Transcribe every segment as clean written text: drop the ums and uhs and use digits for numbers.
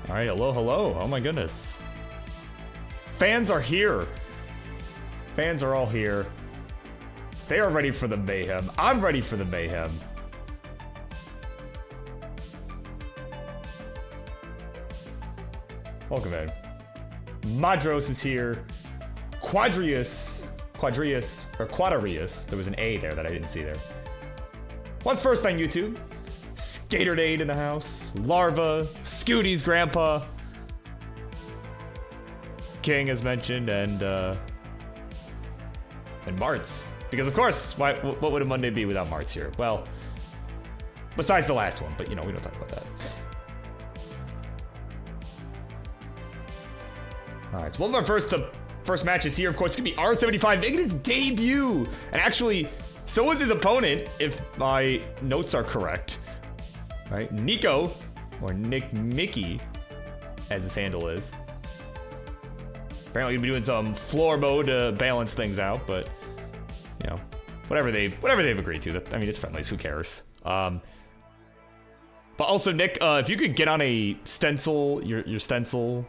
All right, hello, hello. Oh my goodness. Fans are here. Fans are all here. They are ready for the mayhem. I'm ready for the mayhem. Welcome in. Madros is here. Quadrius, or Quadrius. There was an A there that I didn't see there. What's first on YouTube? Skaterdade in the house. Larva, Scooty's grandpa. King as mentioned, and Martz. Because of course, what would a Monday be without Martz here? Well, besides the last one, but you know, we don't talk about that. Alright, so one of our first matches here, of course, is gonna be R75 making his debut. And actually, so was his opponent, if my notes are correct. Right, Nico, or Nick Mickey, as his handle is. Apparently gonna be doing some floor mode to balance things out, but you know, whatever they've agreed to. I mean, it's Friendlies, who cares? But also, Nick, if you could get on a stencil, your stencil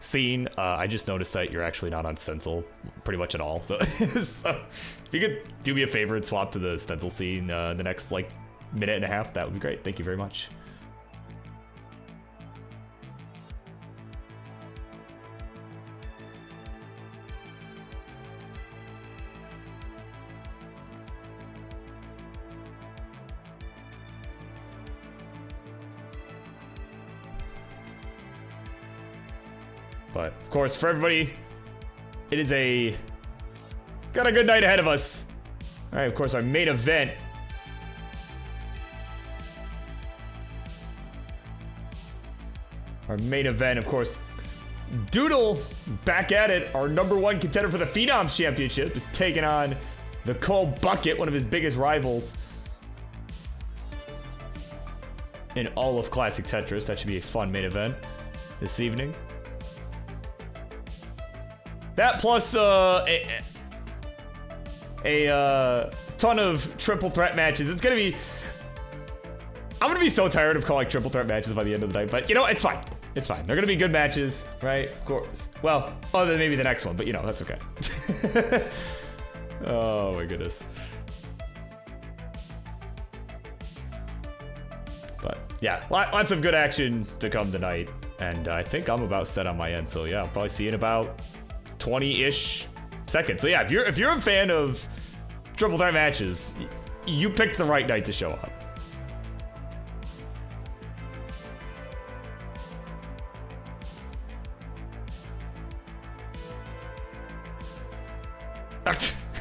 scene, I just noticed that you're actually not on stencil pretty much at all. So, so if you could do me a favor and swap to the stencil scene the next like minute and a half, that would be great. Thank you very much. But of course, for everybody, it is got a good night ahead of us. All right, of course, our main event. Our main event, of course, Doodle back at it. Our #1 contender for the Phenoms Championship is taking on the Cold Bucket, one of his biggest rivals in all of Classic Tetris. That should be a fun main event this evening. That plus a ton of triple threat matches. It's gonna be. I'm gonna be so tired of calling triple threat matches by the end of the night, but you know, it's fine. It's fine. They're gonna be good matches, right? Of course. Well, other than maybe the next one, but you know, that's okay. Oh my goodness. But yeah, lots of good action to come tonight, and I think I'm about set on my end. So yeah, I'll probably see you in about 20-ish seconds. So yeah, if you're a fan of triple threat matches, you picked the right night to show up.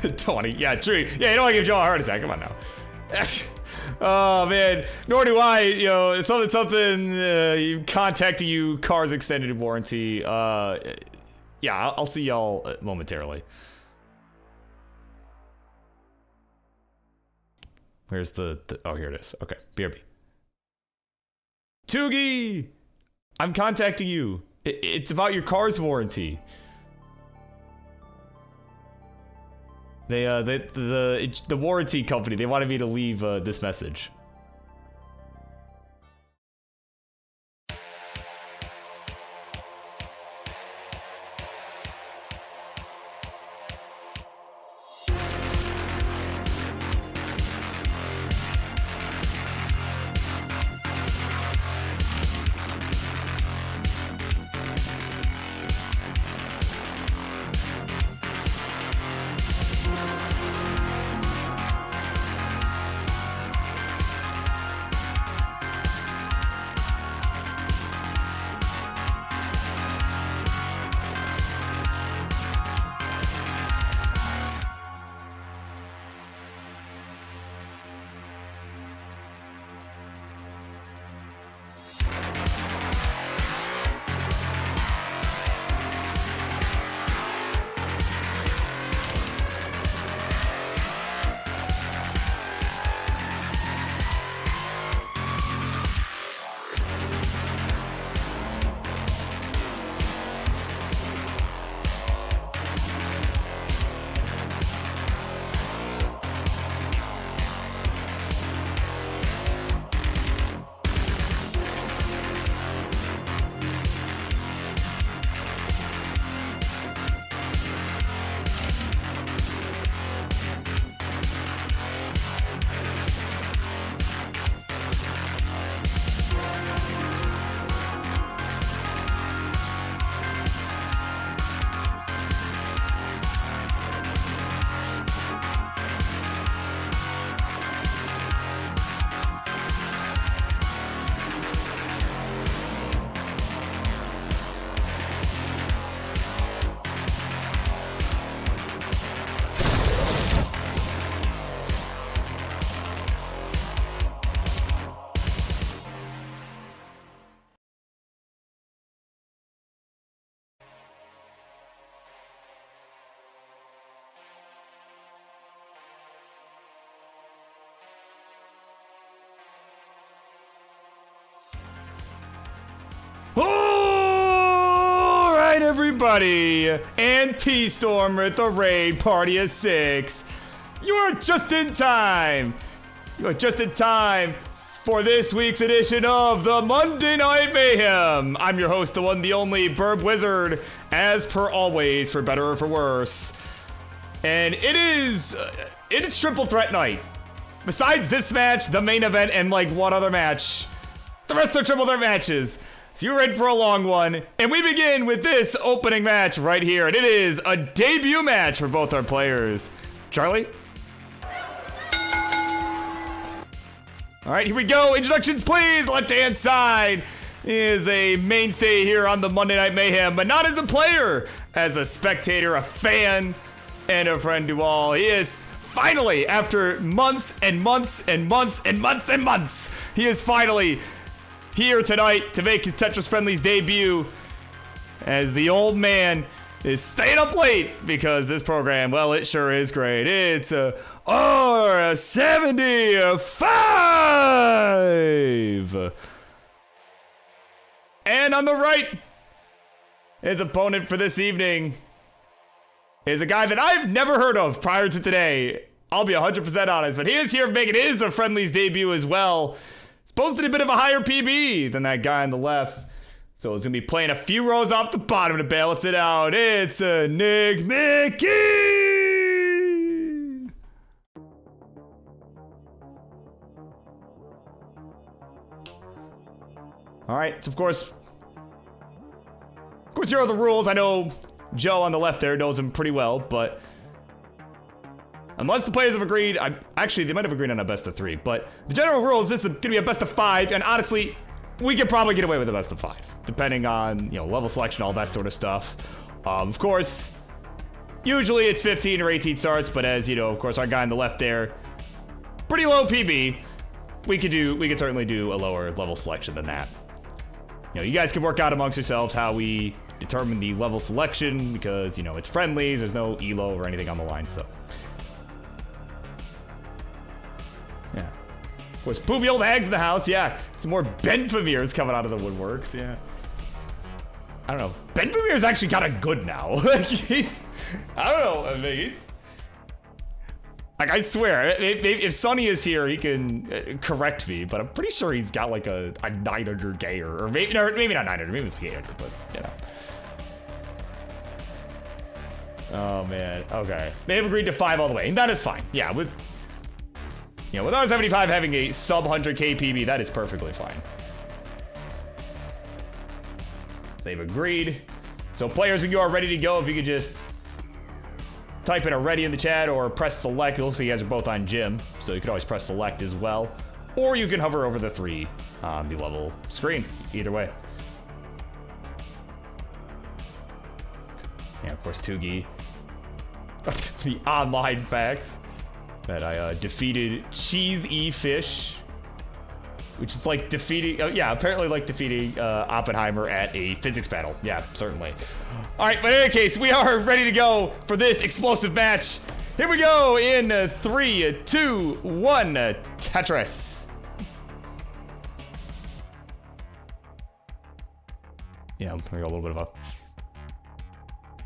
$20. Yeah, true. Yeah, you don't want to give Joe a heart attack. Come on now. Oh man, nor do I. You know, something. You contacting you, car's extended warranty. Yeah, I'll see y'all momentarily. Where's the oh, here it is. Okay, BRB. Toogie, I'm contacting you. It's about your car's warranty. The warranty company, they wanted me to leave this message. everybody, and T-Storm at the raid party of 6. You are just in time. You are just in time for this week's edition of the Monday Night Mayhem. I'm your host, the one, the only, BirbWizard, as per always, for better or for worse. And it is triple threat night. Besides this match, the main event, and like one other match, the rest are triple threat matches. So you're ready for a long one. And we begin with this opening match right here. And it is a debut match for both our players. Charlie? All right, here we go. Introductions, please. Left-hand side is a mainstay here on the Monday Night Mayhem, but not as a player, as a spectator, a fan, and a friend to all. He is finally, after months and months and months and months and months, he is finally here tonight to make his Tetris Friendlies debut, as the old man is staying up late because this program, well, it sure is great. It's R75. And on the right, his opponent for this evening is a guy that I've never heard of prior to today. I'll be 100% honest, but he is here making his Friendlies debut as well. He's posted a bit of a higher PB than that guy on the left, so he's gonna be playing a few rows off the bottom to balance it out. It's Nick Mickey. All right, so of course, here are the rules. I know Joe on the left there knows them pretty well, but unless the players have agreed, actually, they might have agreed on a best of 3, but the general rule is this is going to be a best of 5, and honestly, we could probably get away with a best of 5, depending on, level selection, all that sort of stuff. Of course, usually it's 15 or 18 starts, but as you know, of course, our guy on the left there, pretty low PB. We could certainly do a lower level selection than that. You guys can work out amongst yourselves how we determine the level selection, because, it's friendlies, there's no elo or anything on the line, so. Yeah. Of course, poopy old hags in the house, yeah. Some more Benfamirs coming out of the woodworks, yeah. I don't know. Benfamir's actually kind of good now. I don't know, he's... Like, I swear, if Sonny is here, he can correct me, but I'm pretty sure he's got like a 900k or maybe not 900, maybe it's like 800, but Oh man, okay. They have agreed to 5 all the way, and that is fine. Yeah, with with R75 having a sub 100k PB, that is perfectly fine. They've agreed. So players, when you are ready to go, if you could just type in a ready in the chat or press select. It looks like you guys are both on gym, so you could always press select as well. Or you can hover over the 3 on the level screen. Either way. Yeah, of course, Tugi. The online facts that I defeated Cheese Fish, which is like defeating, apparently like defeating Oppenheimer at a physics battle. Yeah, certainly. All right, but in any case, we are ready to go for this explosive match. Here we go in 3, 2, 1, Tetris. Yeah, I'm gonna go a little bit of a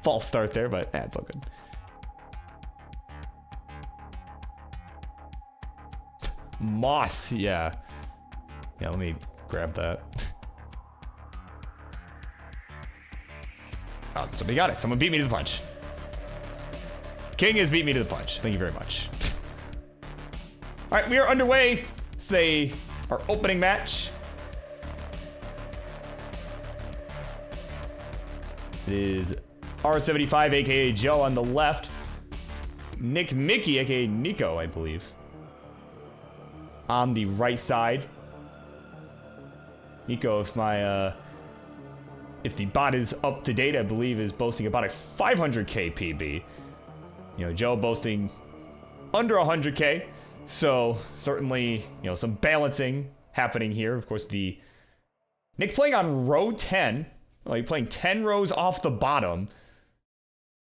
false start there, but it's all good. Moss, yeah. Yeah, let me grab that. Oh, somebody got it. Someone beat me to the punch. King has beat me to the punch. Thank you very much. All right, we are underway. Say our opening match. It is R75, aka Joe, on the left. Nick Mickey, aka Nico, I believe, on the right side. Nico, if the bot is up to date, I believe is boasting about a 500k PB. Joe boasting under 100k. So certainly, some balancing happening here. Of course, Nick playing on row 10. Like playing 10 rows off the bottom.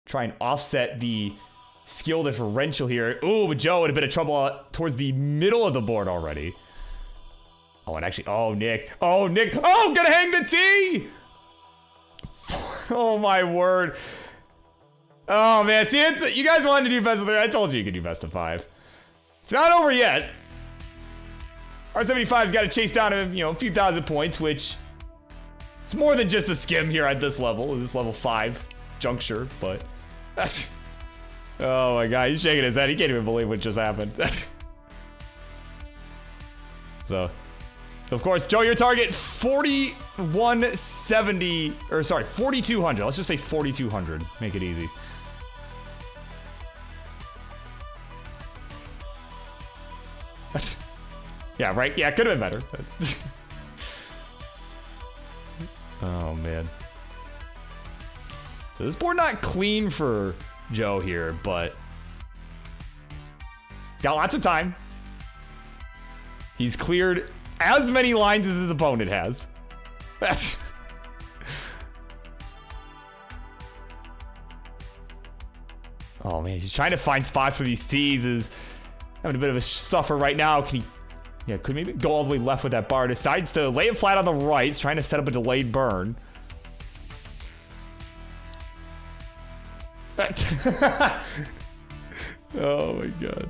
Try and offset the skill differential here. Ooh, but Joe in a bit of trouble towards the middle of the board already. Oh, and actually, oh, Nick. Oh, Nick. Oh, gonna hang the T! Oh my word. Oh man, see, you guys wanted to do best of 3. I told you could do best of 5. It's not over yet. R75's got to chase down a few thousand points, which it's more than just a skim here at this level 5 juncture, but oh my god, he's shaking his head. He can't even believe what just happened. So, of course, Joe, your target 4170, or sorry, 4200. Let's just say 4200. Make it easy. Yeah, right? Yeah, could have been better. Oh, man. So this board not clean for Joe here, but got lots of time. He's cleared as many lines as his opponent has. That's... Oh, man, he's trying to find spots for these tees. Is having a bit of a suffer right now. Can he... Yeah, could maybe go all the way left with that bar. Decides to lay it flat on the right. He's trying to set up a delayed burn. Oh my god.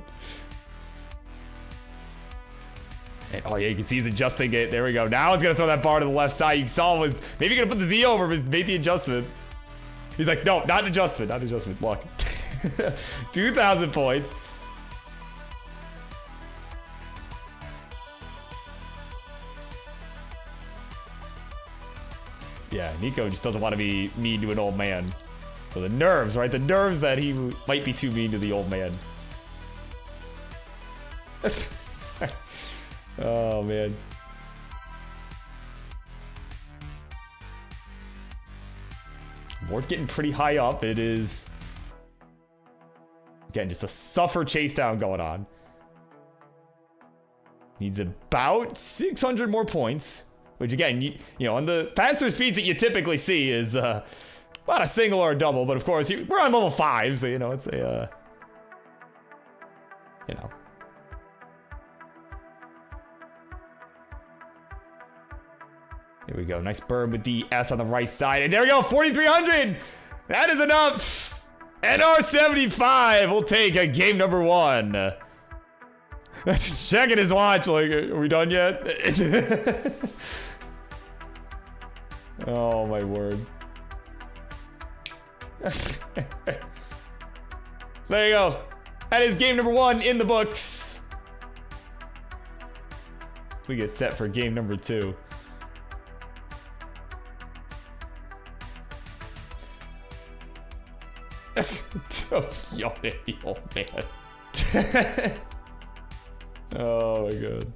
And, oh yeah, you can see he's adjusting it. There we go. Now he's gonna throw that bar to the left side. You saw him was maybe gonna put the Z over, but made the adjustment. He's like, no, not an adjustment, not an adjustment. Look. 2,000 points. Yeah, Nico just doesn't want to be mean to an old man. So the nerves, right? The nerves that he might be too mean to the old man. Oh, man. Board getting pretty high up. It is... Again, just a suffer chase down going on. Needs about 600 more points. Which again, you know, on the faster speeds that you typically see is about a single or a double. But of course, we're on level 5, so you know, it's a, you know. Here we go, nice burn with the S on the right side. And there we go, 4,300! That is enough! NR75 will take a game number 1. Checking his watch, like, are we done yet? Oh my word. There you go. That is game number 1 in the books. We get set for game number 2. Oh, yawning, old man. Oh my god.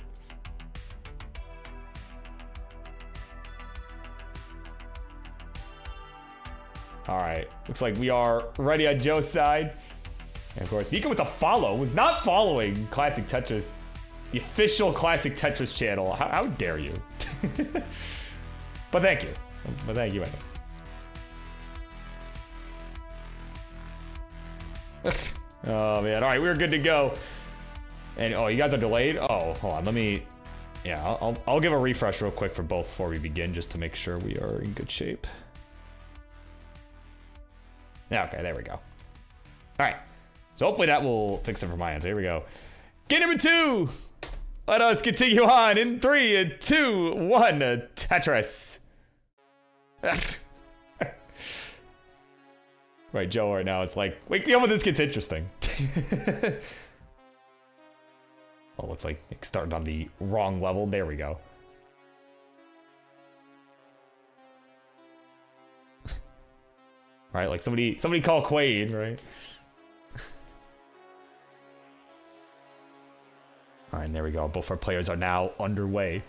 Alright, looks like we are ready on Joe's side. And of course, Nico with the follow was not following Classic Tetris, the official Classic Tetris channel. How dare you? But thank you. But thank you, anyway. Oh man, alright, we're good to go. And oh, you guys are delayed? Oh, hold on, let me... Yeah, I'll give a refresh real quick for both before we begin, just to make sure we are in good shape. Yeah, okay, there we go. Alright, so hopefully that will fix it for my end. So here we go. Game number 2! Let us continue on in 3, 2, 1, Tetris. Right, Joe right now is like, wake me up when this gets interesting. Oh, looks like it started on the wrong level. There we go. Right, like somebody call Quaid, right? Alright, and there we go. Both our players are now underway.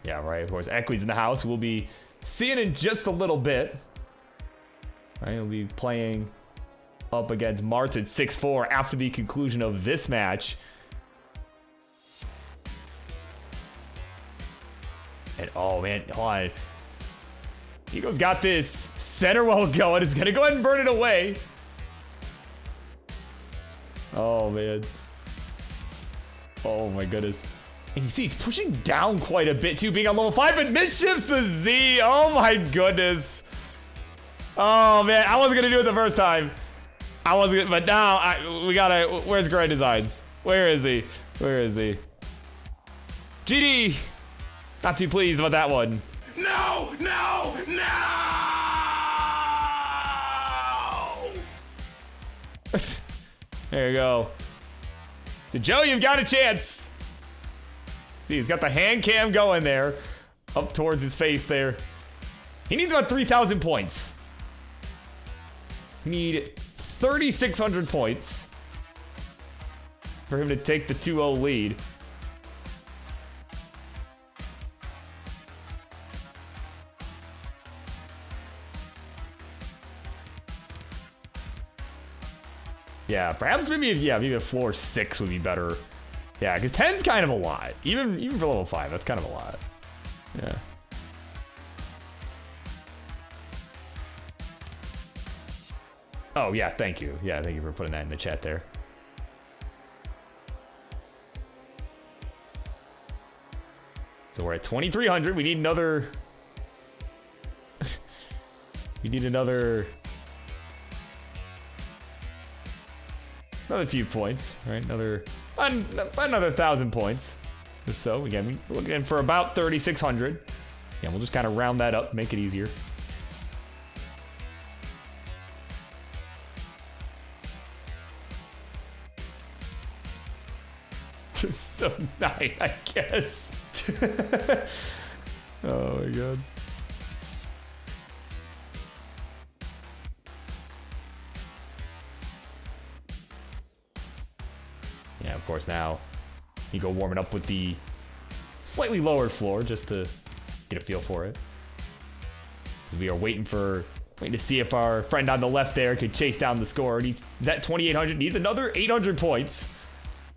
Yeah, right, of course. Equi's in the house. We'll be seeing in just a little bit. All right, we'll be playing up against Martz at 6-4 after the conclusion of this match. And oh man, hold on. Eagle's got this center well going. It's gonna go ahead and burn it away. Oh, man. Oh, my goodness. And you see, he's pushing down quite a bit, too, being on level 5, and misshifts the Z. Oh, my goodness. Oh, man. I wasn't going to do it the first time. I wasn't gonna, but now, we gotta, where's Grand Designs? Where is he? Where is he? GD! Not too pleased about that one. No! No! No! There you go. Joe, you've got a chance. See, he's got the hand cam going there. Up towards his face there. He needs about 3,000 points. We need 3,600 points for him to take the 2-0 lead. Yeah, perhaps maybe a floor 6 would be better. Yeah, because 10's kind of a lot. Even for level 5, that's kind of a lot. Yeah. Oh, yeah, thank you. Yeah, thank you for putting that in the chat there. So we're at 2,300. We need another... we need another few points, right? Another 1,000 points. Just so, again, we're looking for about 3,600. Yeah, we'll just kind of round that up, make it easier. So nice, I guess. Oh my god. Yeah, of course now you go warming up with the slightly lowered floor just to get a feel for it. We are waiting to see if our friend on the left there could chase down the score. He's at 2,800. Needs another 800 points.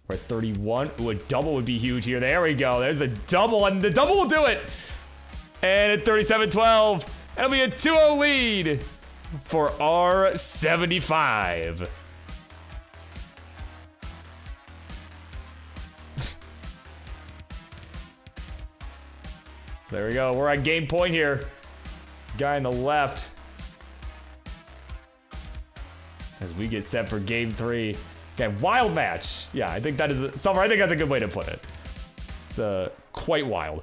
We're at 31. Ooh, a double would be huge here. There we go. There's a double, and the double will do it. And at 37-12, it'll be a 2-0 lead for R75. There we go. We're at game point here. Guy on the left. As we get set for game 3. Okay, wild match. Yeah, I think that is Summer. I think that's a good way to put it. It's quite wild.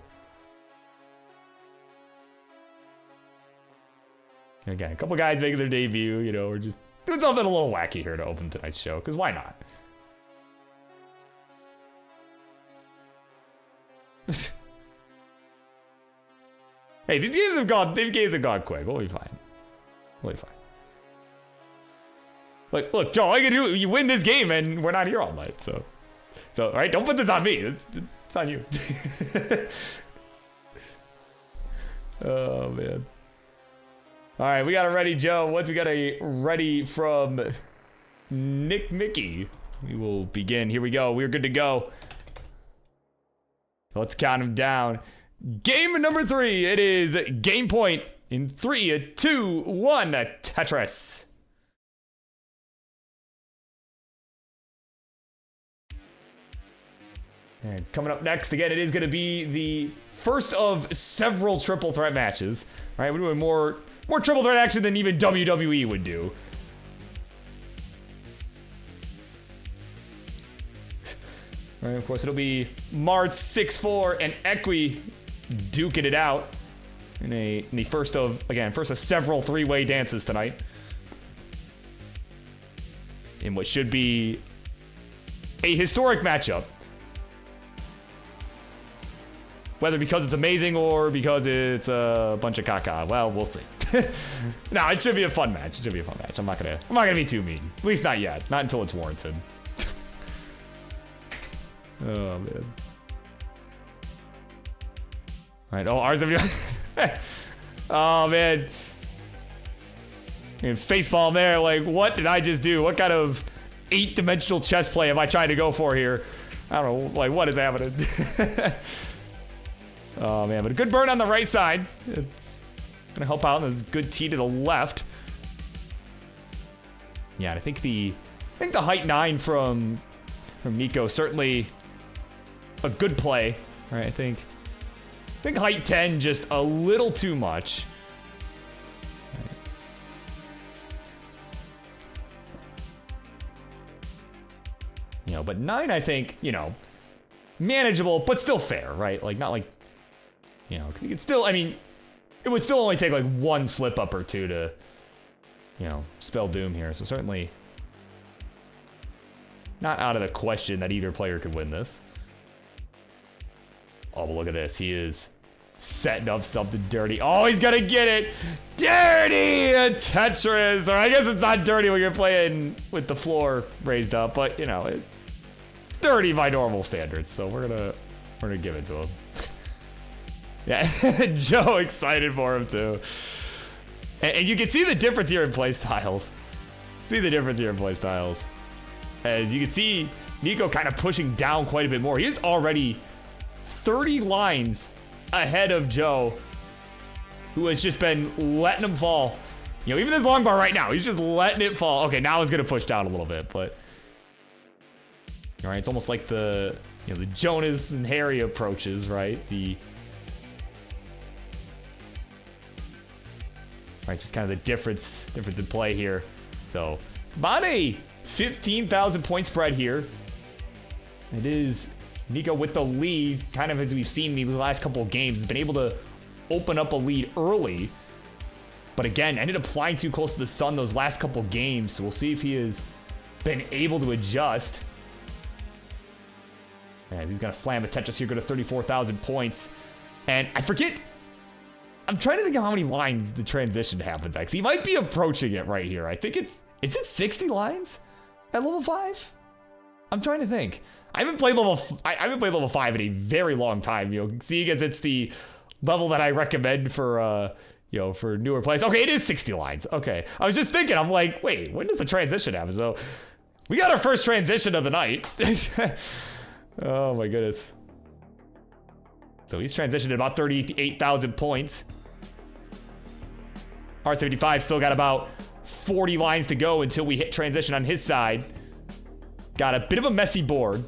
Again, a couple guys making their debut. You know, we're just doing something a little wacky here to open tonight's show. Because why not? Hey, these games have gone quick. We'll be fine. We'll be fine. Look, Joe, all you can do, you win this game, and we're not here all night, so all right, don't put this on me. It's on you. Oh, man. All right, we got a ready, Joe. Once we got a ready from Nick Mickey, we will begin. Here we go. We're good to go. Let's count them down. Game number 3. It is game point in 3, 2, 1. Tetris. And coming up next, again, it is going to be the first of several triple threat matches. All right, we're doing more triple threat action than even WWE would do. All right, of course, it'll be Martz 6-4 and Equi duking it out in the first of several three-way dances tonight. In what should be a historic matchup. Whether because it's amazing or because it's a bunch of caca. Well, we'll see. No, it should be a fun match. It should be a fun match. I'm not gonna be too mean. At least not yet. Not until it's warranted. Oh man. Alright, R75. Oh man. And facepalm there, like, what did I just do? What kind of 8-dimensional chess play am I trying to go for here? I don't know, like, what is happening? Oh man, but a good burn on the right side. It's gonna help out. There's a good tee to the left. Yeah, and I think the I think the height 9 from Nico, certainly a good play, right? I think height 10 just a little too much. You know, but 9, I think, you know, manageable, but still fair, right? Like, not like, you know, because you could still, I mean, it would still only take like one slip up or two to, you know, spell doom here. So certainly not out of the question that either player could win this. Oh, but look at this. He is setting up something dirty. Oh, he's gonna get it. Dirty! A Tetris. Or I guess it's not dirty when you're playing with the floor raised up, but you know, it's dirty by normal standards. So we're gonna give it to him. Yeah, Joe excited for him too. And you can see the difference here in play styles. As you can see, Nico kind of pushing down quite a bit more. He is already 30 lines ahead of Joe, who has just been letting him fall. You know, even this long bar right now, he's just letting it fall. Okay, now he's gonna push down a little bit, but all right, it's almost like the, you know, the Jonas and Harry approaches, right? Right, just kind of the difference in play here. So it's about a 15,000 point spread here. It is Nico with the lead, kind of as we've seen the last couple of games, has been able to open up a lead early, but again, ended up flying too close to the sun those last couple of games. So we'll see if he has been able to adjust. And he's gonna slam a Tetris here, go to 34,000 points. And I forget, I'm trying to think of how many lines the transition happens, actually. He might be approaching it right here. I think is it 60 lines at level 5? I'm trying to think. I haven't played level 5 in a very long time, you know, seeing as it's the level that I recommend for, you know, for newer players. Okay, it is 60 lines. Okay. I was just thinking, I'm like, wait, when does the transition happen? So we got our first transition of the night. Oh my goodness. So he's transitioned at about 38,000 points. R75 still got about 40 lines to go until we hit transition on his side. Got a bit of a messy board.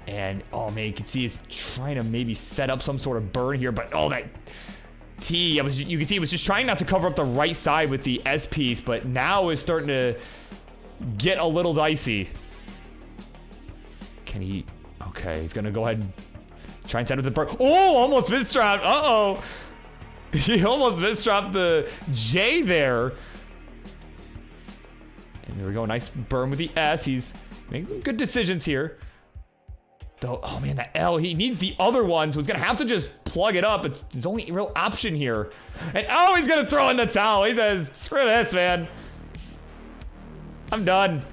And, oh man, you can see he's trying to maybe set up some sort of burn here, but oh, that T, you can see he was just trying not to cover up the right side with the S piece, but now is starting to get a little dicey. Can he? Okay, he's gonna go ahead and try and set up the burn. Oh, almost misdropped. Uh-oh. He almost misdropped the J there. And there we go, nice burn with the S. He's making some good decisions here. Though, oh man, that L, he needs the other one, so he's gonna have to just plug it up. It's his only real option here. And oh, he's gonna throw in the towel. He says, screw this, man. I'm done.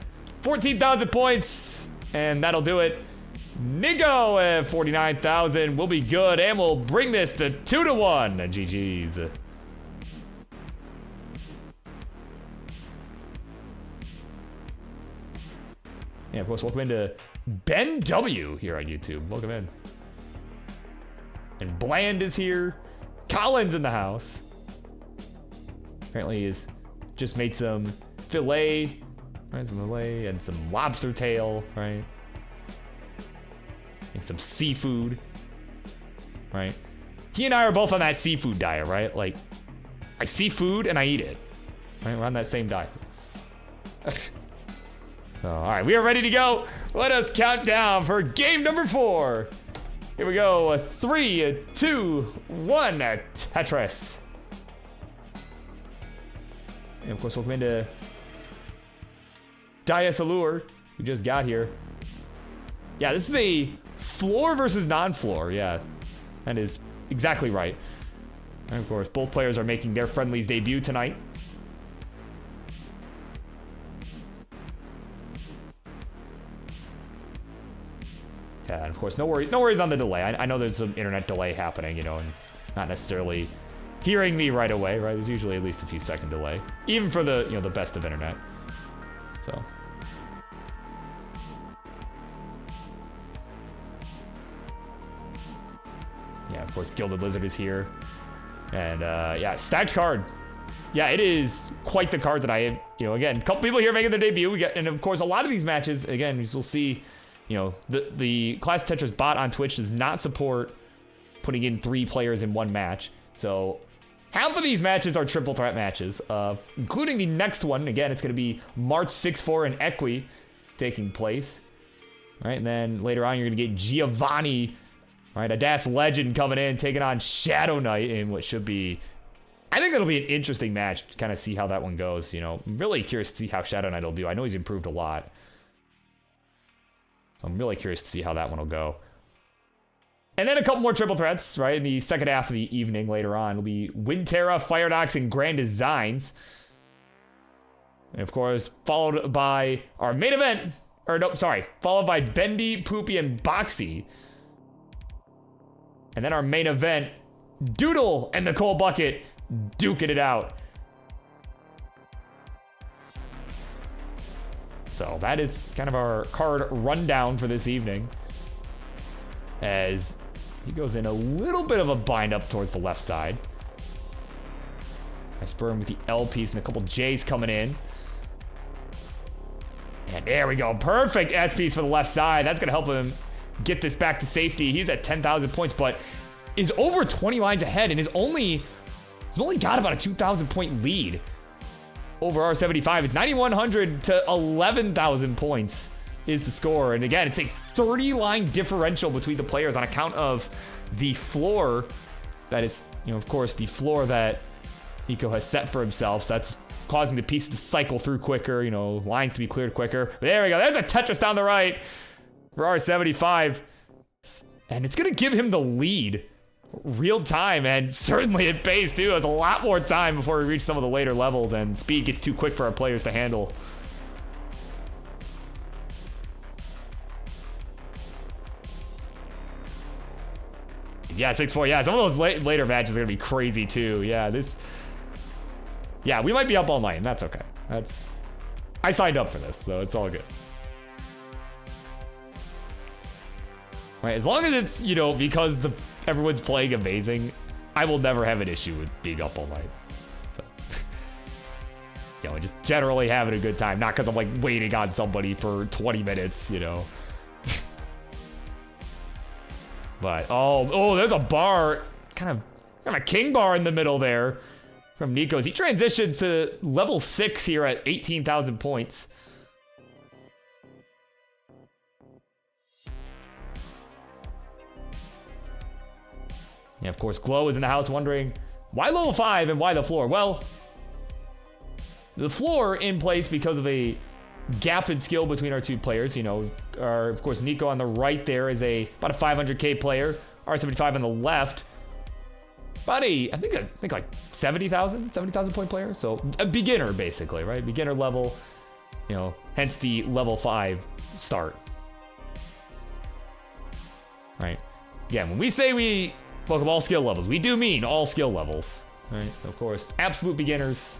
14,000 points, and that'll do it. Nico at 49,000 will be good, and we'll bring this to 2-1. GG's. Yeah, of course, welcome into Ben W here on YouTube. Welcome in. And Bland is here. Colin's in the house. Apparently he's just made some filet, right? Some filet and some lobster tail, right? And some seafood, right? He and I are both on that seafood diet, right? Like, I see food and I eat it, right? We're on that same diet. All right, we are ready to go. Let us count down for game number 4. Here we go. 3, 2, 1. Tetris. And of course, welcome into Dias Allure, who just got here. Yeah, this is a floor versus non-floor. Yeah, that is exactly right. And of course, both players are making their Friendlies debut tonight. Yeah, and of course, no worries on the delay. I know there's some internet delay happening, you know, and not necessarily hearing me right away, right? There's usually at least a few second delay, even for the, you know, the best of internet. So. Yeah, of course, Gilded Lizard is here. And, yeah, stacked card. Yeah, it is quite the card that I, again, a couple people here making their debut. And of course, a lot of these matches, again, you'll see, the Classic Tetris bot on Twitch does not support putting in 3 players in one match. So half of these matches are triple threat matches, including the next one. Again, it's going to be March 6-4 in Equi taking place. All right, and then later on, you're going to get Giovanni, all right, a Das legend coming in, taking on Shadow Knight in what should be, I think it'll be an interesting match to kind of see how that one goes. I'm really curious to see how Shadow Knight will do. I know he's improved a lot. I'm really curious to see how that one will go. And then a couple more triple threats, right? In the second half of the evening later on, it'll be Winterra, Firedox, and Grand Designs. And of course, followed by our main event, followed by Bendy, Poopy, and Boxy. And then our main event, Doodle and the Coal Bucket, duking it out. So that is kind of our card rundown for this evening, as he goes in a little bit of a bind up towards the left side. I spur him with the L piece and a couple J's coming in. And there we go. Perfect S piece for the left side. That's going to help him get this back to safety. He's at 10,000 points, but is over 20 lines ahead and he's only got about a 2,000 point lead over R75. It's 9,100 to 11,000 points is the score. And again, it's a 30 line differential between the players on account of the floor that is, of course, the floor that Nico has set for himself. So that's causing the pieces to cycle through quicker, lines to be cleared quicker. But there we go. There's a Tetris down the right for R75. And it's going to give him the lead real time, and certainly it pays too. There's a lot more time before we reach some of the later levels, and speed gets too quick for our players to handle. Yeah, 6-4. Yeah, some of those later matches are gonna be crazy too. Yeah, we might be up all night, and that's okay. I signed up for this, so it's all good. Right, as long as it's, because everyone's playing amazing, I will never have an issue with being up all night. So, just generally having a good time, not because I'm like waiting on somebody for 20 minutes, But oh, there's a bar, kind of a king bar in the middle there from Nico as he transitions to level 6 here at 18,000 points. Yeah, of course, Glow is in the house wondering, why level 5 and why the floor? Well, the floor in place because of a gap in skill between our two players. Of course, Nico on the right there is about a 500k player. R75 on the left, about I think like 70,000 point player. So a beginner basically, right? Beginner level, hence the level 5 start. Right? Yeah, when we say we welcome all skill levels, we do mean all skill levels, right? So of course, absolute beginners,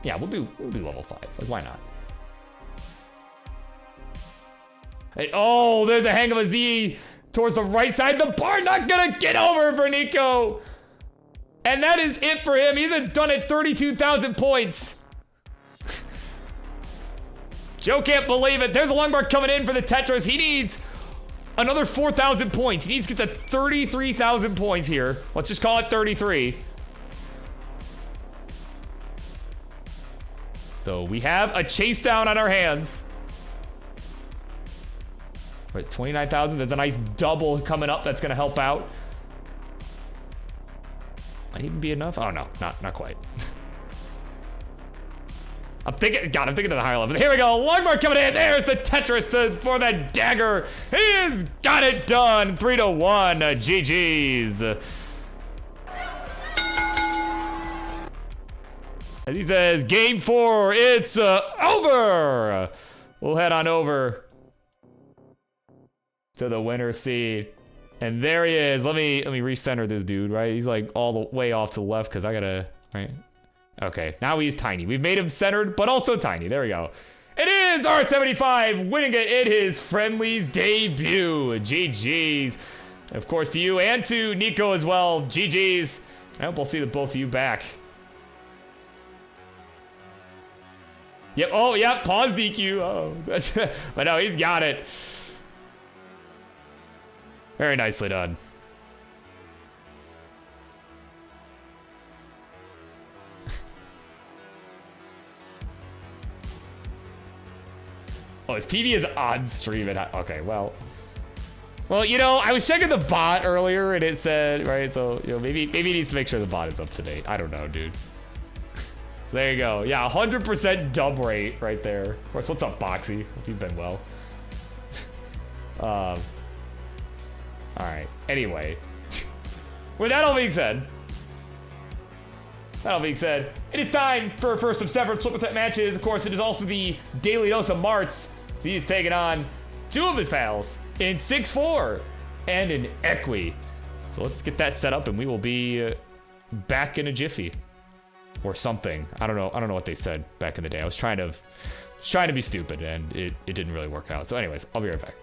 yeah, we'll do level 5. Like, why not? And, there's a hang of a Z towards the right side. The bar not gonna get over for Nico. And that is it for him. He's done at 32,000 points. Joe can't believe it. There's a long bar coming in for the Tetris. He needs another 4,000 points. He needs to get to 33,000 points here. Let's just call it 33. So we have a chase down on our hands. We're at 29,000. There's a nice double coming up that's going to help out. Might even be enough. Oh, no, not quite. I'm thinking of the higher level. Here we go. Long bar coming in. There's the Tetris for that dagger. He has got it done. 3-1. GG's. As he says, game 4, it's over. We'll head on over to the winner seed. And there he is. Let me recenter this dude, right? He's like all the way off to the left because I gotta, right? Okay, now he's tiny. We've made him centered, but also tiny. There we go. It is R75 winning it in his Friendlies debut. GG's. Of course, to you and to Nico as well. GG's. I hope we'll see the both of you back Yep. Oh, yep. Pause DQ. Oh, that's, but no, he's got it. Very nicely done. Oh, his PV is on stream. Okay, well, you know, I was checking the bot earlier and it said, right, so, you know, maybe he needs to make sure the bot is up to date. I don't know, dude. So there you go. Yeah, 100% dub rate right there. Of course, what's up, Boxy? Hope you've been well. All right. Anyway, with that all being said, it is time for a first of several triple matches. Of course, it is also the Daily Dose of Marts. So he's taking on two of his pals in 6-4 and in Equi. So let's get that set up and we will be back in a jiffy or something. I don't know what they said back in the day. I was trying to be stupid and it didn't really work out. So anyways, I'll be right back.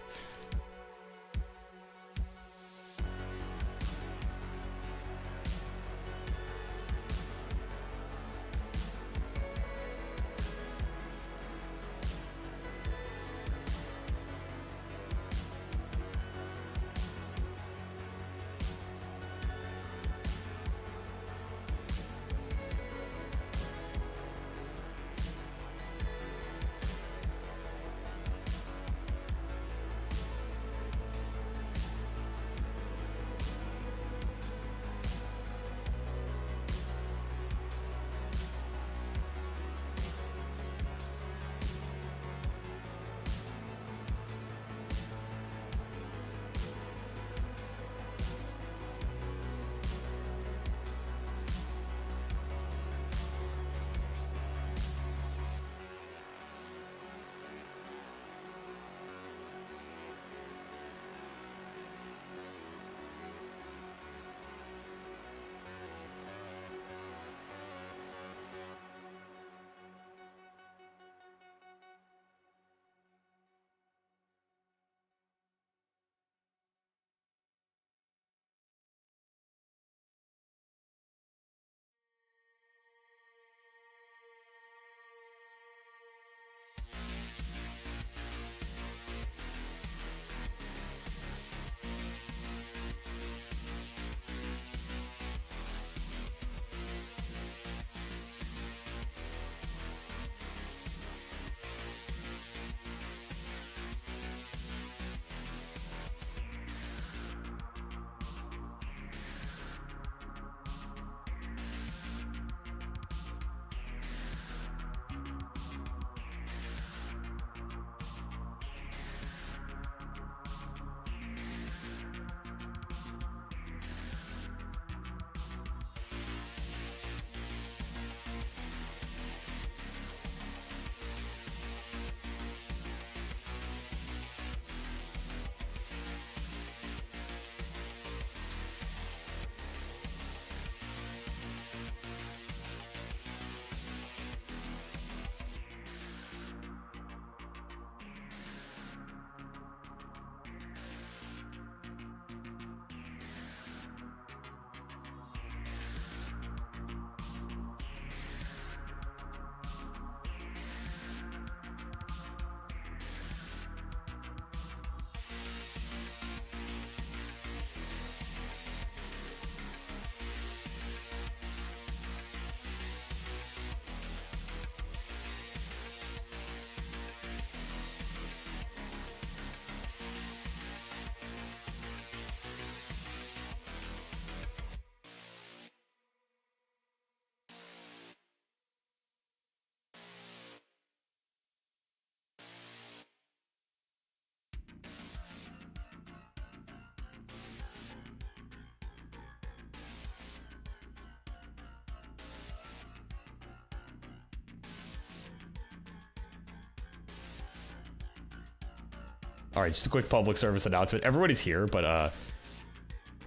All right, just a quick public service announcement. Everybody's here, but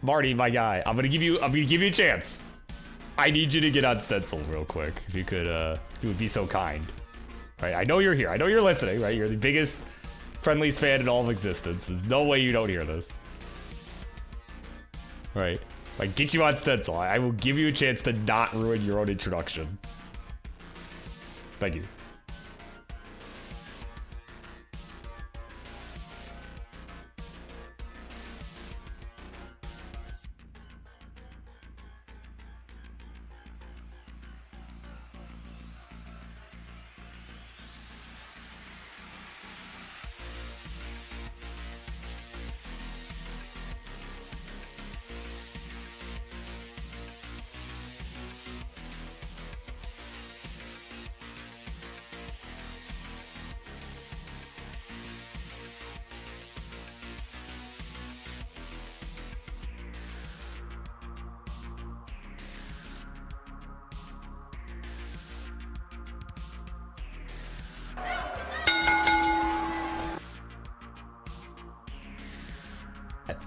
Marty, my guy, I'm gonna give you a chance. I need you to get on Stencil real quick. If you could, if you would be so kind. Right, I know you're here. I know you're listening, right? You're the biggest Friendlies fan in all of existence. There's no way you don't hear this. Right. Like, get you on Stencil. I will give you a chance to not ruin your own introduction. Thank you.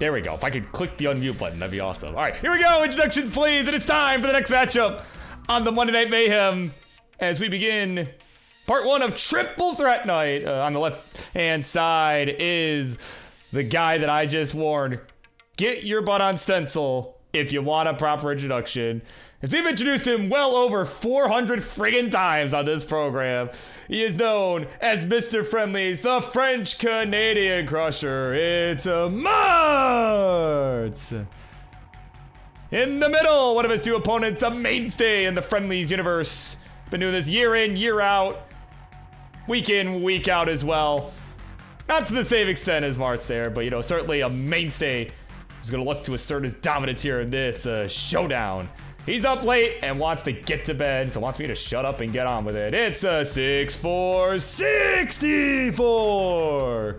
There we go. If I could click the unmute button, that'd be awesome. All right, here we go. Introductions, please. And it's time for the next matchup on the Monday Night Mayhem as we begin part 1 of Triple Threat Night. On the left-hand side is the guy that I just warned. Get your butt on stencil if you want a proper introduction. As we've introduced him well over 400 friggin' times on this program, he is known as Mr. Friendlies, the French-Canadian Crusher. It's Mart! In the middle, one of his two opponents, a mainstay in the Friendlies universe. Been doing this year in, year out, week in, week out as well. Not to the same extent as Mart's there, but, you know, certainly a mainstay who's going to look to assert his dominance here in this showdown. He's up late and wants to get to bed, so wants me to shut up and get on with it. It's a 6'4", 64.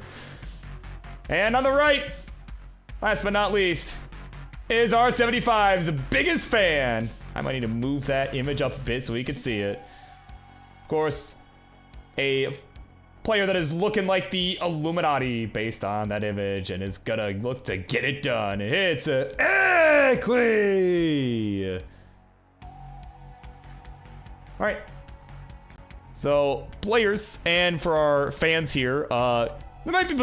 And on the right, last but not least, is R75's biggest fan. I might need to move that image up a bit so we can see it. Of course, a player that is looking like the Illuminati based on that image and is gonna look to get it done. It's Equi. All right. So players, and for our fans here, there might be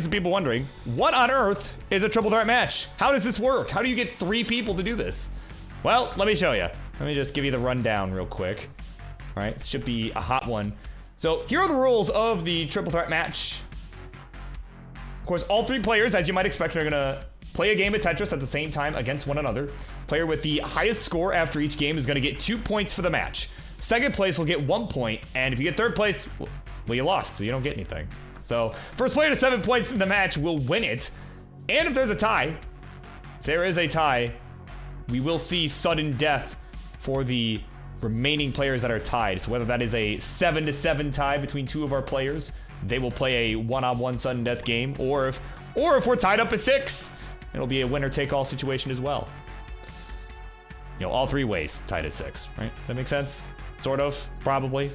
some people wondering, what on earth is a triple threat match? How does this work? How do you get 3 people to do this? Well, let me show you. Let me just give you the rundown real quick. All right, it should be a hot one. So here are the rules of the triple threat match. Of course, all 3 players, as you might expect, are gonna play a game of Tetris at the same time against one another. Player with the highest score after each game is gonna get 2 points for the match. Second place will get 1 point, and if you get third place, well, you lost, so you don't get anything. So first player to 7 points in the match will win it. And if there's a tie, if there is a tie, we will see sudden death for the remaining players that are tied. So whether that is a 7-7 tie between 2 of our players, they will play a one-on-one sudden death game, or if we're tied up at 6, it'll be a winner-take-all situation as well. You know, all 3 ways tied at 6, right? Does that make sense? Sort of, probably.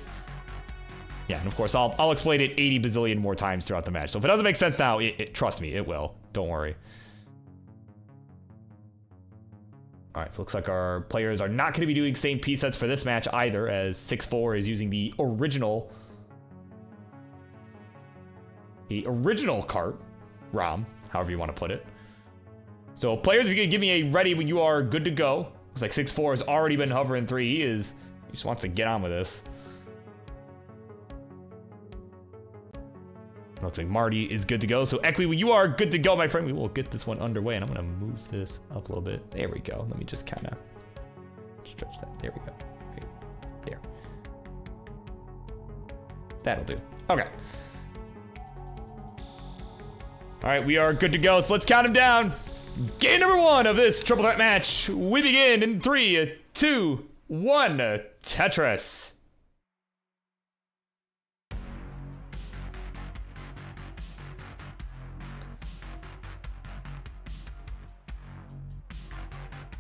Yeah, and of course, I'll explain it 80 bazillion more times throughout the match. So if it doesn't make sense now, trust me, it will. Don't worry. All right, so looks like our players are not going to be doing same piece sets for this match either, as 6'4" is using the original cart, ROM, however you want to put it. So players, if you can give me a ready when you are good to go. Looks like 6'4" has already been hovering 3. He just wants to get on with this. Looks like Marty is good to go. So Equi, when you are good to go, my friend, we will get this one underway. And I'm going to move this up a little bit. There we go. Let me just kind of stretch that. There we go. Right there. That'll do. Okay. All right, we are good to go. So let's count them down. Game number 1 of this triple threat match. We begin in 3, 2, 1. Tetris.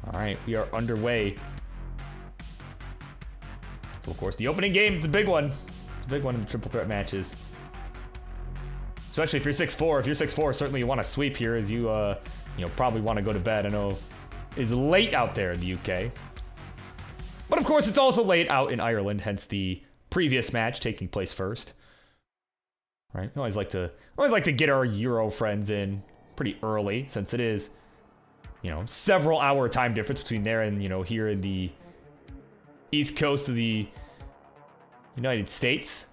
All right, we are underway. So, of course, the opening game is a big one. It's a big one in the triple threat matches. Especially if you're 6'4". If you're 6'4", certainly you want to sweep here, as you probably want to go to bed. I know it's late out there in the UK. But, of course, it's also late out in Ireland, hence the previous match taking place first. All right, I always like to get our Euro friends in pretty early, since it is, several hour time difference between there and, here in the East Coast of the United States.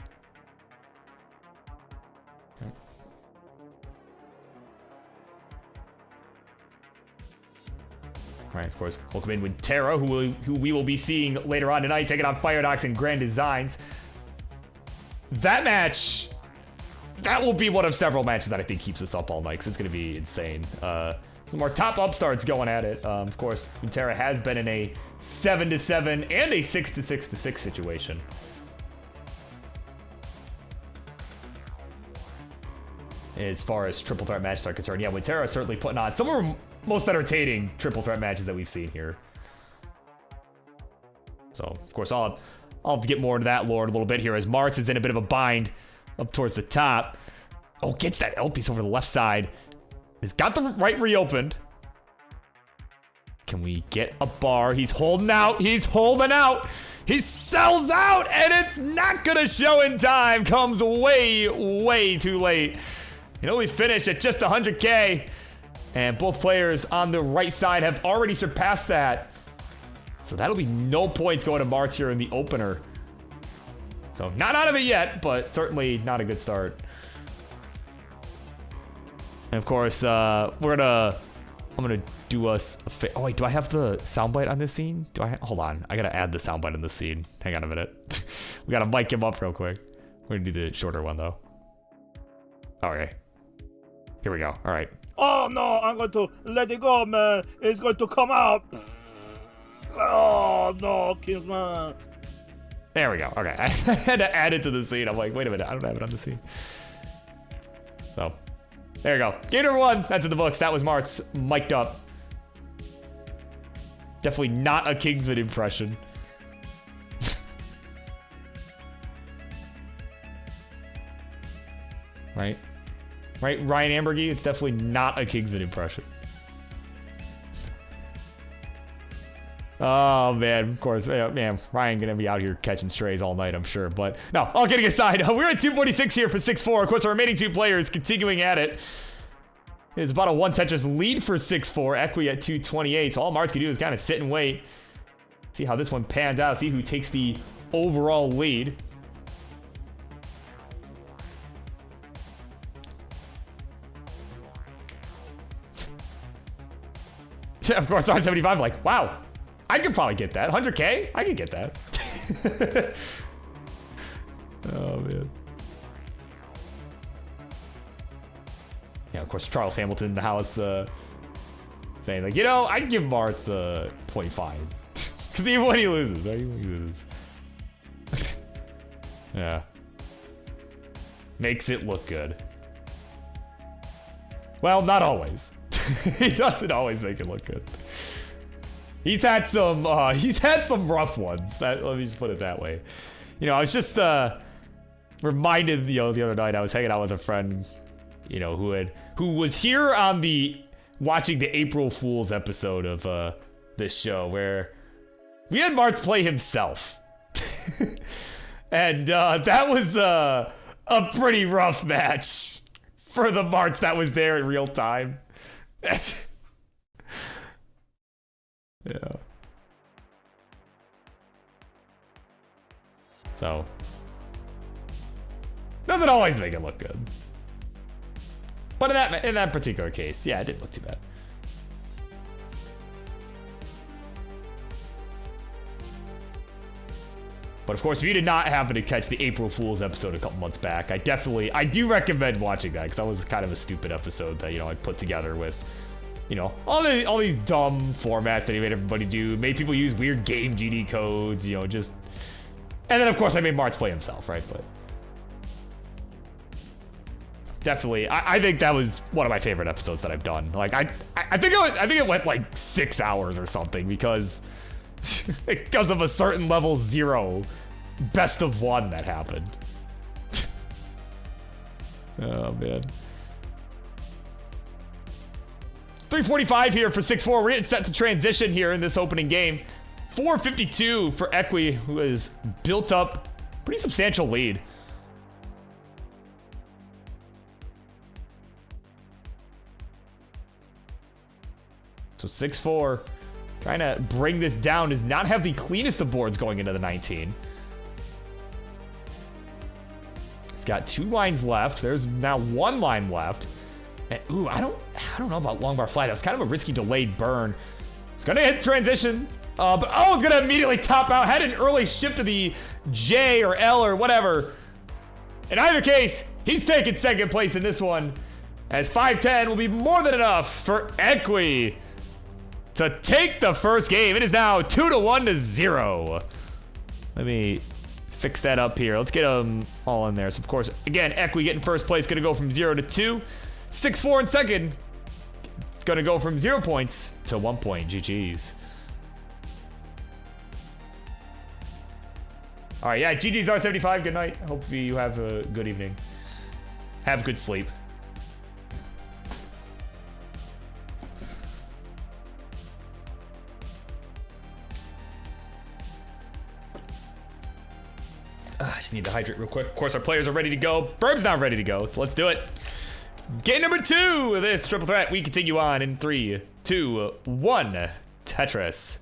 Okay. All right, of course, welcome in with Terra, who we will be seeing later on tonight, taking on Firedox and Grand Designs. That match, that will be one of several matches that I think keeps us up all night, because it's going to be insane. Some more top upstarts going at it. Of course, Terra has been in a 7-7 and a 6-6 situation. As far as triple threat matches are concerned, yeah, Terra is certainly putting on some of the most entertaining triple threat matches that we've seen here. So, of course, I'll have to get more into that lore in a little bit here, as Martz is in a bit of a bind up towards the top. Oh, gets that L piece over the left side. He's got the right reopened. Can we get a bar? He's holding out. He's holding out. He sells out, and it's not going to show in time. Comes way, way too late. You know, we finished at just 100K, and both players on the right side have already surpassed that. So that'll be no points going to Martz here in the opener. So not out of it yet, but certainly not a good start. And of course, I'm gonna do us a oh wait, do I have the soundbite on this scene? Hold on, I gotta add the soundbite in this scene. Hang on a minute. We gotta mic him up real quick. We're gonna do the shorter one though. Okay. Here we go. All right. Oh no, I'm going to let it go, man. It's going to come out. Oh no, Kingsman. There we go. Okay. I had to add it to the scene. I'm like, wait a minute, I don't have it on the scene. So, there you go. Game number 1. That's in the books. That was Martz mic'd up. Definitely not a Kingsman impression. Right? Right, Ryan Ambergy? It's definitely not a Kingsman impression. Oh, man, of course. Man, Ryan gonna be out here catching strays all night, I'm sure. But, no, all kidding aside, we're at 246 here for 6-4. Of course, our remaining 2 players continuing at it. It's about a 1 Tetris lead for 6-4. Equi at 228. So all Martz can do is kind of sit and wait. See how this one pans out. See who takes the overall lead. Of course, R75, like, wow. I could probably get that. 100K? I could get that. Oh, man. Yeah, of course, Charles Hamilton in the house saying, like, you know, I'd give Martz 0.5. Because even when he loses, right? Even when he loses. Yeah. Makes it look good. Well, not always. He doesn't always make it look good. He's had some rough ones. Let me just put it that way. You know, I was just reminded, you know, the other night I was hanging out with a friend, you know, who was here on watching the April Fool's episode of this show where we had Martz play himself. And that was a pretty rough match for the Martz that was there in real time. Yeah. So doesn't always make it look good. But in that particular case, yeah, it didn't look too bad. But of course, if you did not happen to catch the April Fool's episode a couple months back, I do recommend watching that, because that was kind of a stupid episode that, you know, I put together with, you know, all these dumb formats that he made everybody do, made people use weird game GD codes, you know, just, and then of course I made Martz play himself, right? But definitely, I think that was one of my favorite episodes that I've done. Like I think it went like 6 hours or something, because of a certain level 0 best of 1 that happened. Oh man. 345 here for 6-4. We're getting set to transition here in this opening game. 452 for Equi, who has built up pretty substantial lead. So 6-4. Trying to bring this down, does not have the cleanest of boards going into the 19. It's got 2 lines left. There's now 1 line left. And, ooh, I don't know about long bar fly. That was kind of a risky delayed burn. It's gonna hit transition. But it's gonna immediately top out. Had an early shift to the J or L or whatever. In either case, he's taking second place in this one, as 510 will be more than enough for Equi to take the first game. It is now 2-1 to 0. Let me fix that up here. Let's get them all in there. So of course, again, Equi getting first place, gonna go from 0 to 2. 6-4 in second, gonna go from 0 points to 1 point. GG's. All right, yeah, GG's R75. Good night. Hope you have a good evening. Have good sleep. I just need to hydrate real quick. Of course, our players are ready to go. Birb's not ready to go, so let's do it. Game number 2 of this triple threat. We continue on in 3, 2, 1. Tetris.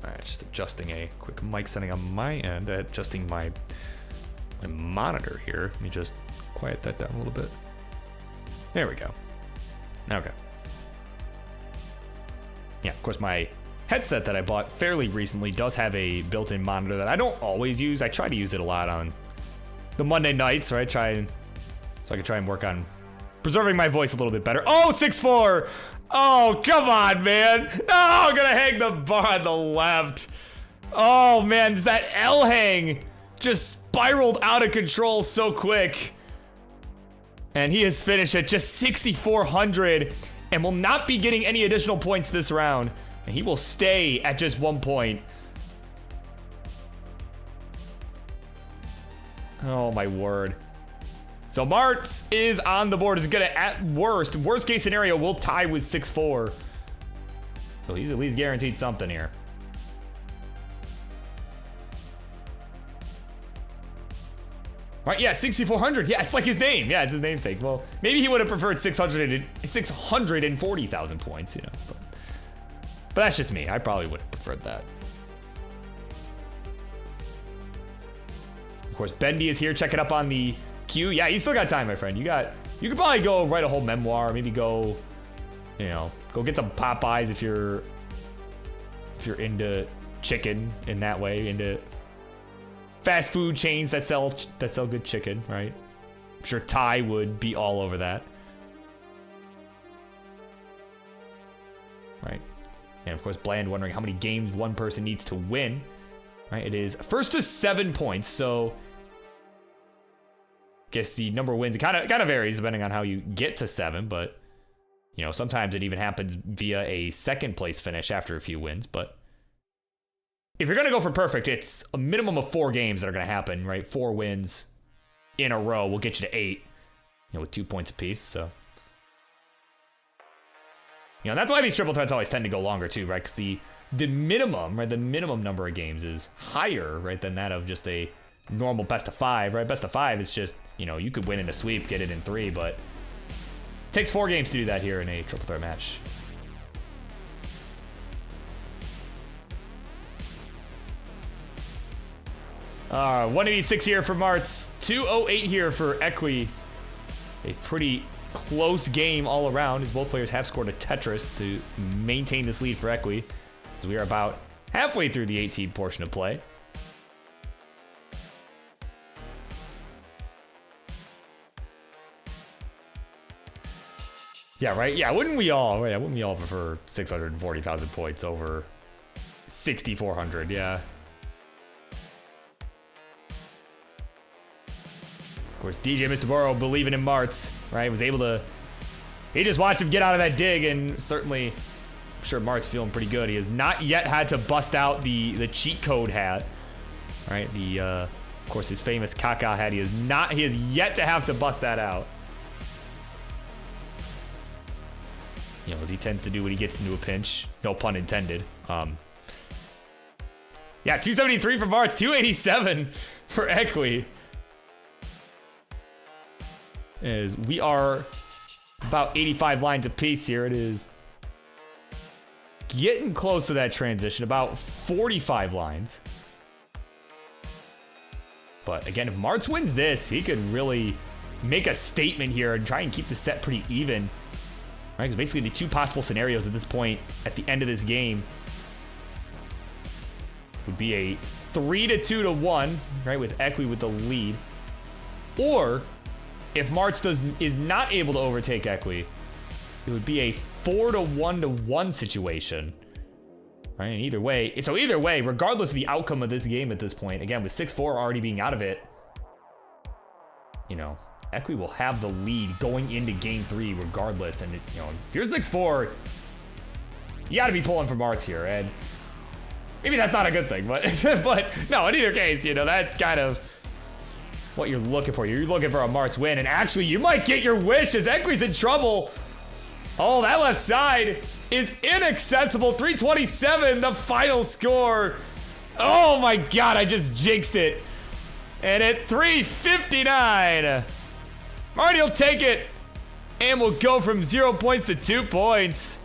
Alright, just adjusting a quick mic setting on my end, adjusting my monitor here. Let me just quiet that down a little bit. There we go. Okay. Yeah, of course my headset that I bought fairly recently does have a built-in monitor that I don't always use. I try to use it a lot on the Monday nights, right? So I can try and work on preserving my voice a little bit better. Oh, 6-4! Oh, come on, man. No, I'm gonna hang the bar on the left. Oh, man, that L hang just spiraled out of control so quick. And he has finished at just 6,400 and will not be getting any additional points this round. And he will stay at just 1 point. Oh, my word. So Martz is on the board. Is gonna, at worst case scenario, will tie with 6-4. So he's at least guaranteed something here. All right, yeah, 6,400. Yeah, it's like his name. Yeah, it's his namesake. Well, maybe he would have preferred 640,000 points, you know. But that's just me. I probably would have preferred that. Of course, Bendy is here. Check it up on the queue. Yeah, you still got time, my friend. You could probably go write a whole memoir. Maybe go, you know, go get some Popeyes if you're into chicken in that way, into fast food chains that sell good chicken, right? I'm sure Ty would be all over that. Right. And of course, Bland wondering how many games one person needs to win. Right? It is first to 7 points, so guess the number of wins, it kind of varies depending on how you get to 7, but you know, sometimes it even happens via a second place finish after a few wins. But if you're gonna go for perfect, it's a minimum of 4 games that are gonna happen, right? 4 wins in a row will get you to 8, you know, with 2 points apiece. So, you know, that's why these triple threats always tend to go longer too, right? Because the minimum, right, the minimum number of games is higher, right, than that of just a normal best of 5, right? Best of 5 is just, you know, you could win in a sweep, get it in 3, but it takes 4 games to do that here in a triple threat match. Uh, 186 here for Martz, 208 here for Equi. A pretty close game all around, as both players have scored a Tetris to maintain this lead for Equi. As we are about halfway through the 18 portion of play. Yeah, right? Yeah, wouldn't we all prefer 640,000 points over 6,400? Yeah. Of course, DJ Mr. Burrow believing in Martz, right? Was able to... He just watched him get out of that dig, and certainly, I'm sure Martz feeling pretty good. He has not yet had to bust out the cheat code hat, right? Of course, his famous Kaka hat. He has yet to have to bust that out. You know, as he tends to do when he gets into a pinch. No pun intended. Yeah, 273 for Martz, 287 for Equi. As we are about 85 lines apiece here. It is getting close to that transition, about 45 lines. But again, if Martz wins this, he could really make a statement here and try and keep the set pretty even. Right, because basically the 2 possible scenarios at this point at the end of this game would be a 3-2-1, right, with Equi with the lead. Or if Martz is not able to overtake Equi, it would be a 4-1-1 situation. Right, and either way, regardless of the outcome of this game at this point, again, with 6-4 already being out of it, you know, Equi will have the lead going into game 3 regardless. And, you know, if you're 6-4, you got to be pulling for Martz here. And maybe that's not a good thing, but but no, in either case, you know, that's kind of what you're looking for. You're looking for a Mart's win, and actually, you might get your wish as Equi's in trouble. Oh, that left side is inaccessible. 327, the final score. Oh my God, I just jinxed it. And at 359, Marty will take it, and we'll go from 0 points to 2 points.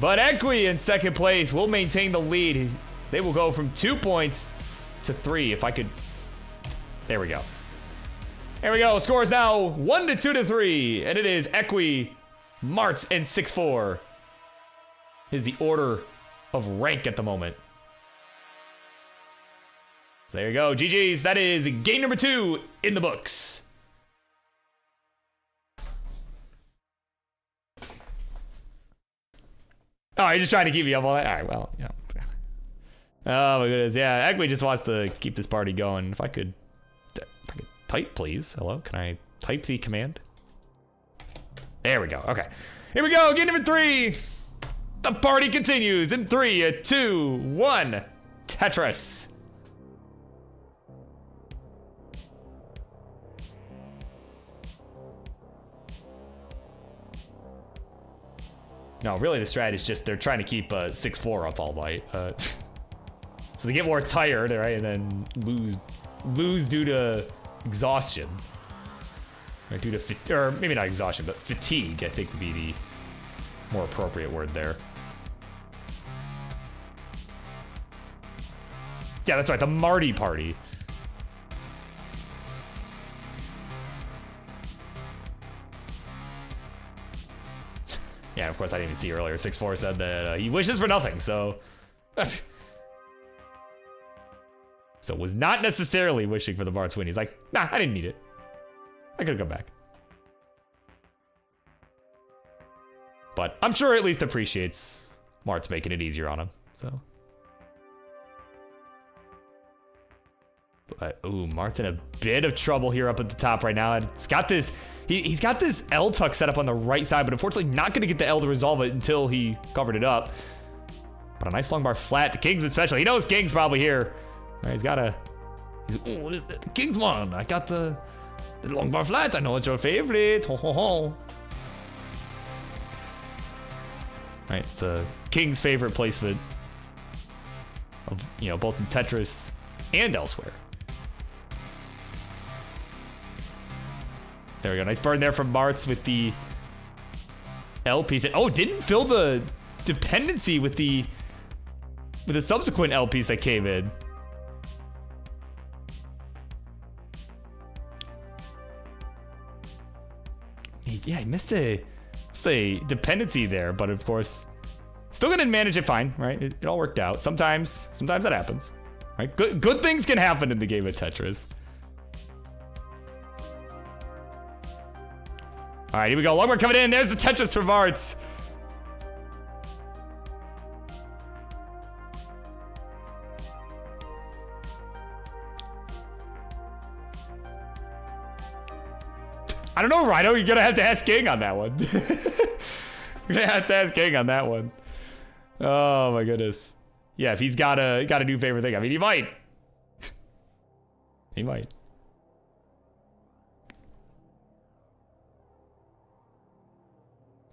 But Equi in second place will maintain the lead. They will go from 2 points to 3. If I could, there we go. There we go. Score is now 1 to 2 to 3, and it is Equi, Martz, and 6-4. Is the order of rank at the moment. So there you go. GG's. That is game number 2 in the books. Oh, you're just trying to keep me up all that? All right, well, yeah. Oh, my goodness. Yeah, Equi just wants to keep this party going. If I could type, please. Hello? Can I type the command? There we go. Okay. Here we go. Game number 3. The party continues in 3, 2, 1. Tetris. No, really the strat is just they're trying to keep 6-4 up all night. So they get more tired, right? And then lose due to exhaustion. Or due to, or maybe not exhaustion, but fatigue, I think would be the more appropriate word there. Yeah, that's right, the Marty party. Yeah, of course, I didn't even see earlier. 6-4 said that he wishes for nothing, so... So was not necessarily wishing for the Mart's win. He's like, nah, I didn't need it. I could have come back. But I'm sure at least appreciates Mart's making it easier on him, so... But, ooh, Mart's in a bit of trouble here up at the top right now. It's got this... He's got this L tuck set up on the right side, but unfortunately not going to get the L to resolve it until he covered it up. But a nice long bar flat. The Kingsman special. He knows King's probably here. Right, he's got a... oh, the Kingsman. I got the long bar flat. I know it's your favorite. Ho, ho, ho. Right, it's King's favorite placement of, both in Tetris and elsewhere. There we go. Nice burn there from Martz with the L piece. Oh, didn't fill the dependency with the subsequent L piece that came in. He missed a dependency there, but of course, still gonna manage it fine, right? It all worked out. Sometimes that happens, right? Good things can happen in the game of Tetris. All right, here we go. Longbar coming in. There's the Tetris from Martz. I don't know, Rhino. You're gonna have to ask King on that one. You're gonna have to ask King on that one. Oh my goodness. Yeah, if he's got a new favorite thing. I mean, he might. He might.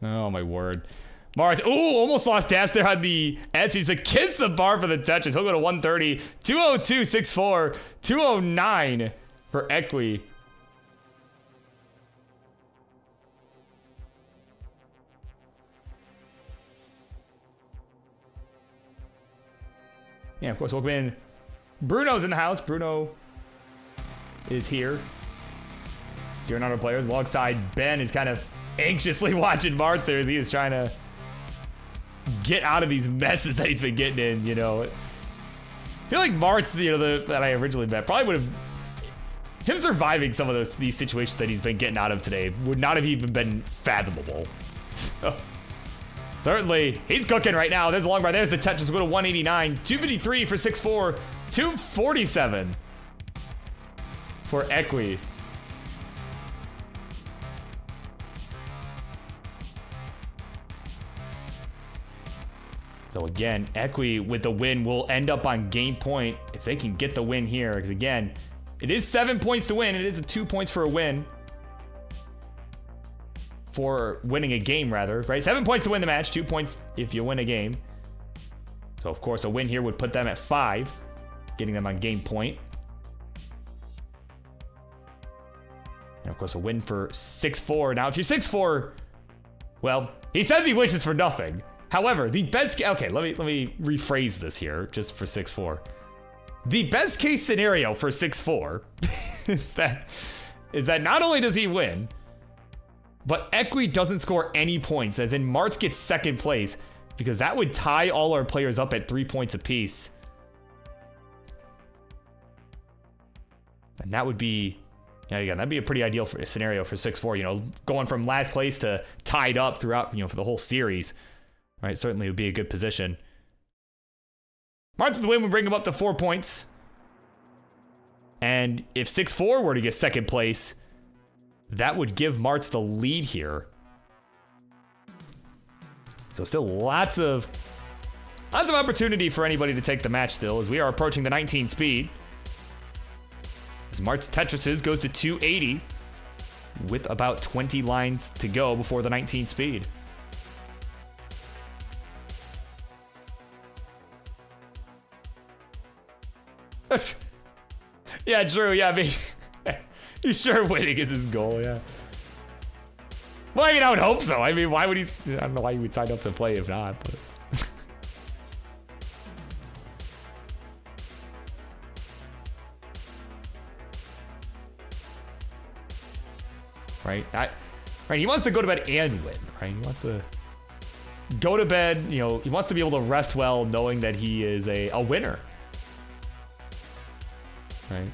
Oh my word. Mars, ooh, almost lost dash there on the edge. He's like, kiss the bar for the touches. He'll go to 130, 202, 64, 209 for Equi. Yeah, of course, welcome in. Bruno's in the house. Bruno is here. Leonardo players alongside Ben is kind of anxiously watching Martz there as he is trying to get out of these messes that he's been getting in, I feel like Martz, that I originally met, probably would have... Him surviving some of these situations that he's been getting out of today would not have even been fathomable. So, certainly, he's cooking right now. There's a long bar. There's the Tetris. Go to 189. 253 for 6-4. 247 for Equi. So again, Equi with the win will end up on game point if they can get the win here. Because again, It is 7 points to win. It is 2 points for a win. For winning a game, rather, right? 7 points to win the match, 2 points if you win a game. So, of course, a win here would put them at 5, getting them on game point. And, of course, a win for 6-4. Now, if you're 6-4, well, he says he wishes for nothing. However, the best... Okay, let me rephrase this here, just for 6-4. The best case scenario for 6-4 is that not only does he win, but Equi doesn't score any points, as in Martz gets second place, because that would tie all our players up at 3 points apiece. And that would be... Yeah, again, that'd be a pretty ideal scenario for 6-4, you know, going from last place to tied up throughout, you know, for the whole series. Right, certainly would be a good position. Martz with the win would bring him up to 4 points. And if 6-4 were to get second place, that would give Martz the lead here. So still lots of opportunity for anybody to take the match still, as we are approaching the 19 speed. As Martz Tetris's goes to 280 with about 20 lines to go before the 19 speed. Yeah, true. Yeah, I mean, you sure winning is his goal, yeah. Well, I mean, I would hope so. I mean, why would he... I don't know why he would sign up to play if not, but... Right? Right, he wants to go to bed and win, right? He wants to go to bed, you know, he wants to be able to rest well knowing that he is a winner. Right?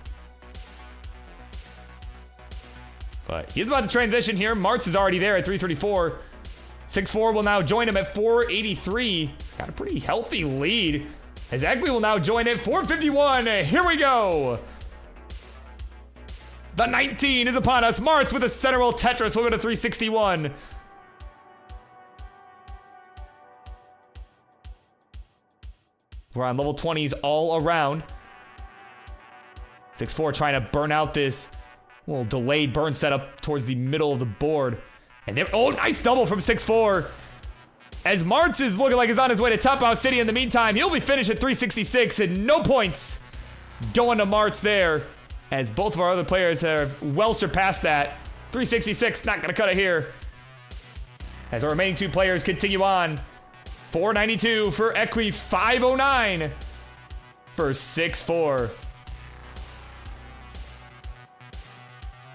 But he's about to transition here. Martz is already there at 334. 6-4 will now join him at 483. Got a pretty healthy lead. As Equi will now join at 451. Here we go. The 19 is upon us. Martz with a center roll Tetris. We'll go to 361. We're on level 20s all around. 6-4 trying to burn out this little delayed burn setup towards the middle of the board. And there, oh, nice double from 6-4. As Martz is looking like he's on his way to Top House City in the meantime, he'll be finished at 366 and no points going to Martz there. As both of our other players have well surpassed that. 366, not gonna cut it here. As our remaining two players continue on. 492 for Equi, 509 for 6-4.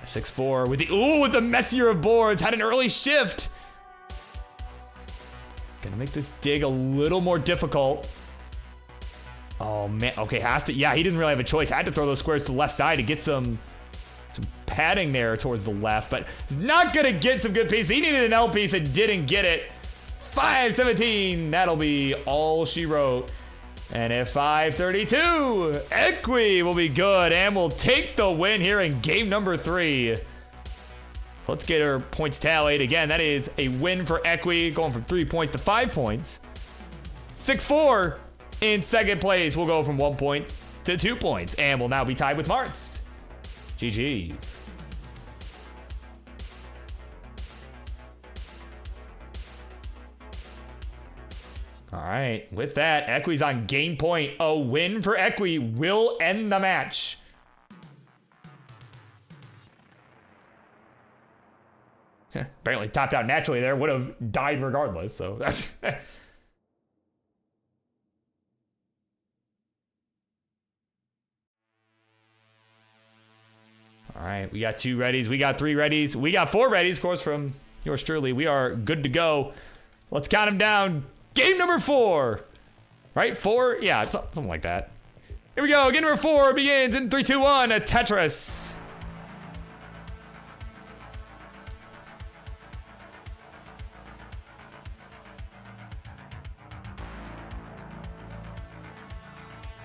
6-4 with the messier of boards. Had an early shift. Gonna make this dig a little more difficult. Oh man, okay, has to, yeah, he didn't really have a choice. Had to throw those squares to the left side to get some padding there towards the left, but he's not gonna get some good pieces. He needed an L piece and didn't get it. 517, that'll be all she wrote. And at 532, Equi will be good and will take the win here in game number 3. Let's get our points tallied. Again, that is a win for Equi, going from 3 points to 5 points. 6-4 in second place. We'll go from 1 point to 2 points and will now be tied with Martz. GG's. All right, with that, Equi's on game point. A win for Equi will end the match. Apparently topped out naturally there. Would have died regardless, so that's... All right, we got 2 readies. We got 3 readies. We got 4 readies, of course, from yours truly. We are good to go. Let's count them down. Game number 4. Right? 4? Yeah, something like that. Here we go. Game number 4 begins in 3, 2, 1. A Tetris.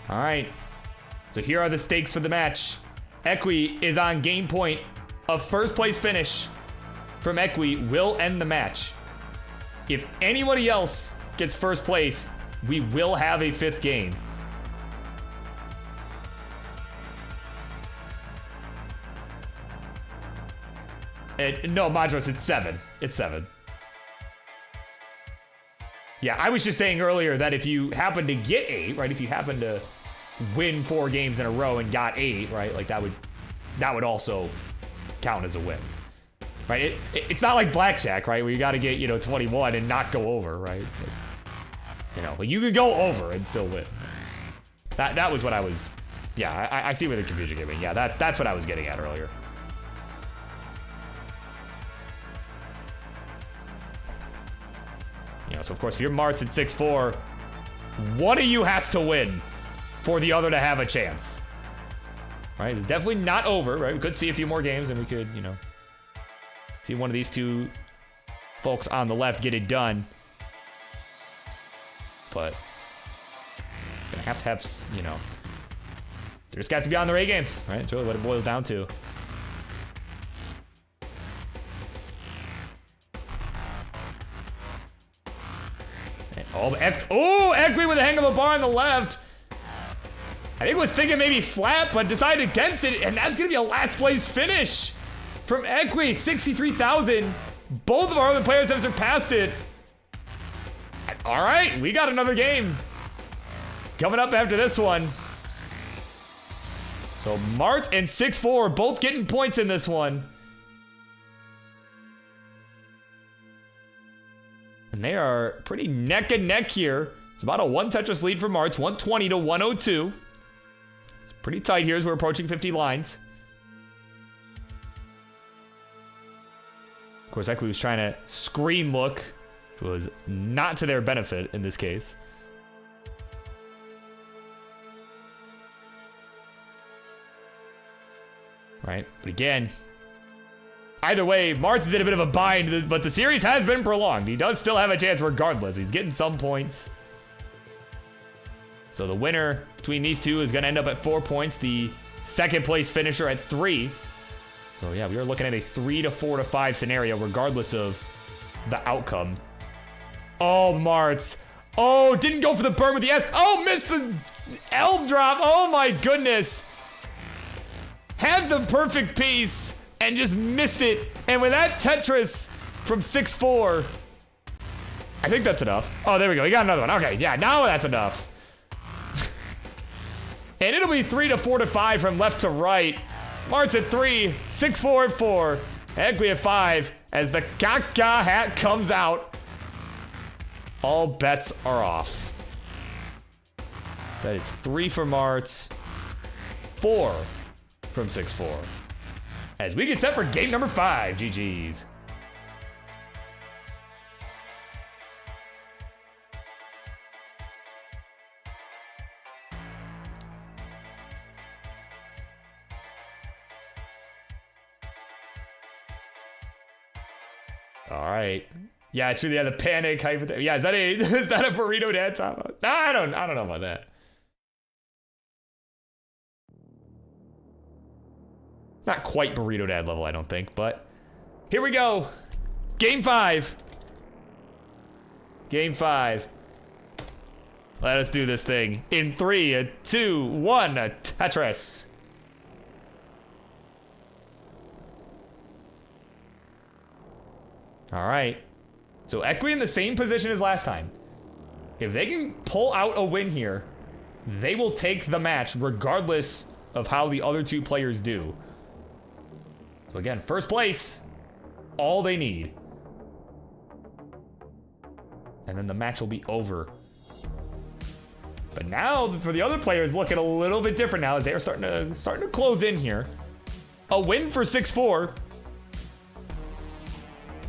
All right. So here are the stakes for the match. Equi is on game point. A first place finish from Equi will end the match. If anybody else gets first place, we will have a 5th game. No, Madros, it's 7. It's 7. Yeah, I was just saying earlier that if you happen to get 8, right? If you happen to win 4 games in a row and got 8, right? Like that would also count as a win. Right? It's not like blackjack, right? Where you got to get, 21 and not go over, right? Like, you could go over and still win. That was what I was. Yeah, I see where the confusion came in. Yeah, that's what I was getting at earlier. So of course, if you're Martz at 6-4, one of you has to win for the other to have a chance. Right? It's definitely not over, right? We could see a few more games and we could, see one of these two folks on the left get it done. But gonna have to have, they just got to be on their A game, right? That's really what it boils down to. Ekwe with a hang of a bar on the left. I think was thinking maybe flat, but decided against it, and that's gonna be a last place finish from Ekwe, 63,000. Both of our other players have surpassed it. All right, we got another game coming up after this one. So Mart and 6-4 both getting points in this one. And they are pretty neck and neck here. It's about a 1 Tetris lead for Martz, 120 to 102. It's pretty tight here as we're approaching 50 lines. Of course, Ekwe was trying to screen look, which was not to their benefit in this case. Right, but again, either way, Martz is in a bit of a bind, but the series has been prolonged. He does still have a chance regardless. He's getting some points. So the winner between these two is going to end up at 4 points. The second place finisher at 3. So yeah, we are looking at a 3 to 4 to 5 scenario regardless of the outcome. Oh, Martz. Oh, didn't go for the burn with the S. Oh, missed the L drop. Oh my goodness. Had the perfect piece and just missed it. And with that Tetris from 6-4, I think that's enough. Oh, there we go. We got another one. Okay, yeah, now that's enough. And it'll be 3 to 4 to 5 from left to right. Martz at 3, 6-4 at 4, Ekwe at 5 as the Kaka hat comes out. All bets are off. So that is 3 for Martz, 4 from 6-4. As we get set for game number 5, GG's. All right. Yeah, true. Yeah, the panic. Yeah, is that a burrito dad top? Nah, I don't know about that. Not quite burrito dad level, I don't think, but here we go. Game 5. Game 5. Let us do this thing. In 3, 2, 1, Tetris. All right. So Ekwe in the same position as last time. If they can pull out a win here, they will take the match regardless of how the other two players do. So again, first place, all they need. And then the match will be over. But now for the other players, looking a little bit different now as they are starting to close in here. A win for 6-4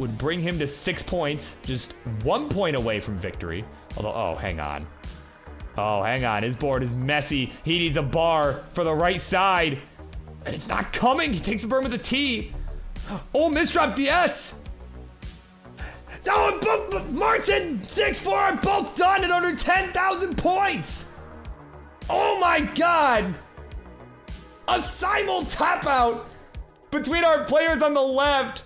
would bring him to 6 points, just 1 point away from victory. Although, oh, hang on. Oh, hang on. His board is messy. He needs a bar for the right side. And it's not coming. He takes the burn with the T. Oh, misdrop the S. Oh, Martin, 6-4 are both done at under 10,000 points. Oh my God. A simul tap out between our players on the left.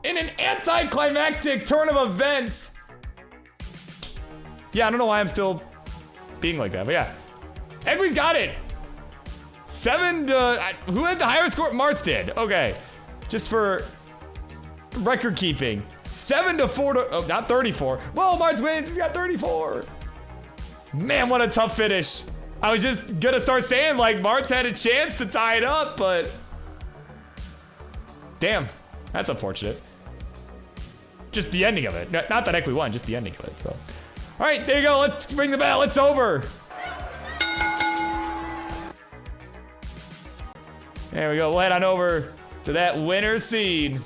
In an anticlimactic turn of events. Yeah, I don't know why I'm still being like that, but yeah. Ekwe's got it. 7 to... Who had the higher score? Martz did. Okay. just for record keeping. 7-4 to, oh, not 34. Well, Martz wins, he's got 34. Man, what a tough finish. I was just gonna start saying like Martz had a chance to tie it up, but damn, that's unfortunate. Just the ending of it. Not that Equi won, just the ending of it, so. All right, there you go, let's ring the bell, it's over. There we go, we'll head on over to that winner scene.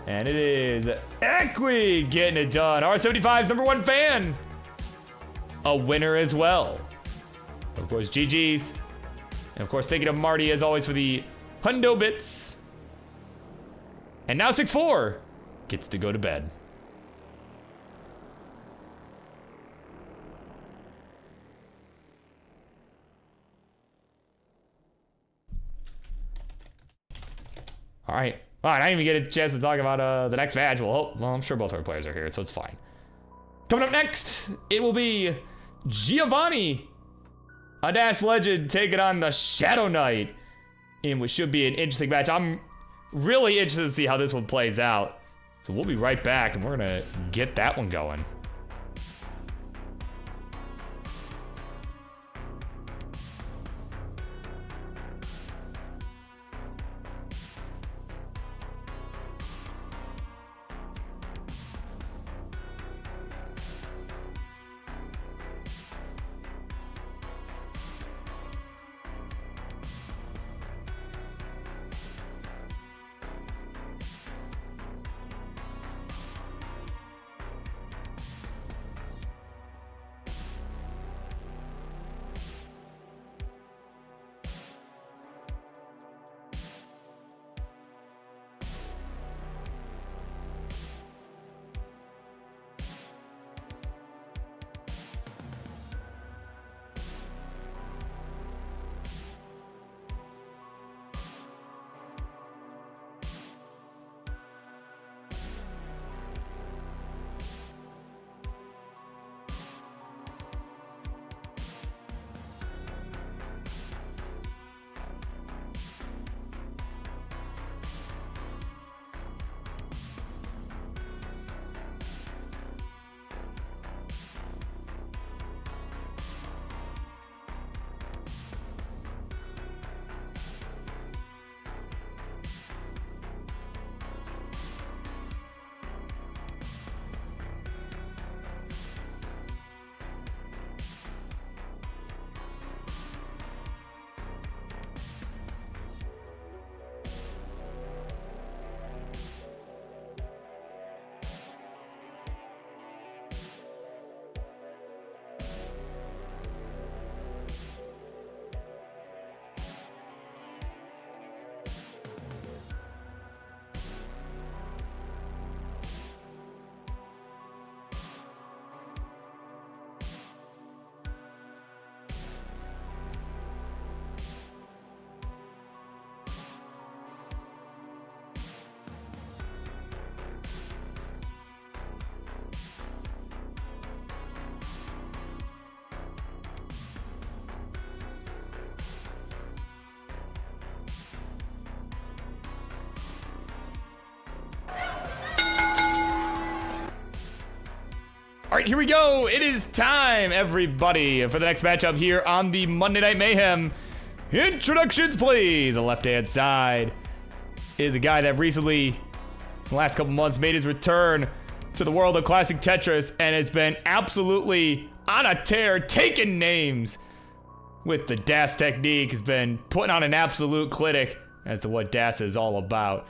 And it is Equi getting it done. R75's #1 fan. A winner as well. Of course, GG's. And of course, thank you to Marty as always for the hundo bits. And now 6-4 gets to go to bed. All right. All right, I didn't even get a chance to talk about the next match. Well, I'm sure both our players are here, so it's fine. Coming up next, it will be Giovanni, a DAS legend, taking on the Shadow Knight in what should be an interesting match. I'm really interested to see how this one plays out. So we'll be right back, and we're going to get that one going. All right, here we go. It is time, everybody, for the next matchup here on the Monday Night Mayhem. Introductions, please. The left-hand side is a guy that recently, in the last couple months, made his return to the world of classic Tetris and has been absolutely on a tear, taking names with the DAS technique, has been putting on an absolute clinic as to what DAS is all about.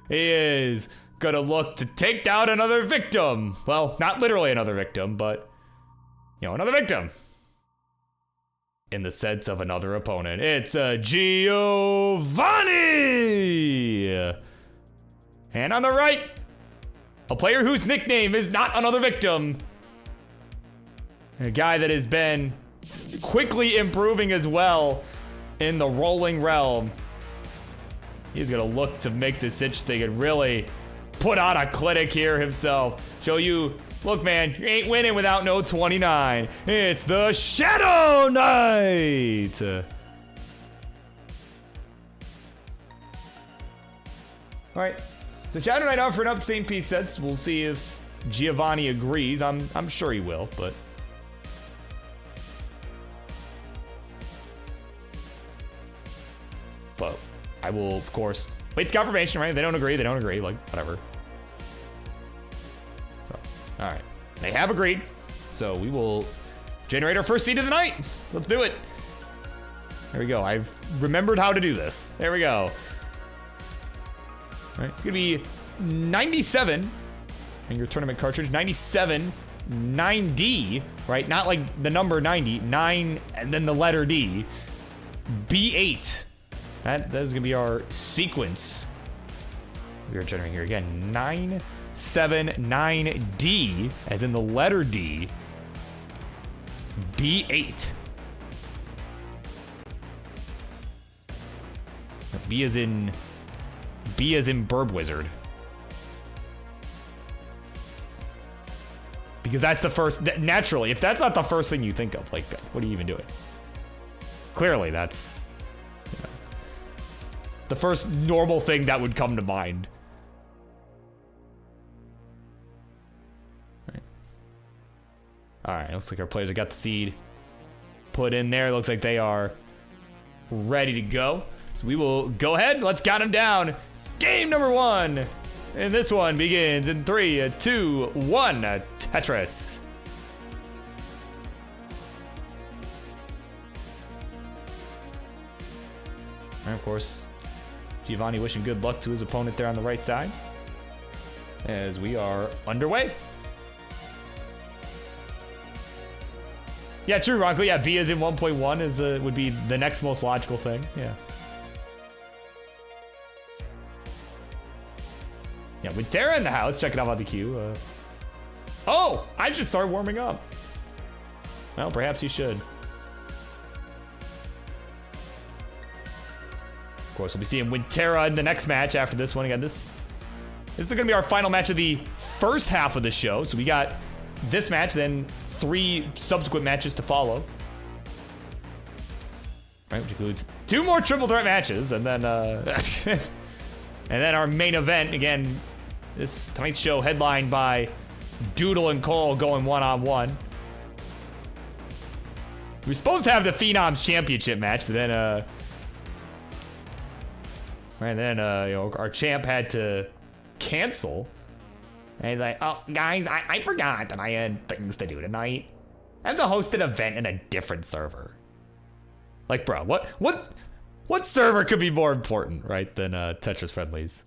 He is gonna look to take down another victim. Well, not literally another victim, but, you know, another victim. In the sense of another opponent. It's Giovanni! And on the right, a player whose nickname is not another victim. A guy that has been quickly improving as well in the rolling realm. He's gonna look to make this interesting and really put on a clinic here himself. Show you, look man, you ain't winning without no 29. It's the Shadow Knight. All right. So Shadow Knight offering up same piece sets. We'll see if Giovanni agrees. I'm sure he will, but. But I will, of course, wait the confirmation, right? If they don't agree, they don't agree. Like, whatever. So, all right. They have agreed. So we will generate our first seed of the night. Let's do it. There we go. I've remembered how to do this. There we go. All right. It's going to be 97 in your tournament cartridge. 97, 9D, right? Not like the number 90. 9 and then the letter D. B8. That is going to be our sequence. We are generating here again. 979D, as in the letter D. B8. B as in BirbWizard. Because that's the first, naturally, if that's not the first thing you think of, like, what are you even doing? Clearly, that's, you know, the first normal thing that would come to mind. All right, looks like our players have got the seed put in there. Looks like they are ready to go. So we will go ahead. Let's count them down. Game number 1. And this one begins in 3, 2, 1. Tetris. And of course, Giovanni wishing good luck to his opponent there on the right side as we are underway. Yeah, true, Ronco. Yeah, B as in 1.1 is would be the next most logical thing. Yeah. Yeah, with Tara in the house, checking out on the queue. Oh, I should start warming up. Well, perhaps you should. Of course, we'll be seeing Wintera in the next match after this one. Again, this is going to be our final match of the first half of the show. So we got this match, then 3 subsequent matches to follow. Right, which includes 2 more triple threat matches, and then and then our main event again. This tonight's show headlined by Doodle and Cole going one-on-one. We were supposed to have the Phenoms Championship match, but then you know, our champ had to cancel. And he's like, oh, guys, I forgot that I had things to do tonight. I have to host an event in a different server. Like, bro, what server could be more important, right, than Tetris Friendlies?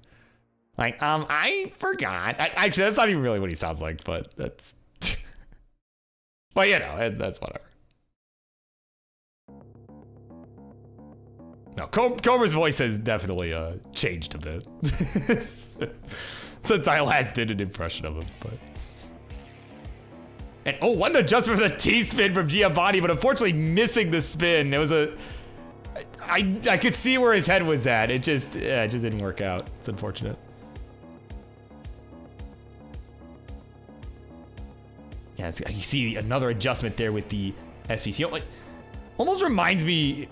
Like, I forgot. Actually, that's not even really what he sounds like, but that's... But, you know, that's whatever. No, Cobra's voice has definitely changed a bit. Since I last did an impression of him, but... And, oh, one adjustment for the T-spin from Giovanni, but unfortunately missing the spin. It was a... I could see where his head was at. It just didn't work out. It's unfortunate. Yeah, you see another adjustment there with the SPC. You know, like, almost reminds me,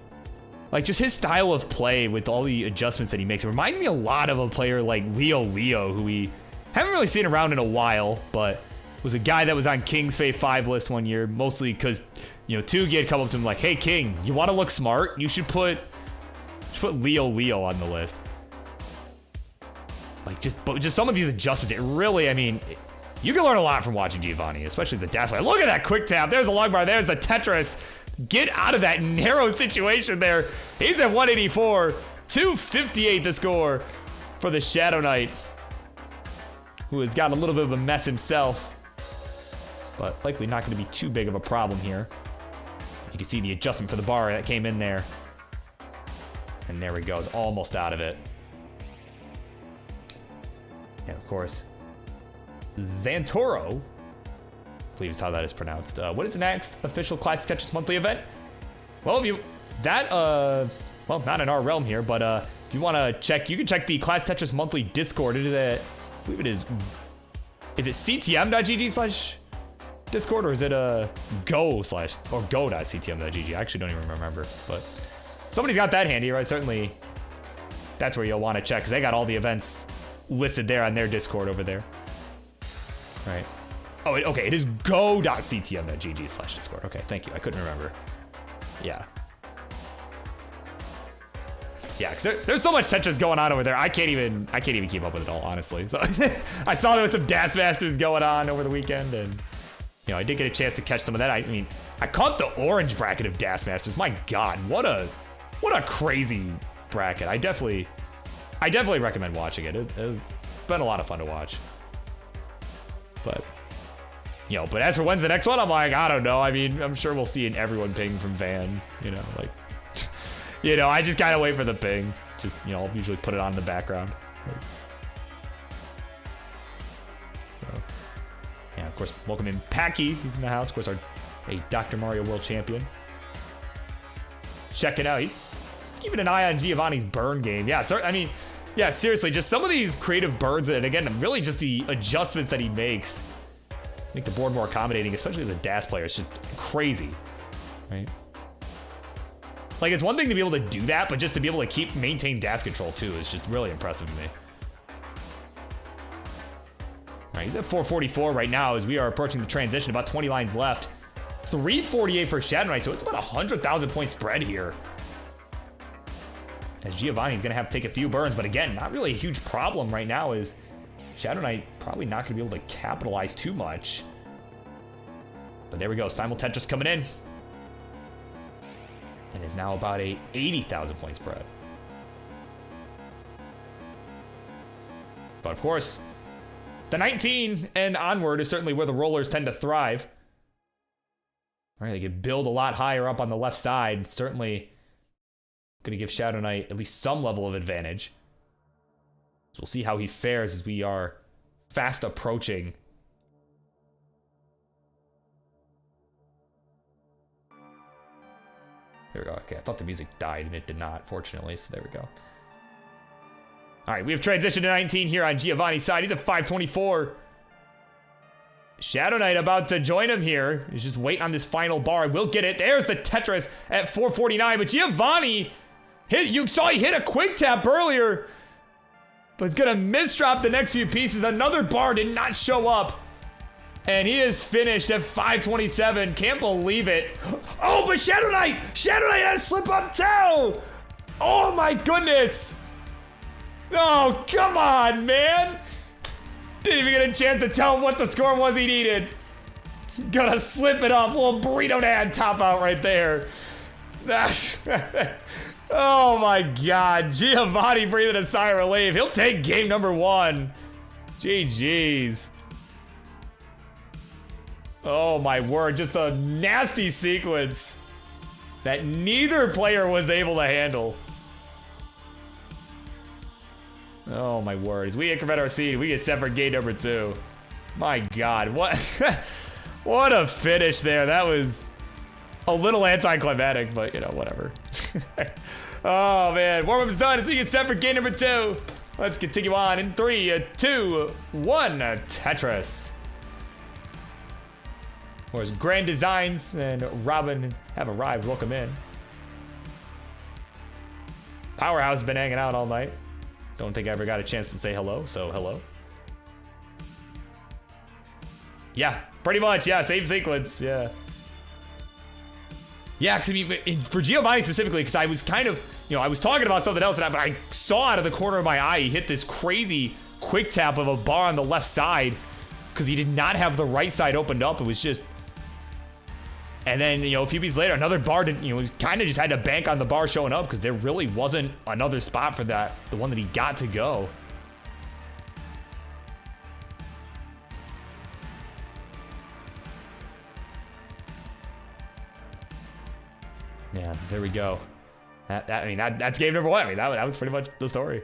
like, just his style of play with all the adjustments that he makes. It reminds me a lot of a player like Leo, who we haven't really seen around in a while, but was a guy that was on King's Fave 5 list one year, mostly because, you know, Tugi had come up to him like, hey, King, you want to look smart? You should put Leo on the list. Like, just some of these adjustments, it really, I mean... You can learn a lot from watching Giovanni, especially as a dash player. Look at that quick tap. There's the log bar. There's the Tetris. Get out of that narrow situation there. He's at 184. 258 the score for the Shadow Knight, who has got a little bit of a mess himself, but likely not going to be too big of a problem here. You can see the adjustment for the bar that came in there. And there we go. It's almost out of it. And of course, Xantoro, I believe is how that is pronounced. What is the next official Classic Tetris monthly event? Well, well, not in our realm here, but if you want to check, you can check the Classic Tetris monthly Discord. It is I believe it is it ctm.gg/Discord, or is it go.ctm.gg? I actually don't even remember, but somebody's got that handy, right? Certainly that's where you'll want to check, because they got all the events listed there on their Discord over there. Right. Oh, okay. It is go.ctm.gg/Discord. Okay, thank you. I couldn't remember. Yeah. Yeah, because there's so much Tetris going on over there. I can't even keep up with it all, honestly. So I saw there was some Dash Masters going on over the weekend, and I did get a chance to catch some of that. I mean, I caught the orange bracket of Dash Masters. My God, what a crazy bracket. I definitely recommend watching it. It's been a lot of fun to watch. But but as for when's the next one, I'm like, I don't know. I mean, I'm sure we'll see an everyone ping from Van. Like. I just kind of wait for the ping. Just, I'll usually put it on in the background. So, yeah, of course, welcome in Packy. He's in the house. Of course, a Dr. Mario World Champion. Check it out. He's keeping an eye on Giovanni's burn game. Yeah, I mean, yeah, seriously, just some of these creative burns, and again, really just the adjustments that he makes make the board more accommodating, especially as a DAS player. It's just crazy, right? Like, it's one thing to be able to do that, but just to be able to maintain dash control too is just really impressive to me. All right, he's at 444 right now as we are approaching the transition. About 20 lines left. 348 for Shadow Knight, so it's about 100,000 point spread here. As Giovanni's gonna have to take a few burns, but again, not really a huge problem right now is Shadow Knight probably not gonna be able to capitalize too much. But there we go, Simul Tetris coming in. And is now about a 80,000 point spread. But of course, the 19 and onward is certainly where the rollers tend to thrive. All right, they can build a lot higher up on the left side. Certainly going to give Shadow Knight at least some level of advantage. So we'll see how he fares as we are fast approaching. There we go. Okay, I thought the music died, and it did not, fortunately, so there we go. All right, we have transitioned to 19 here on Giovanni's side. He's at 524. Shadow Knight about to join him here. He's just waiting on this final bar. We'll get it. There's the Tetris at 449, but Giovanni, you saw he hit a quick tap earlier, but he's going to misdrop the next few pieces. Another bar did not show up. And he is finished at 527. Can't believe it. Oh, but Shadow Knight had a slip up too. Oh my goodness. Oh, come on, man. Didn't even get a chance to tell him what the score was he needed. Gonna slip it up. Little burrito dad top out right there. Oh my God. Giovanni breathing a sigh of relief. He'll take game number 1. GG's. Oh my word, just a nasty sequence that neither player was able to handle. Oh my word, as we increment our seed, we get set for game number 2. My God, what what a finish there. That was a little anticlimactic, but whatever. Oh man, warm-up's done as we get set for game number 2. Let's continue on in 3, 2, 1, Tetris. Whereas Grand Designs and Robin have arrived. Welcome in. Powerhouse has been hanging out all night. Don't think I ever got a chance to say hello, so hello. Yeah, pretty much. Yeah, same sequence. Yeah. Yeah, because I mean, for Giovanni specifically, because I was kind of, I was talking about something else, but I saw out of the corner of my eye, he hit this crazy quick tap of a bar on the left side because he did not have the right side opened up. It was just. And then, a few beats later, another bar didn't, kind of just had to bank on the bar showing up because there really wasn't another spot for that, the one that he got to go. Yeah, there we go. That's game number 1. I mean, that was pretty much the story.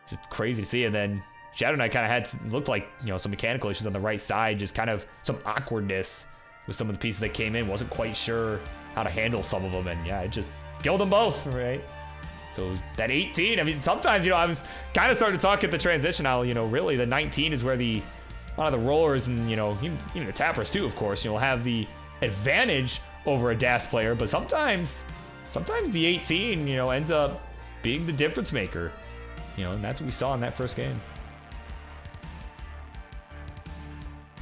Just crazy to see. And then Shadow Knight kind of looked like, some mechanical issues on the right side, just kind of some awkwardness with some of the pieces that came in. Wasn't quite sure how to handle some of them, and yeah, it just killed them both, right? So that 18, I mean, sometimes, I was kind of starting to talk at the transition how, really the 19 is where a lot of the rollers and, even the tappers too, of course, have the advantage over a DAS player, but sometimes the 18, ends up being the difference maker, and that's what we saw in that first game.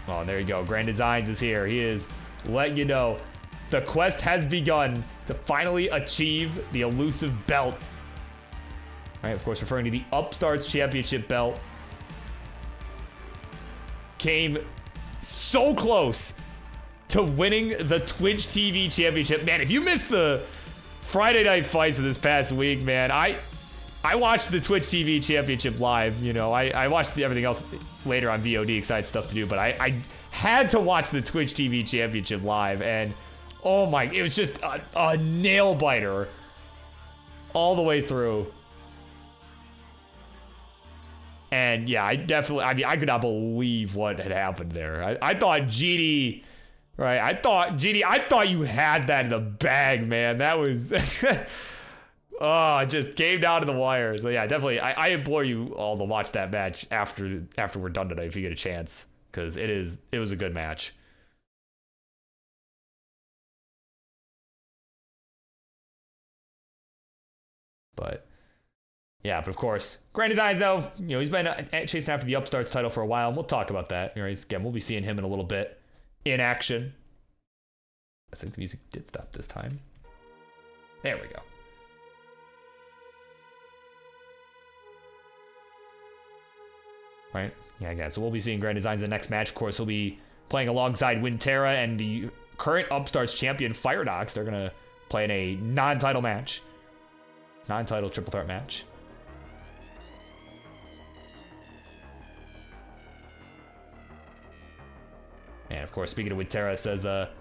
Oh, there you go. Grand Designs is here. He is letting you know the quest has begun to finally achieve the elusive belt. All right, of course, referring to the Upstarts Championship belt. Came so close to winning the Twitch TV Championship. Man, if you missed the Friday night fights of this past week, man, I watched the Twitch TV Championship live. You know, I watched everything else later on VOD because I had stuff to do, but I had to watch the Twitch TV Championship live, and oh my, it was just a nail biter all the way through. And yeah, I mean, I could not believe what had happened there. I thought GD, right? I thought you had that in the bag, man. That was, oh, it just came down to the wire. So yeah, definitely, I implore you all to watch that match after we're done tonight if you get a chance, because it was a good match. But yeah, but of course, Grand Designs, though, you know, he's been chasing after the Upstarts title for a while, and we'll talk about that. You know, again, we'll be seeing him in a little bit in action. I think the music did stop this time. There we go. Right? Yeah, again, so we'll be seeing Grand Designs in the next match. Of course, he'll be playing alongside Winterra and the current Upstarts champion, Firedox. They're going to play in a non-title match. Non-title triple threat match. And of course, speaking of Winterra, says that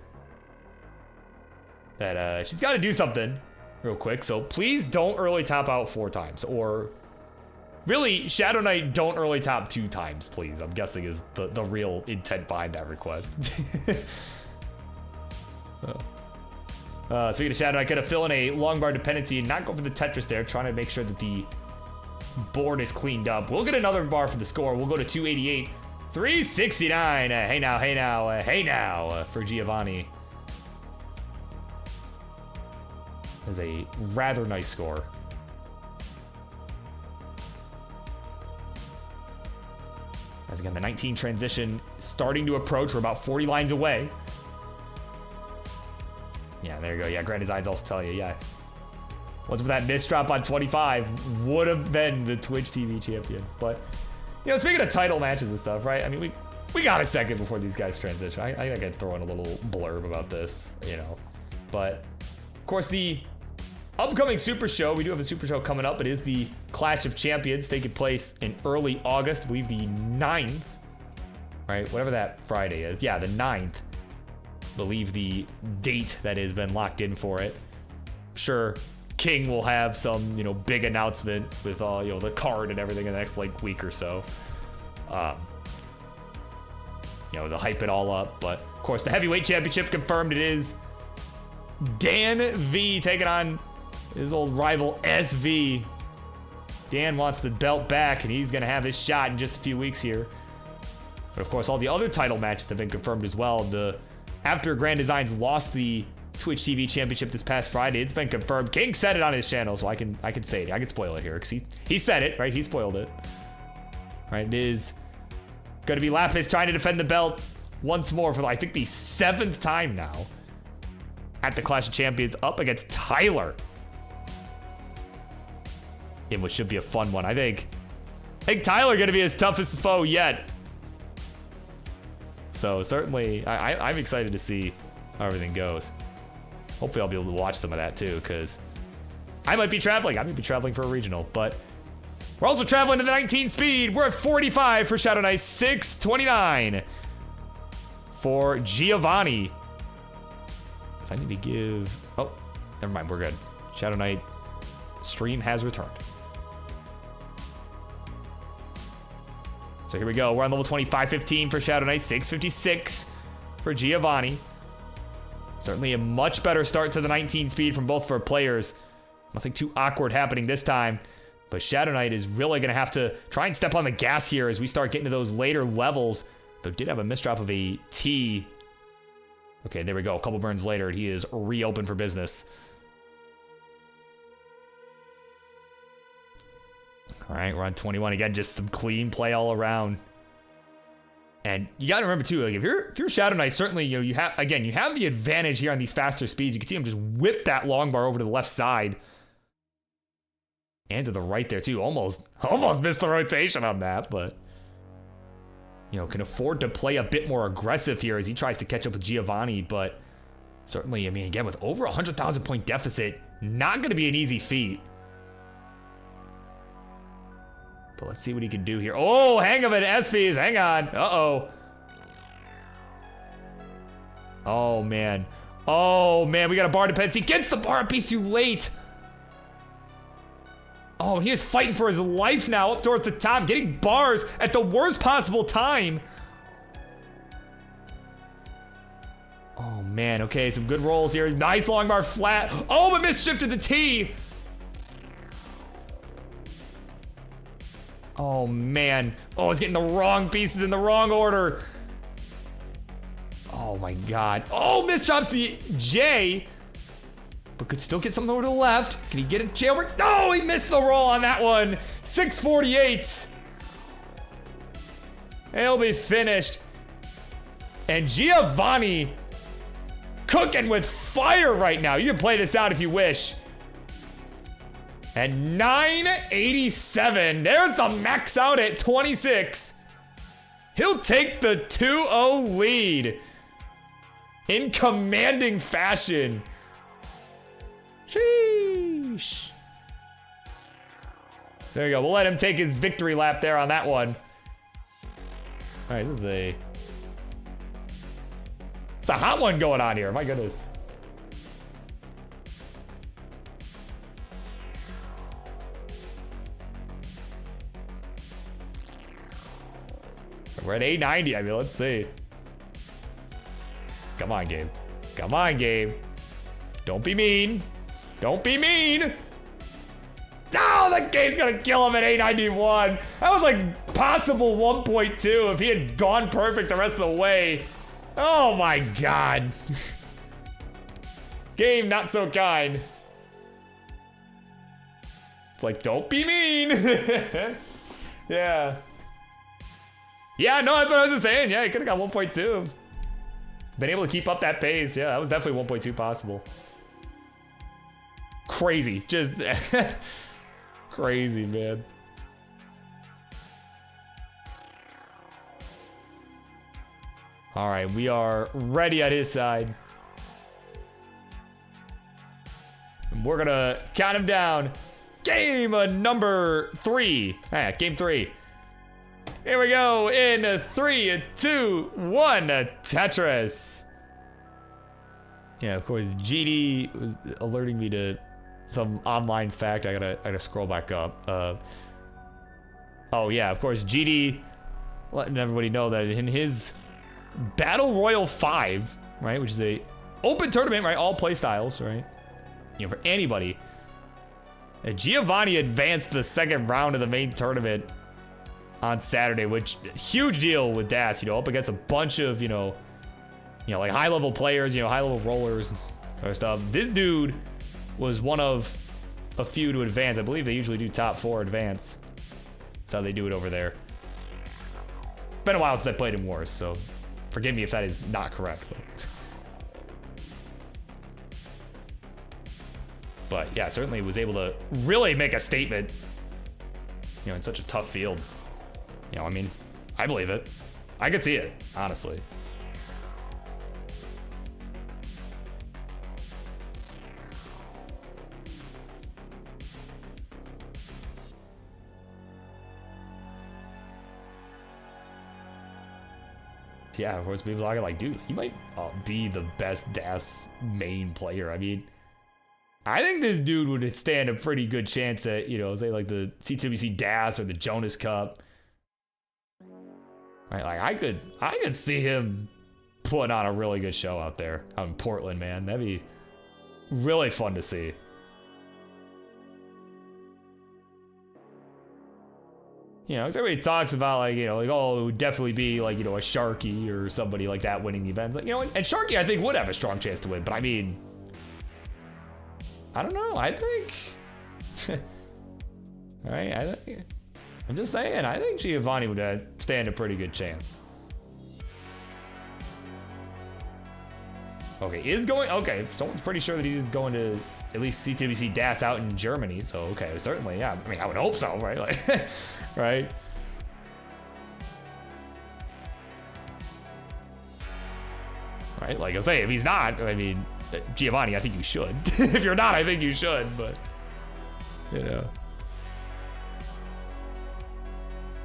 she's got to do something real quick. So please don't early top out 4 times. Or really, Shadow Knight, don't early top 2 times, please. I'm guessing is the real intent behind that request. Speaking of Shadow, I could have fill in a long bar dependency and not go for the Tetris there, trying to make sure that the board is cleaned up. We'll get another bar for the score. We'll go to 288. 369. Hey now for Giovanni. Is a rather nice score. As again, the 19 transition starting to approach. We're about 40 lines away. Yeah, there you go. Yeah, Grand Designs also tell you, yeah. Wasn't for that misdrop on 25, would have been the Twitch TV champion. But, you know, speaking of title matches and stuff, right? I mean, we got a second before these guys transition. I think I could throw in a little blurb about this, you know. But, of course, the upcoming Super Show, we do have a Super Show coming up. It is the Clash of Champions taking place in early August. I believe the 9th, right? Whatever that Friday is. Yeah, the 9th. Believe the date that has been locked in for it. Sure, King will have some, you know, big announcement with all, you know, the card and everything in the next like week or so. You know, they'll hype it all up. But of course, the heavyweight championship confirmed. It is Dan V taking on his old rival SV. Dan wants the belt back, and he's gonna have his shot in just a few weeks here. But of course, all the other title matches have been confirmed as well. After Grand Designs lost the Twitch TV Championship this past Friday, it's been confirmed. King said it on his channel, so I can say it. I can spoil it here because he said it, right? He spoiled it. Right? It is going to be Lapis trying to defend the belt once more for I think the 7th time now at the Clash of Champions up against Tyler. In what should be a fun one, I think. Tyler going to be his toughest foe yet. So certainly, I'm excited to see how everything goes. Hopefully I'll be able to watch some of that too, because I might be traveling. I might be traveling for a regional, but we're also traveling to the 19 speed. We're at 45 for Shadow Knight, 629 for Giovanni. So I need to give, oh, never mind, we're good. Shadow Knight stream has returned. So here we go. We're on level 2515 for Shadow Knight, 656 for Giovanni. Certainly a much better start to the 19 speed from both of our players. Nothing too awkward happening this time. But Shadow Knight is really going to have to try and step on the gas here as we start getting to those later levels. Though did have a misdrop of a T. Okay, there we go. A couple burns later, he is reopened for business. All right, we're on 21 again. Just some clean play all around. And you got to remember too, like if you're Shadow Knight, certainly you have the advantage here on these faster speeds. You can see him just whip that long bar over to the left side and to the right there too. Almost missed the rotation on that, but can afford to play a bit more aggressive here as he tries to catch up with Giovanni. But certainly, I mean, again, with over 100,000 point deficit, not going to be an easy feat. But let's see what he can do here. Oh, hang of it, SPs. Hang on. Uh-oh. Oh, man. Oh, man. We got a bar dependency. Gets the bar a piece too late. Oh, he is fighting for his life now up towards the top. Getting bars at the worst possible time. Oh, man. Okay, some good rolls here. Nice long bar flat. Oh, but misshifted the T. Oh, man. Oh, it's getting the wrong pieces in the wrong order. Oh, my God. Oh, misdrops the J. But could still get something over to the left. Can he get a J over? No, he missed the roll on that one. 648. He'll be finished. And Giovanni cooking with fire right now. You can play this out if you wish. And 987. There's the max out at 26. He'll take the 2-0 lead in commanding fashion. Sheesh. So there you go. We'll let him take his victory lap there on that one. All right, it's a hot one going on here. My goodness. We're at 890. I mean, let's see. Come on, Gabe. Come on, Gabe. Don't be mean. Don't be mean. No, the game's gonna kill him at 891. That was like possible 1.2 if he had gone perfect the rest of the way. Oh my God. Game not so kind. It's like, don't be mean. Yeah. Yeah, no, that's what I was just saying. Yeah, he could have got 1.2. Been able to keep up that pace. Yeah, that was definitely 1.2 possible. Crazy. Just crazy, man. All right, we are ready at his side. And we're going to count him down. Game number 3. Game 3. Here we go in 3, 2, 1, Tetris. Yeah, of course, GD was alerting me to some online fact. I gotta scroll back up. Oh yeah, of course, GD letting everybody know that in his Battle Royal 5, right, which is a open tournament, right, all play styles, right, for anybody. Giovanni advanced the second round of the main tournament on Saturday, which huge deal with Das, up against a bunch of, like high-level players, high-level rollers and stuff. This dude was one of a few to advance. I believe they usually do top 4 advance. That's how they do it over there. Been a while since I played in Wars, so forgive me if that is not correct. But yeah, certainly was able to really make a statement, in such a tough field. I mean, I believe it. I could see it, honestly. Yeah, of course, people are like, dude, he might be the best DAS main player. I mean, I think this dude would stand a pretty good chance at, say like the CTWC DAS or the Jonas Cup. Right, like I could see him putting on a really good show out there out in Portland, man. That'd be really fun to see. Everybody talks about like, like, oh, it would definitely be like, a Sharky or somebody like that winning the events. Like, and Sharky I think would have a strong chance to win, but I mean, I don't know. I think, all right, I'm just saying, I think Giovanni would stand a pretty good chance. Okay, is going, okay, someone's pretty sure that he is going to at least CTWC DAS out in Germany, so okay, certainly, yeah, I mean, I would hope so, right, like, right? Right, like I say, if he's not, I mean, Giovanni, I think you should. If you're not, I think you should, but, you know.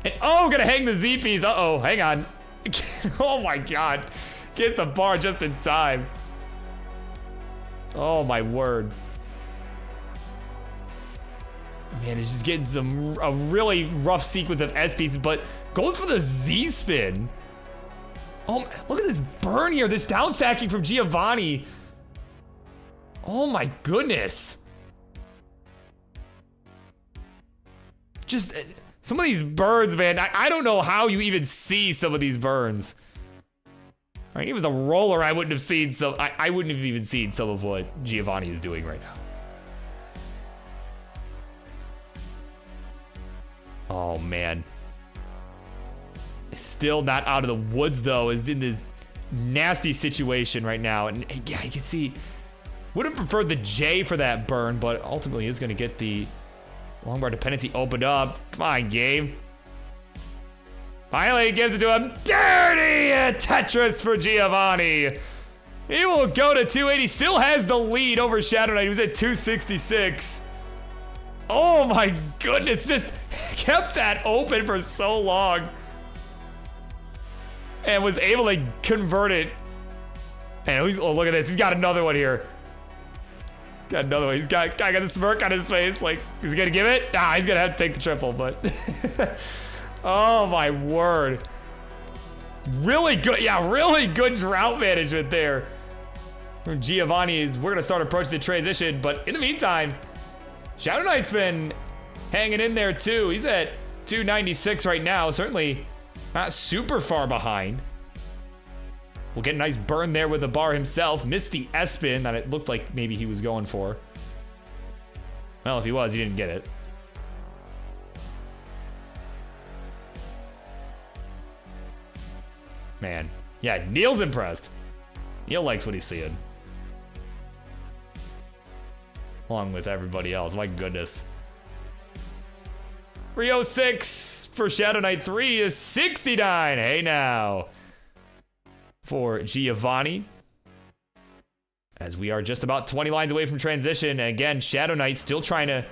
And, oh, gonna hang the Z-piece, uh-oh, hang on. Oh my God, gets the bar just in time. Oh my word. Man, it's just getting a really rough sequence of S pieces, but goes for the Z spin. Oh, look at this burn here, this down stacking from Giovanni. Oh my goodness. Just some of these burns, man. I don't know how you even see some of these burns. I mean, he was a roller. I wouldn't have seen some. I wouldn't have even seen some of what Giovanni is doing right now. Oh man. Still not out of the woods though. Is in this nasty situation right now, and yeah, you can see. Would have preferred the J for that burn, but ultimately is going to get the longbar dependency opened up. Come on, game. Finally gives it to him. Dirty Tetris for Giovanni. He will go to 280. Still has the lead over Shadow Knight, who's at 266. Oh my goodness, just kept that open for so long. And was able to convert it. And he's, oh, look at this. He's got another one here. Got another one. He's got the smirk on his face. Like, is he gonna give it? Nah, he's gonna have to take the triple, but oh my word. Really good, yeah, really good drought management there from Giovanni. We're gonna start approaching the transition, but in the meantime, Shadow Knight's been hanging in there too. He's at 296 right now, certainly not super far behind. We'll get a nice burn there with the bar himself. Missed the S-spin that it looked like maybe he was going for. Well, if he was, he didn't get it. Man. Yeah, Neil's impressed. Neil likes what he's seeing. Along with everybody else. My goodness. 306 for Shadow Knight 3 is 69. Hey now. For Giovanni, as we are just about 20 lines away from transition. And again, Shadow Knight still trying to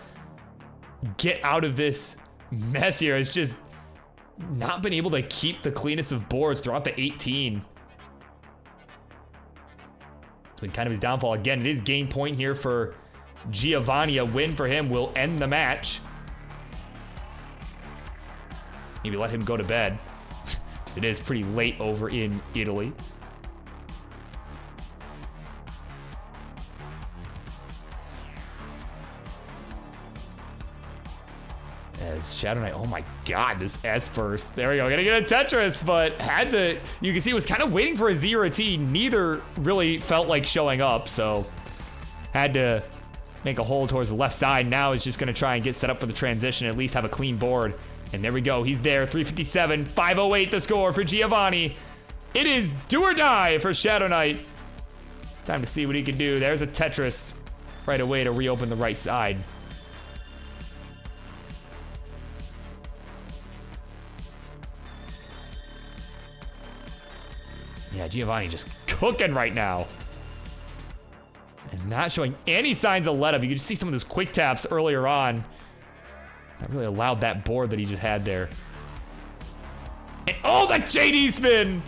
get out of this mess here. It's just not been able to keep the cleanest of boards throughout the 18. It's been kind of his downfall. Again, it is game point here for Giovanni. A win for him will end the match. Maybe let him go to bed. It is pretty late over in Italy. As Shadow Knight, oh my God, this S burst. There we go, gonna get a Tetris, but had to, you can see, was kind of waiting for a Z or a T. Neither really felt like showing up, so had to make a hole towards the left side. Now is just gonna try and get set up for the transition, at least have a clean board. And there we go, he's there, 357, 508 the score for Giovanni. It is do or die for Shadow Knight. Time to see what he can do. There's a Tetris right away to reopen the right side. Yeah, Giovanni just cooking right now. He's not showing any signs of let up. You can just see some of those quick taps earlier on. That really allowed that board that he just had there. And oh, that JD spin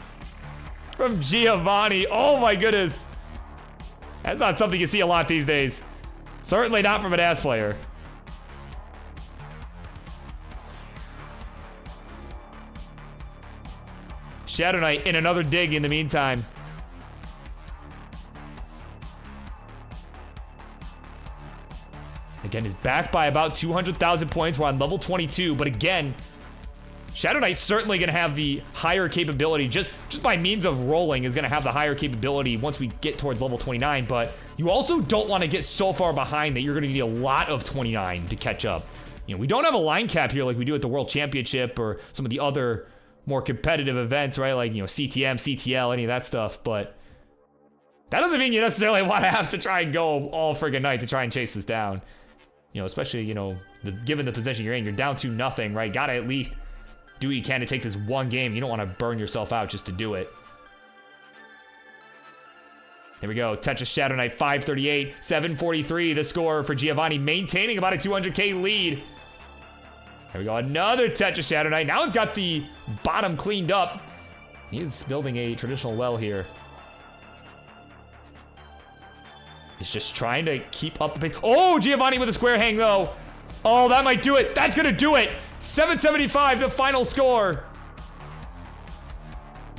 from Giovanni. Oh my goodness. That's not something you see a lot these days. Certainly not from an ass player. Shadow Knight in another dig in the meantime. Again, is back by about 200,000 points. We're on level 22, but again, Shadow Knight's certainly going to have the higher capability, just by means of rolling, is going to have the higher capability once we get towards level 29, but you also don't want to get so far behind that you're going to need a lot of 29 to catch up. You know, we don't have a line cap here like we do at the World Championship or some of the other more competitive events, right? Like, you know, CTM, CTL, any of that stuff, but That doesn't mean you necessarily want to have to try and go all friggin' night to try and chase this down. You know, especially, you know, given the position you're in, you're down 2-0, right? Gotta at least do what you can to take this one game. You don't want to burn yourself out just to do it. There we go. Tetris Shadow Knight, 538, 743. The score for Giovanni, maintaining about a 200K lead. There we go. Another Tetris Shadow Knight. Now it's got the bottom cleaned up. He is building a traditional well here. He's just trying to keep up the pace. Oh, Giovanni with a square hang, though. Oh, that might do it. That's going to do it. 775, the final score.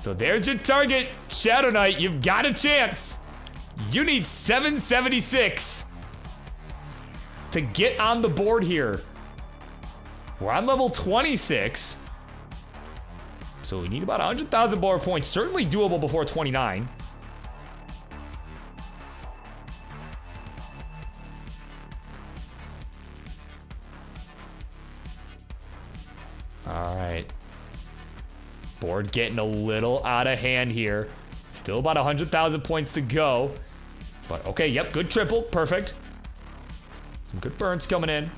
So there's your target, Shadow Knight. You've got a chance. You need 776 to get on the board here. We're on level 26. So we need about 100,000 more points. Certainly doable before 29. All right. Board getting a little out of hand here. Still about 100,000 points to go. But okay, yep, good triple. Perfect. Some good burns coming in.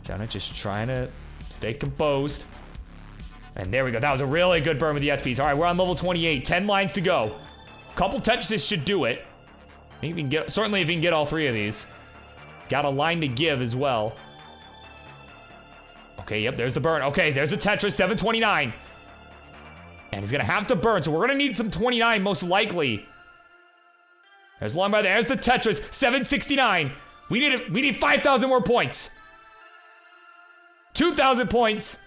Jonah just trying to stay composed. And there we go. That was a really good burn with the SPs. All right, we're on level 28. 10 lines to go. Couple Tetrises should do it. I think we can get, certainly if we can get all three of these. It's got a line to give as well. Okay, yep, there's the burn. Okay, there's a Tetris, 729. And he's gonna have to burn, so we're gonna need some 29 most likely. There's one by there. There's the Tetris, 769. We need 5,000 more points. 2,000 points.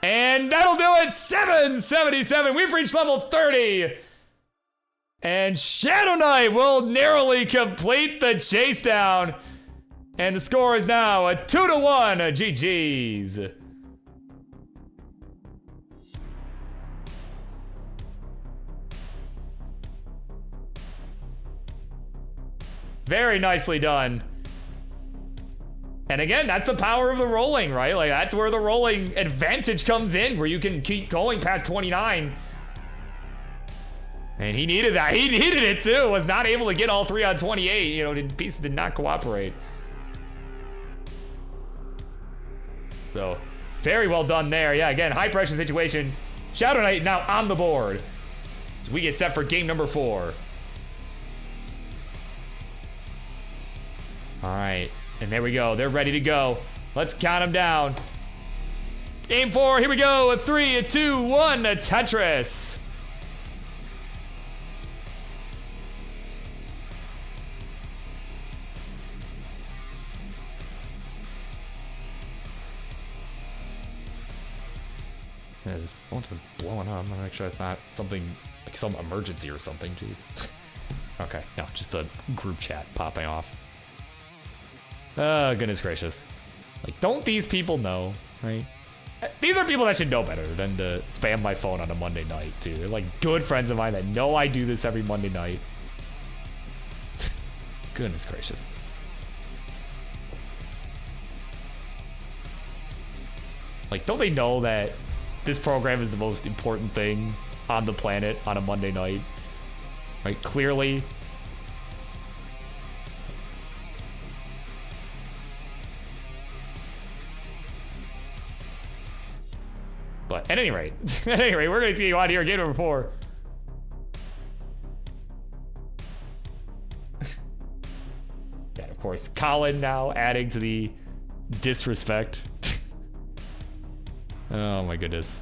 And that'll do it. 777. We've reached level 30. And Shadow Knight will narrowly complete the chase down. And the score is now a 2-1. GG's. Very nicely done. And again, that's the power of the rolling, right? Like, that's where the rolling advantage comes in, where you can keep going past 29. And he needed that. He needed it too. Was not able to get all three on 28. You know, pieces did not cooperate. So, very well done there. Yeah, again, high pressure situation. Shadow Knight now on the board. So we get set for game number 4. All right. And there we go. They're ready to go. Let's count them down. Game 4. Here we go. A 3, a 2, 1. A Tetris. Yeah, this phone's been blowing up. I'm gonna make sure it's not something like some emergency or something. Jeez. Okay. No, just a group chat popping off. Oh, goodness gracious. Like, don't these people know, right? These are people that should know better than to spam my phone on a Monday night, too. They're like good friends of mine that know I do this every Monday night. Goodness gracious. Like, don't they know that this program is the most important thing on the planet on a Monday night? Right? Clearly. But at any rate, we're going to see you out here. Game number 4. And of course, Colin now adding to the disrespect. Oh my goodness.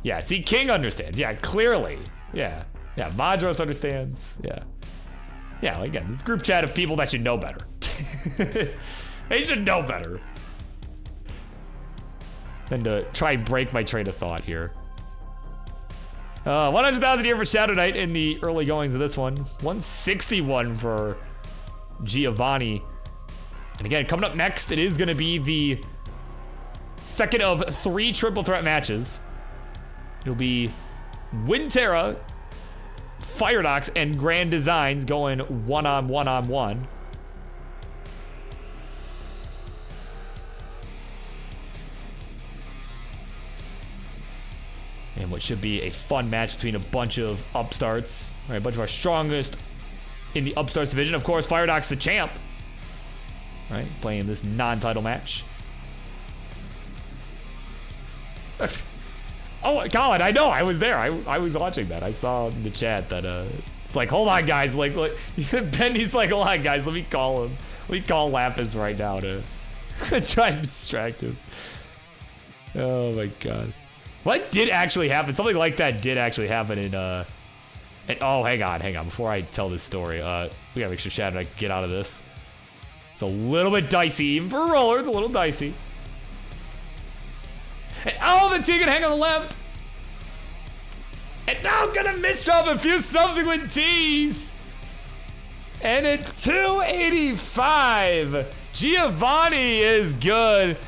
Yeah, see, King understands. Yeah, clearly. Yeah. Yeah, Madros understands. Yeah. Yeah, again, this group chat of people that should know better. They should know better than to try and break my train of thought here. 100,000 here for Shadow Knight in the early goings of this one. 161 for Giovanni. And again, coming up next, it is going to be the second of 3 triple threat matches. It'll be Winterra, Firedox, and Grand Designs going one-on-one-on-one. What should be a fun match between a bunch of upstarts. All right, a bunch of our strongest in the upstarts division. Of course, Firedox the champ. All right, playing this non-title match. Oh, Colin, I know. I was there. I was watching that. I saw in the chat that it's like, hold on, guys. Like Bendy's like, hold on, guys. Let me call him. Let me call Lapis right now to try and distract him. Oh my god. What did actually happen? Something like that did actually happen in oh, hang on. Before I tell this story, we gotta make sure Chad and I get out of this. It's a little bit dicey, even for a roller. It's a little dicey. And, oh, the T can hang on the left. And now gonna misdrop a few subsequent T's. And at 285, Giovanni is good.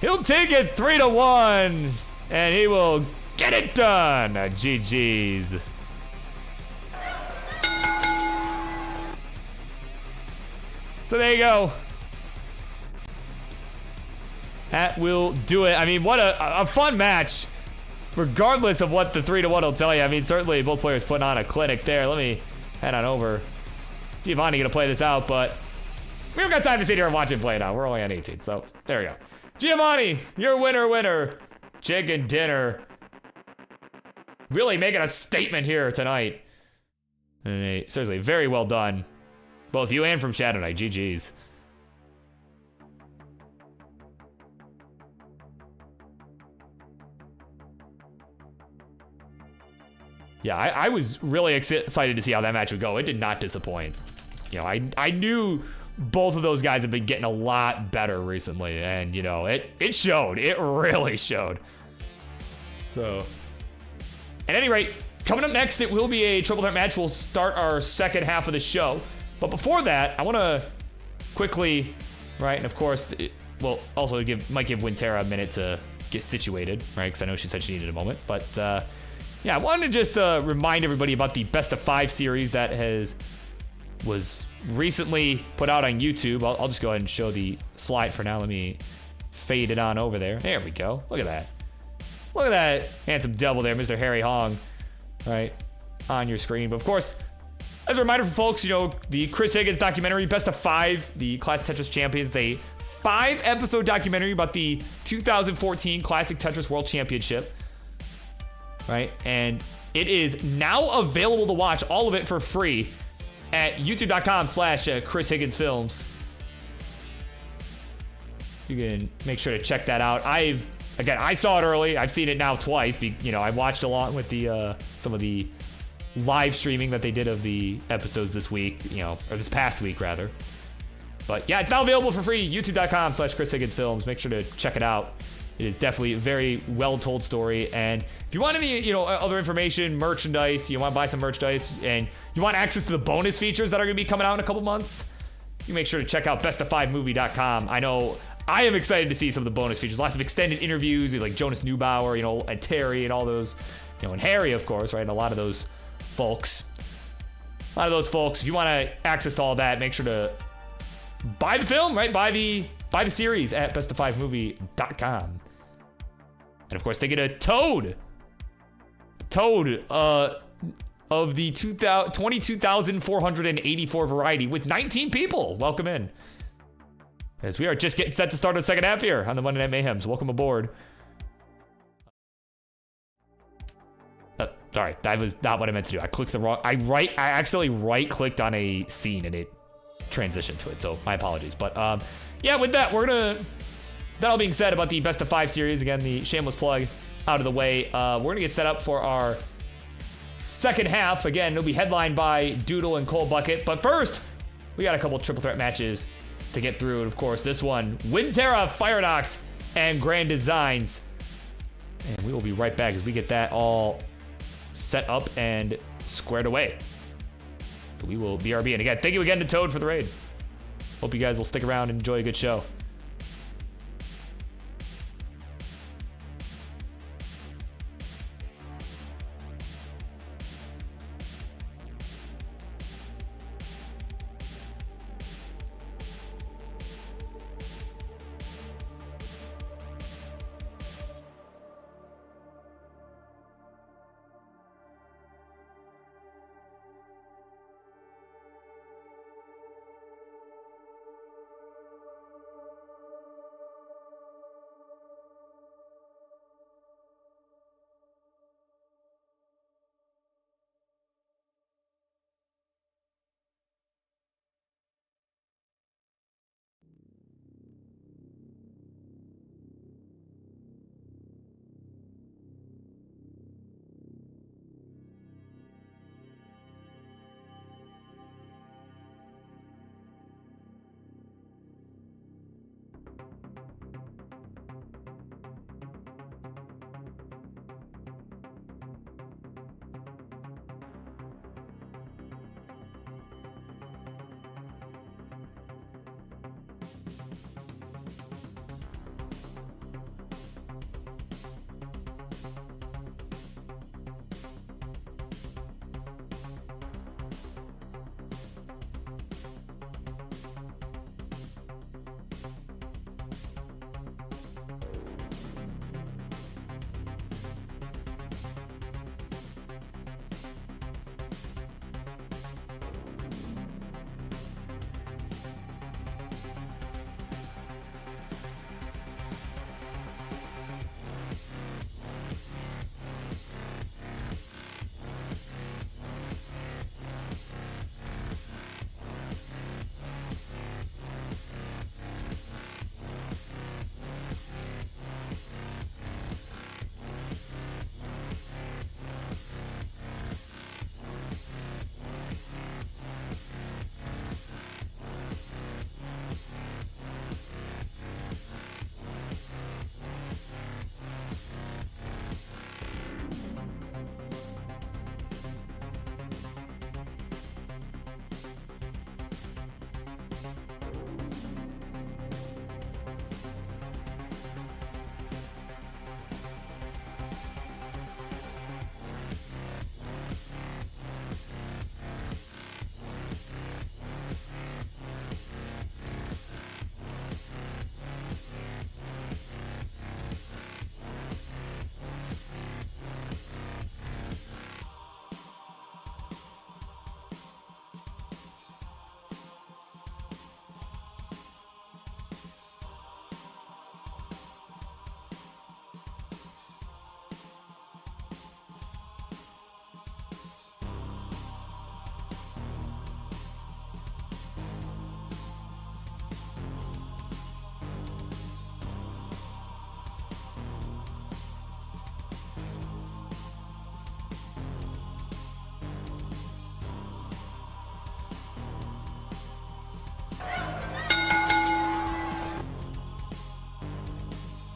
He'll take it 3-1, and he will get it done. GG's. So there you go. That will do it. I mean, what a fun match, regardless of what the 3-1 will tell you. I mean, certainly both players putting on a clinic there. Let me head on over. Giovanni gonna play this out, but we don't got time to sit here and watch him play it out. We're only on 18, so there we go. Giovanni, your winner. Chicken dinner. Really making a statement here tonight. And seriously, very well done. Both you and from Shadow Knight. GG's. Yeah, I was really excited to see how that match would go. It did not disappoint. You know, I knew both of those guys have been getting a lot better recently, and you know, it showed. It really showed. So, at any rate, coming up next, it will be a triple threat match. We'll start our second half of the show. But before that, I want to quickly, right, and of course, well, also might give Winterra a minute to get situated, right, because I know she said she needed a moment. But yeah, I wanted to just remind everybody about the Best of 5 series that was recently put out on YouTube. I'll just go ahead and show the slide for now. Let me fade it on over there. There we go. Look at that. Look at that handsome devil there, Mr. Harry Hong, right on your screen. But of course, as a reminder for folks, you know, the Chris Higgins documentary, Best of 5, the Classic Tetris Champions, a 5-episode documentary about the 2014 Classic Tetris World Championship, right? And it is now available to watch, all of it for free, at youtube.com/Chris Higgins Films. You can make sure to check that out. I saw it early. I've seen it now twice. You know, I watched along with the some of the live streaming that they did of the episodes this week, you know, or this past week rather. But yeah, it's now available for free. youtube.com/Chris Higgins Films. Make sure to check it out. It is definitely a very well-told story. And if you want any, you know, other information, merchandise, you want to buy some merchandise, and you want access to the bonus features that are going to be coming out in a couple months, you make sure to check out best5movie.com. I know I am excited to see some of the bonus features. Lots of extended interviews with like Jonas Neubauer, you know, and Terry and all those, you know, and Harry, of course, right? And a lot of those folks. If you want access to all that, make sure to buy the film, right? Buy the series at best5movie.com. And of course, they get a Toad of the 22,484 variety with 19 people. Welcome in. As we are just getting set to start our second half here on the Monday Night Mayhem. So welcome aboard. Sorry, that was not what I meant to do. I clicked the wrong. I accidentally right-clicked on a scene and it transitioned to it. So my apologies. But yeah, with that, that all being said about the Best of 5 series, again, the shameless plug out of the way, we're gonna get set up for our second half. Again, it'll be headlined by Doodle and Cold Bucket. But first, we got a couple triple threat matches to get through. And of course, this one, Winterra, Firedox, and Grand Designs. And we will be right back as we get that all set up and squared away. So we will BRB. And again, thank you again to Toad for the raid. Hope you guys will stick around and enjoy a good show.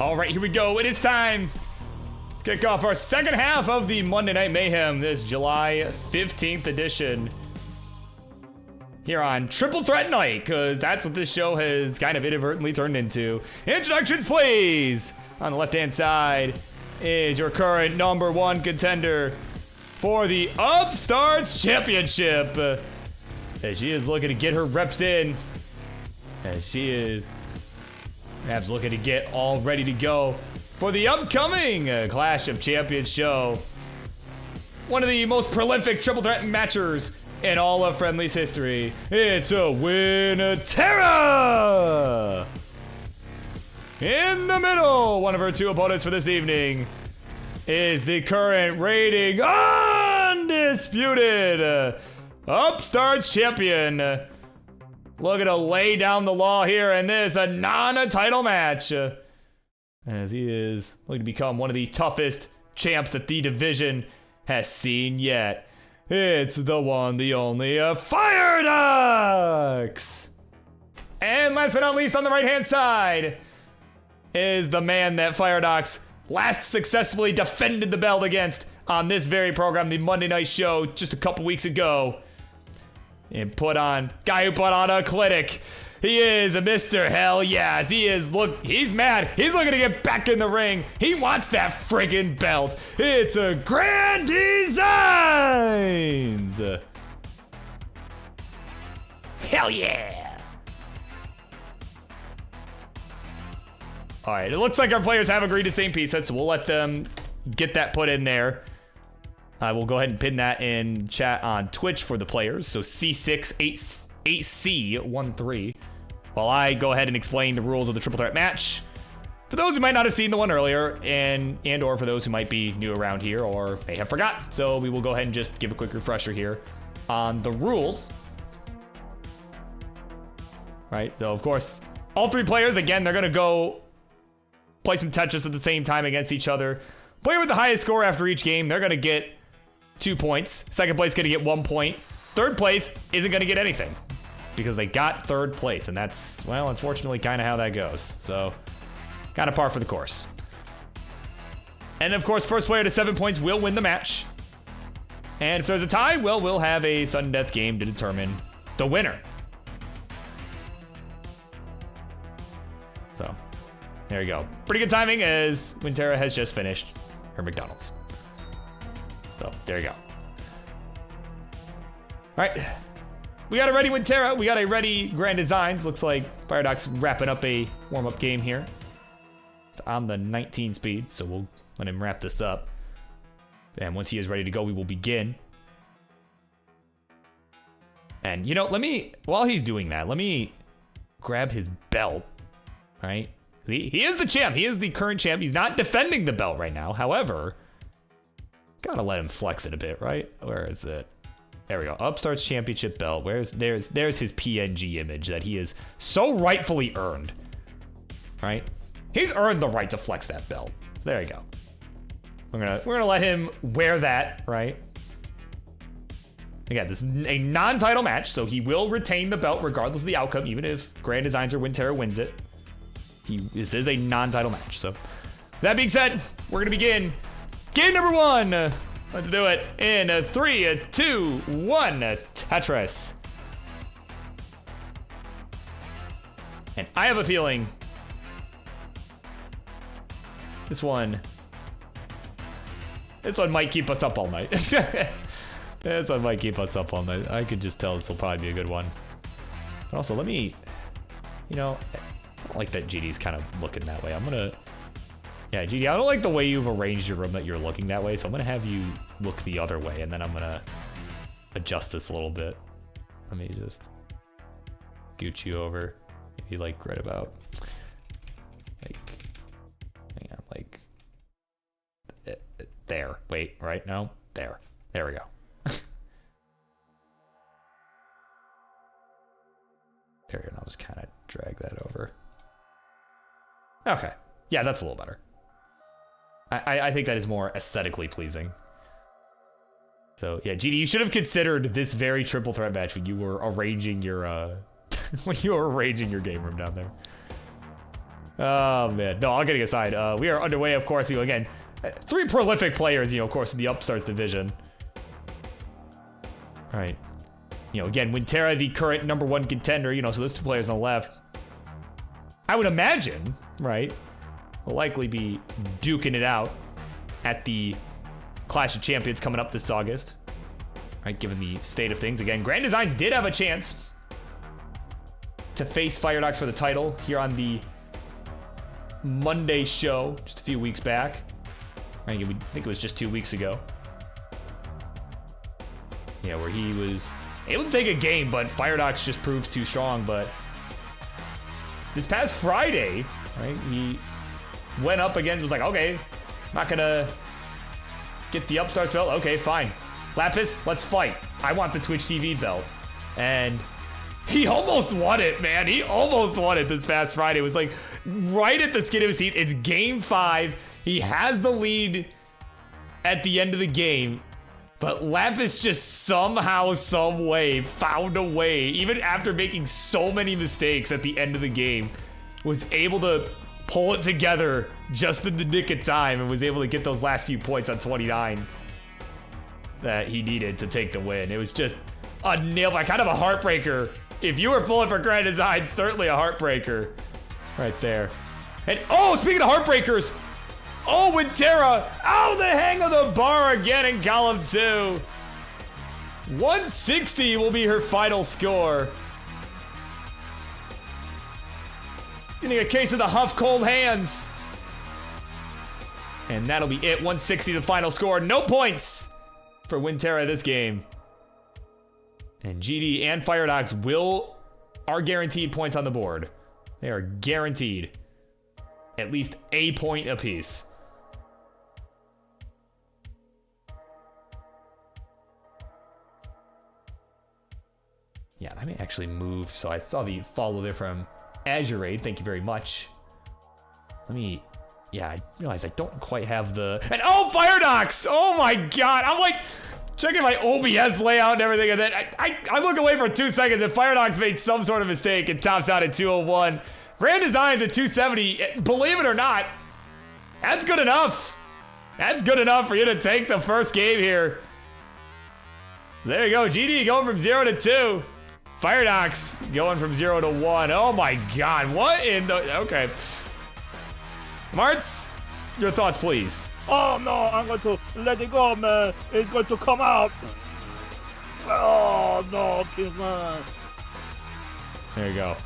All right, here we go. It is time to kick off our second half of the Monday Night Mayhem, this July 15th edition. Here on Triple Threat Night, because that's what this show has kind of inadvertently turned into. Introductions, please. On the left-hand side is your current #1 contender for the Upstarts Championship. As she is looking to get her reps in. As she is perhaps looking to get all ready to go for the upcoming Clash of Champions show. One of the most prolific triple threat matchers in all of Friendlies history. It's a Winatera! In the middle, one of her two opponents for this evening is the current reigning undisputed Upstarts champion. Looking to lay down the law here in this a non-title match. As he is looking to become one of the toughest champs that the division has seen yet. It's the one, the only, Fire Ducks! And last but not least, on the right-hand side is the man that Fire Ducks last successfully defended the belt against on this very program, the Monday Night Show, just a couple weeks ago. And guy who put on a clinic. He is a Mr. Hell Yes. He's mad. He's looking to get back in the ring. He wants that friggin' belt. It's a Grand Designs. Hell yeah. All right, it looks like our players have agreed to same piece, so we'll let them get that put in there. I will go ahead and pin that in chat on Twitch for the players. So C6-8C13. While I go ahead and explain the rules of the triple threat match. For those who might not have seen the one earlier, and or for those who might be new around here or may have forgot. So we will go ahead and just give a quick refresher here on the rules. Right, so of course, all three players, again, they're going to go play some Tetris at the same time against each other. Player with the highest score after each game, they're going to get 2 points. Second place going to get 1 point. Third place isn't going to get anything. because they got 3rd place, and that's, well, unfortunately kind of how that goes. So, kind of par for the course. And of course, first player to 7 points will win the match. And if there's a tie, well, we'll have a sudden death game to determine the winner. So, there you go. Pretty good timing as Wintera has just finished her McDonald's. So, there you go. All right. We got a ready Wintera. We got a ready Grand Designs. Looks like Firedox wrapping up a warm-up game here. It's on the 19 speed, so we'll let him wrap this up. And once he is ready to go, we will begin. And, you know, while he's doing that, let me grab his belt, right? He is the champ. He is the current champ. He's not defending the belt right now. However, gotta let him flex it a bit, right? Where is it? There we go. Upstarts Championship belt. There's his PNG image that he has so rightfully earned, right? He's earned the right to flex that belt. So there you go. We're gonna let him wear that, right? Again, this is a non-title match, so he will retain the belt regardless of the outcome, even if Grand Designs or Wintera wins it. This is a non-title match. So that being said, we're gonna begin game number 1. Let's do it in 3, 2, 1. Tetris. And I have a feeling this one might keep us up all night. This one might keep us up all night. I could just tell this will probably be a good one. But also, let me, you know, I don't like that GD's kind of looking that way. Yeah, GD, I don't like the way you've arranged your room that you're looking that way, so I'm gonna have you look the other way, and then I'm gonna adjust this a little bit. Let me just scooch you over, maybe like right about, like, hang on, like, there. Wait, right? No? There. There we go. There we go, I'll just kind of drag that over. Okay. Yeah, that's a little better. I think that is more aesthetically pleasing. So yeah, GD, you should have considered this very triple threat match when you were arranging your game room down there. Oh man, no, all kidding aside, we are underway, of course. You know, again, 3 prolific players, you know, of course, in the upstarts division. All right, you know, again, Wintera, the current #1 contender, you know, so those 2 players on the left, I would imagine, right, will likely be duking it out at the Clash of Champions coming up this August. Right, given the state of things. Again, Grand Designs did have a chance to face Firedox for the title here on the Monday show just a few weeks back. I think it was just 2 weeks ago. Yeah, where he was able to take a game, but Firedox just proves too strong. But this past Friday, right, he went up again, was like, okay, not gonna get the upstarts belt. Okay, fine. Lapis, let's fight. I want the Twitch TV belt. And he almost won it, man. He almost won it this past Friday. It was like right at the skin of his teeth. It's game 5. He has the lead at the end of the game. But Lapis just somehow, some way, found a way, even after making so many mistakes at the end of the game, was able to pull it together just in the nick of time and was able to get those last few points on 29 that he needed to take the win. It was just a nail-biter, kind of a heartbreaker. If you were pulling for Grand Design, certainly a heartbreaker right there. And oh, speaking of heartbreakers, oh, Wintera, oh, the hang of the bar again in column 2. 160 will be her final score. Getting a case of the Huff cold hands. And that'll be it. 160 the final score. No points for Wintera this game. And GD and Firedox are guaranteed points on the board. They are guaranteed at least a point apiece. Yeah, I may actually move. So I saw the follow there from Azurade. Thank you very much. Let me... Yeah, I realize I don't quite have the... And oh, Firedox! Oh my god! I'm like... checking my OBS layout and everything, and then I look away for 2 seconds, and Firedox made some sort of mistake and tops out at 201. Grand Designs at 270. Believe it or not, that's good enough. That's good enough for you to take the first game here. There you go. GD going from 0 to 2. Firedox going from 0 to 1. Oh my God. What in the... Okay. Martz, your thoughts, please. Oh no, I'm going to let it go, man. It's going to come out. Oh no, kiss man. There you go.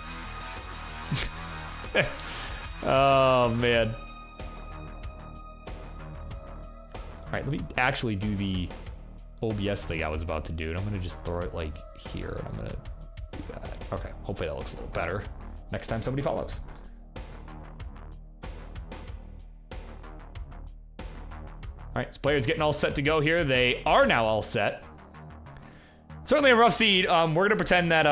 Oh man. All right, let me actually do the OBS thing I was about to do, and I'm gonna just throw it like here, and I'm gonna do that. Okay, hopefully that looks a little better next time somebody follows. All right, so players getting all set to go here. They are now all set. Certainly a rough seed. We're gonna pretend that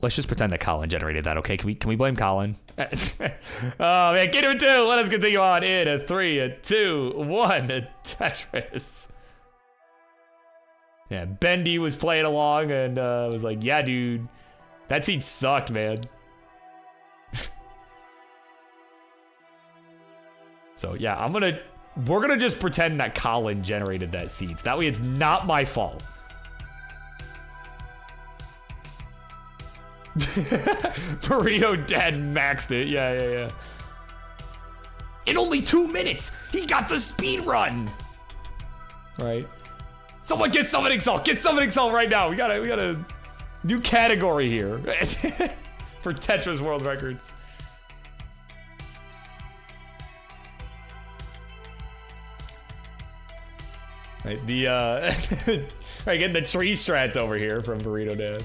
let's just pretend that Colin generated that, okay? Can we blame Colin? Oh man, get him a 2. Let us continue on in a 3, a 2, 1, a Tetris. Yeah, Bendy was playing along and was like, yeah, dude, that seed sucked, man. So yeah, we're gonna just pretend that Colin generated that seed. So that way it's not my fault. Burrito Dad maxed it. Yeah. In only 2 minutes, he got the speed run. Right. Someone get summoning salt. Get summoning salt right now. We got a new category here for Tetris World Records. Right. The right, getting the tree strats over here from Burrito Dad.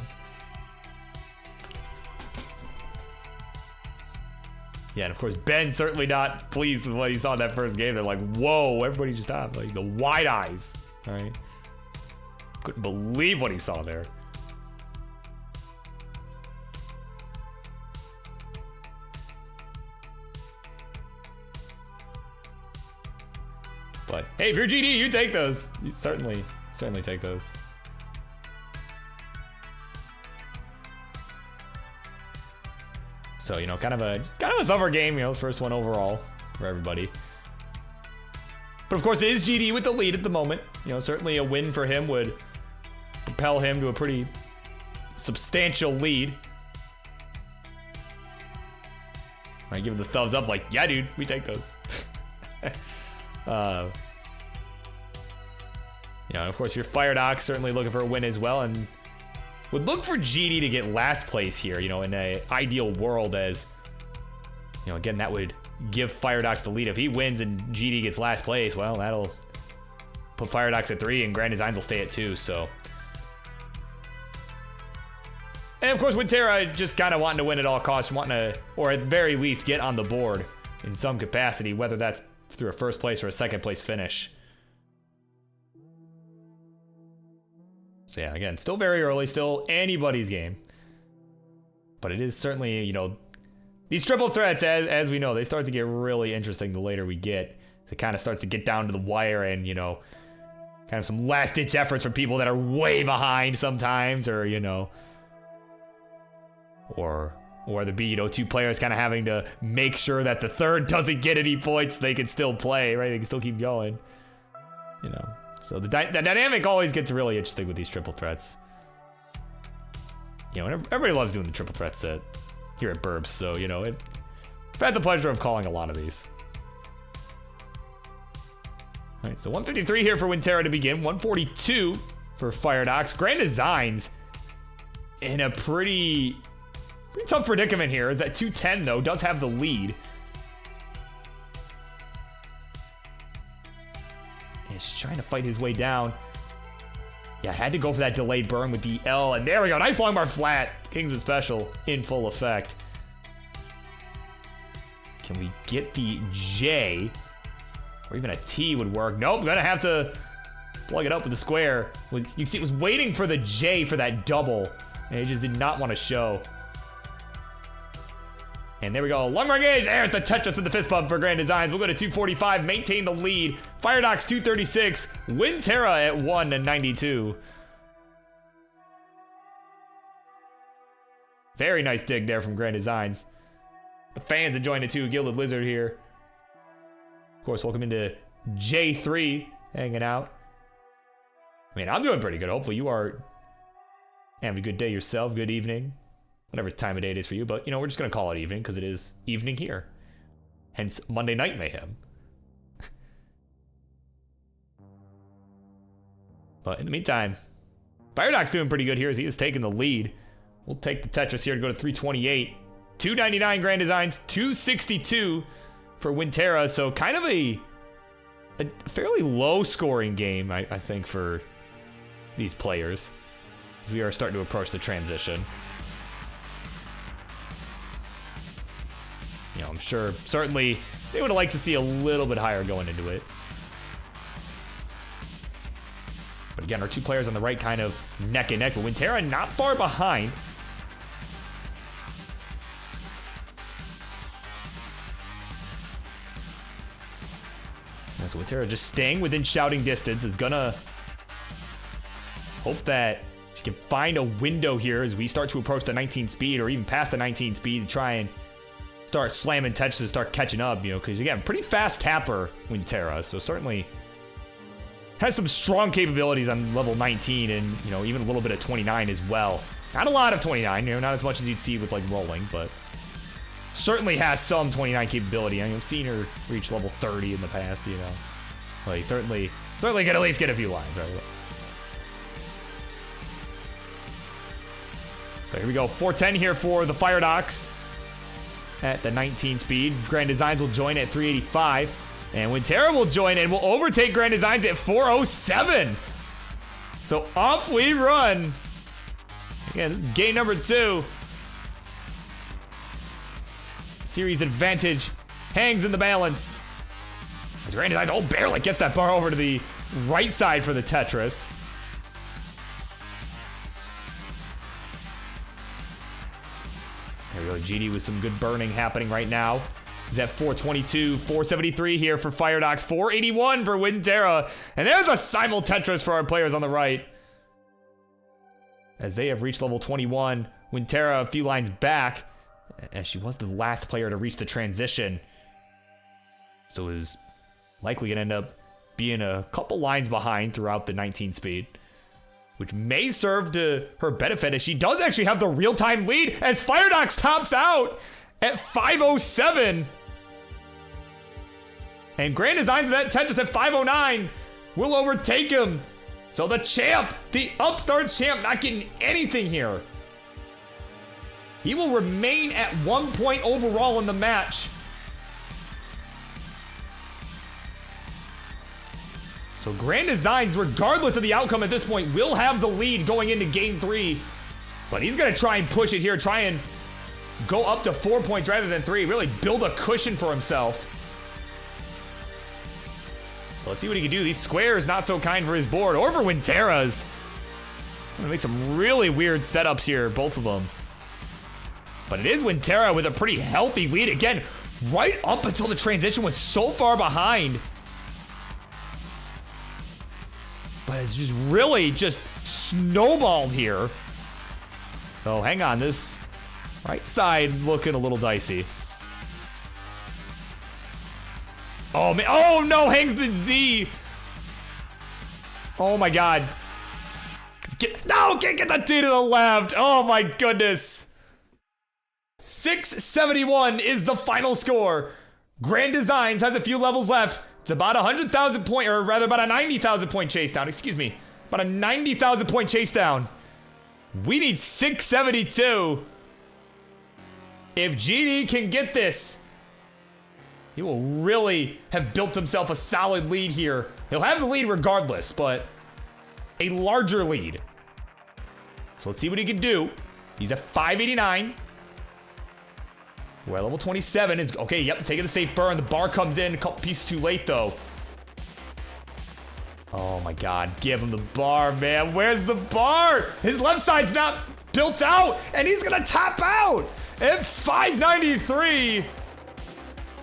Yeah, and of course, Ben certainly not pleased with what he saw in that first game. They're like, whoa, everybody just stopped. Like, the wide eyes, all right? Couldn't believe what he saw there. But, hey, if you're GD, you take those. You certainly take those. So, you know, kind of a summer game, you know, first one overall for everybody. But of course, it is GD with the lead at the moment. You know, certainly a win for him would propel him to a pretty substantial lead. I give him the thumbs up like, yeah, dude, we take those. You know, and of course, your Firedox certainly looking for a win as well, and would look for GD to get last place here, you know, in an ideal world, as, you know, again, that would give Firedox the lead. If he wins and GD gets last place, well, that'll put Firedox at 3 and Grand Designs will stay at 2, so. And of course, Wintera just kind of wanting to win at all costs, wanting to, or at the very least, get on the board in some capacity, whether that's through a first place or a second place finish. So yeah, again, still very early, still anybody's game. But it is certainly, you know, these triple threats, as we know, they start to get really interesting the later we get. It kind of starts to get down to the wire and, you know, kind of some last-ditch efforts from people that are way behind sometimes, or, you know, or there be, you know, 2 players kind of having to make sure that the third doesn't get any points, they can still play, right? They can still keep going, you know. So the dynamic always gets really interesting with these triple threats. You know, and everybody loves doing the triple threat set here at Burbs, so, you know, I've had the pleasure of calling a lot of these. All right, so 153 here for Wintera to begin, 142 for Firedox. Grand Designs in a pretty tough predicament here. It's at 210, though, does have the lead. He's trying to fight his way down. Yeah, had to go for that delayed burn with the L, and there we go. Nice long bar flat. Kingsman special in full effect. Can we get the J? Or even a T would work. Nope, gonna have to plug it up with the square. You can see it was waiting for the J for that double, and it just did not want to show. And there we go. Long run gauge. There's the Tetris and the fist bump for Grand Designs. We'll go to 245. Maintain the lead. Firedox 236. Winterra at 192. Very nice dig there from Grand Designs. The fans enjoying it too. Gilded Lizard here. Of course, welcome into J3 hanging out. I mean, I'm doing pretty good. Hopefully you are having a good day yourself. Good evening. Whatever time of day it is for you. But, you know, we're just going to call it evening because it is evening here. Hence, Monday Night Mayhem. But in the meantime, Firedock's doing pretty good here as he is taking the lead. We'll take the Tetris here to go to 328. 299 Grand Designs, 262 for Winterra. So kind of a fairly low scoring game, I think, for these players. We are starting to approach the transition. You know, I'm sure, certainly, they would have liked to see a little bit higher going into it. But again, our two players on the right kind of neck and neck. But Winterra not far behind. So Winterra just staying within shouting distance is gonna hope that she can find a window here as we start to approach the 19 speed or even past the 19 speed to try and start slamming Tetris and start catching up, you know, because again, pretty fast tapper Winterra, so certainly has some strong capabilities on level 19 and, you know, even a little bit of 29 as well. Not a lot of 29, you know, not as much as you'd see with like rolling, but certainly has some 29 capability. I mean, I've seen her reach level 30 in the past, you know. Like, certainly can at least get a few lines, right? So here we go, 410 here for the Firedox at the 19 speed. Grand Designs will join at 385. And Winterra will join and will overtake Grand Designs at 407. So off we run. Again, this is game number 2. Series advantage hangs in the balance. As Grand Designs, oh, barely gets that bar over to the right side for the Tetris. There we go, GD with some good burning happening right now. He's at 422, 473 here for Firedox, 481 for Winterra. And there's a simul Tetris for our players on the right. As they have reached level 21, Winterra a few lines back, as she was the last player to reach the transition. So is likely going to end up being a couple lines behind throughout the 19 speed, which may serve to her benefit as she does actually have the real-time lead as Firedox tops out at 507. And Grand Designs of that Tetris at 509 will overtake him. So the champ, the upstarts champ, not getting anything here. He will remain at 1 point overall in the match. So Grand Designs, regardless of the outcome at this point, will have the lead going into game 3. But he's going to try and push it here, try and go up to 4 points rather than 3. Really build a cushion for himself. Well, let's see what he can do. These squares not so kind for his board or for Winterra's. Gonna make some really weird setups here, both of them. But it is Winterra with a pretty healthy lead. Again, right up until the transition was so far behind. But it's just really just snowballed here. Oh, hang on. This right side looking a little dicey. Oh, man. Oh, no. Hangs the Z. Oh, my God. No, can't get that D to the left. Oh, my goodness. 671 is the final score. Grand Designs has a few levels left. It's about 100,000 point, or rather about a 90,000 point chase down. Excuse me. About a 90,000 point chase down. We need 672. If GD can get this, he will really have built himself a solid lead here. He'll have the lead regardless, but a larger lead. So let's see what he can do. He's at 589. We're at level 27. It's okay, yep, taking the safe burn. The bar comes in a couple pieces too late, though. Oh, my God. Give him the bar, man. Where's the bar? His left side's not built out, and he's going to top out. at 593.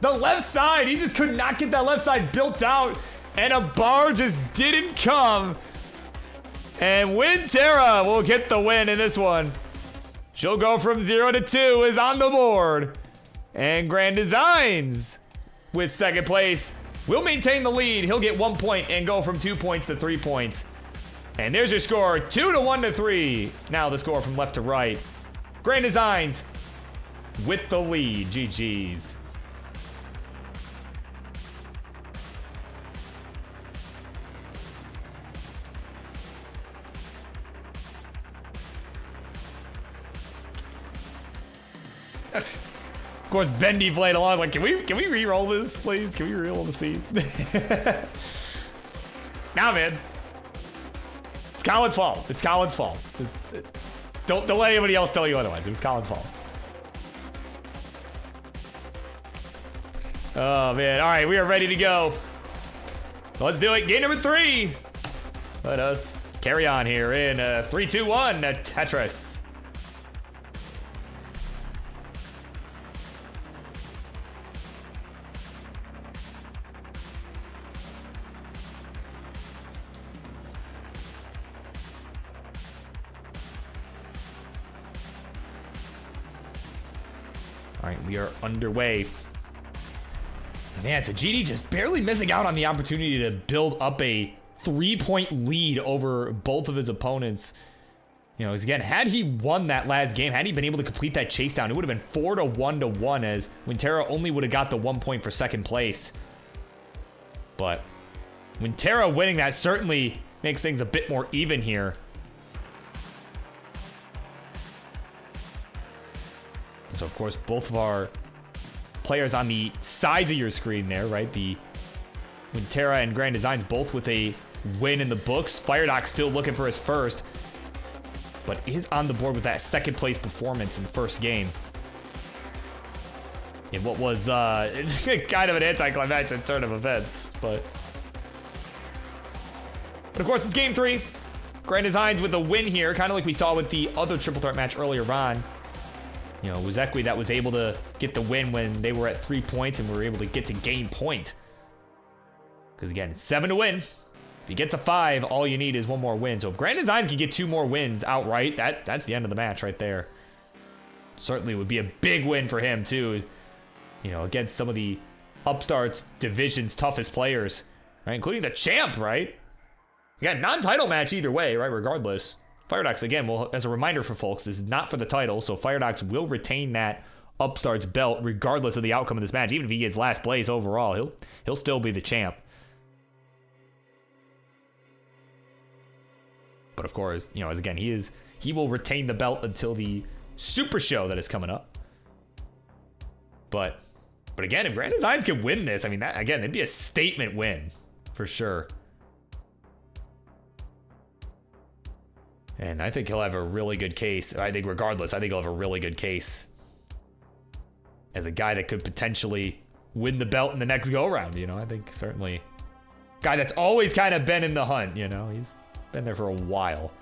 The left side, he just could not get that left side built out, and a bar just didn't come. And Winterra will get the win in this one. She'll go from 0 to 2, is on the board. And Grand Designs with second place will maintain the lead. He'll get 1 point and go from 2 points to 3 points. And there's your score, 2 to 1 to 3. Now the score from left to right. Grand Designs with the lead. GG's. Of course, Bendy played along. Like, can we re-roll this, please? Can we re-roll the scene? Nah, man. It's Colin's fault. It's Colin's fault. Don't let anybody else tell you otherwise. It was Colin's fault. Oh man. All right, we are ready to go. Let's do it. Game number 3. Let us carry on here in 3, 2, 1. Tetris. All right, we are underway. Man, so GD just barely missing out on the opportunity to build up a 3-point lead over both of his opponents. You know, again, had he won that last game, had he been able to complete that chase down, it would have been 4 to 1 to 1, as Winterra only would have got the 1 point for second place. But Winterra winning that certainly makes things a bit more even here. So, of course, both of our players on the sides of your screen there, right? The Winterra and Grand Designs both with a win in the books. Firedock still looking for his first, but is on the board with that second place performance in the first game. In what was kind of an anticlimactic turn of events, but of course it's game 3. Grand Designs with a win here, kind of like we saw with the other triple threat match earlier on. You know, it was Equi that was able to get the win when they were at 3 points and were able to get to game point. Because again, 7 to win. If you get to 5, all you need is 1 more win. So if Grand Designs can get 2 more wins outright, that's the end of the match right there. Certainly would be a big win for him too. You know, against some of the Upstart's division's toughest players, right? Including the champ, right? Again, non-title match either way, right? Regardless. Firedox, again, well, as a reminder for folks, this is not for the title, so Firedox will retain that Upstart's belt regardless of the outcome of this match. Even if he gets last place overall, he'll still be the champ. But of course, you know, as again, he will retain the belt until the Super Show that is coming up. But again, if Grand Designs can win this, I mean, that again, it'd be a statement win for sure. And I think he'll have a really good case. I think regardless, I think he'll have a really good case as a guy that could potentially win the belt in the next go-around, you know? I think certainly guy that's always kind of been in the hunt, you know? He's been there for a while.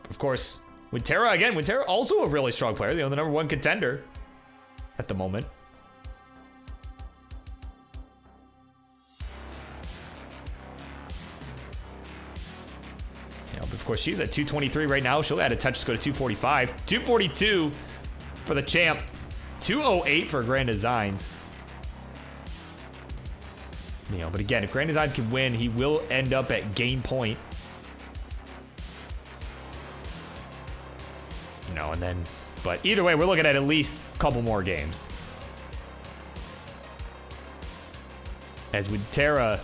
Of course, Winterra also a really strong player, you know, the #1 contender at the moment. Of course, she's at 223 right now. She'll add a touch to go to 245. 242 for the champ. 208 for Grand Designs. You know, but again, if Grand Designs can win, he will end up at game point. You know, and then, but either way, we're looking at least a couple more games. As Winterra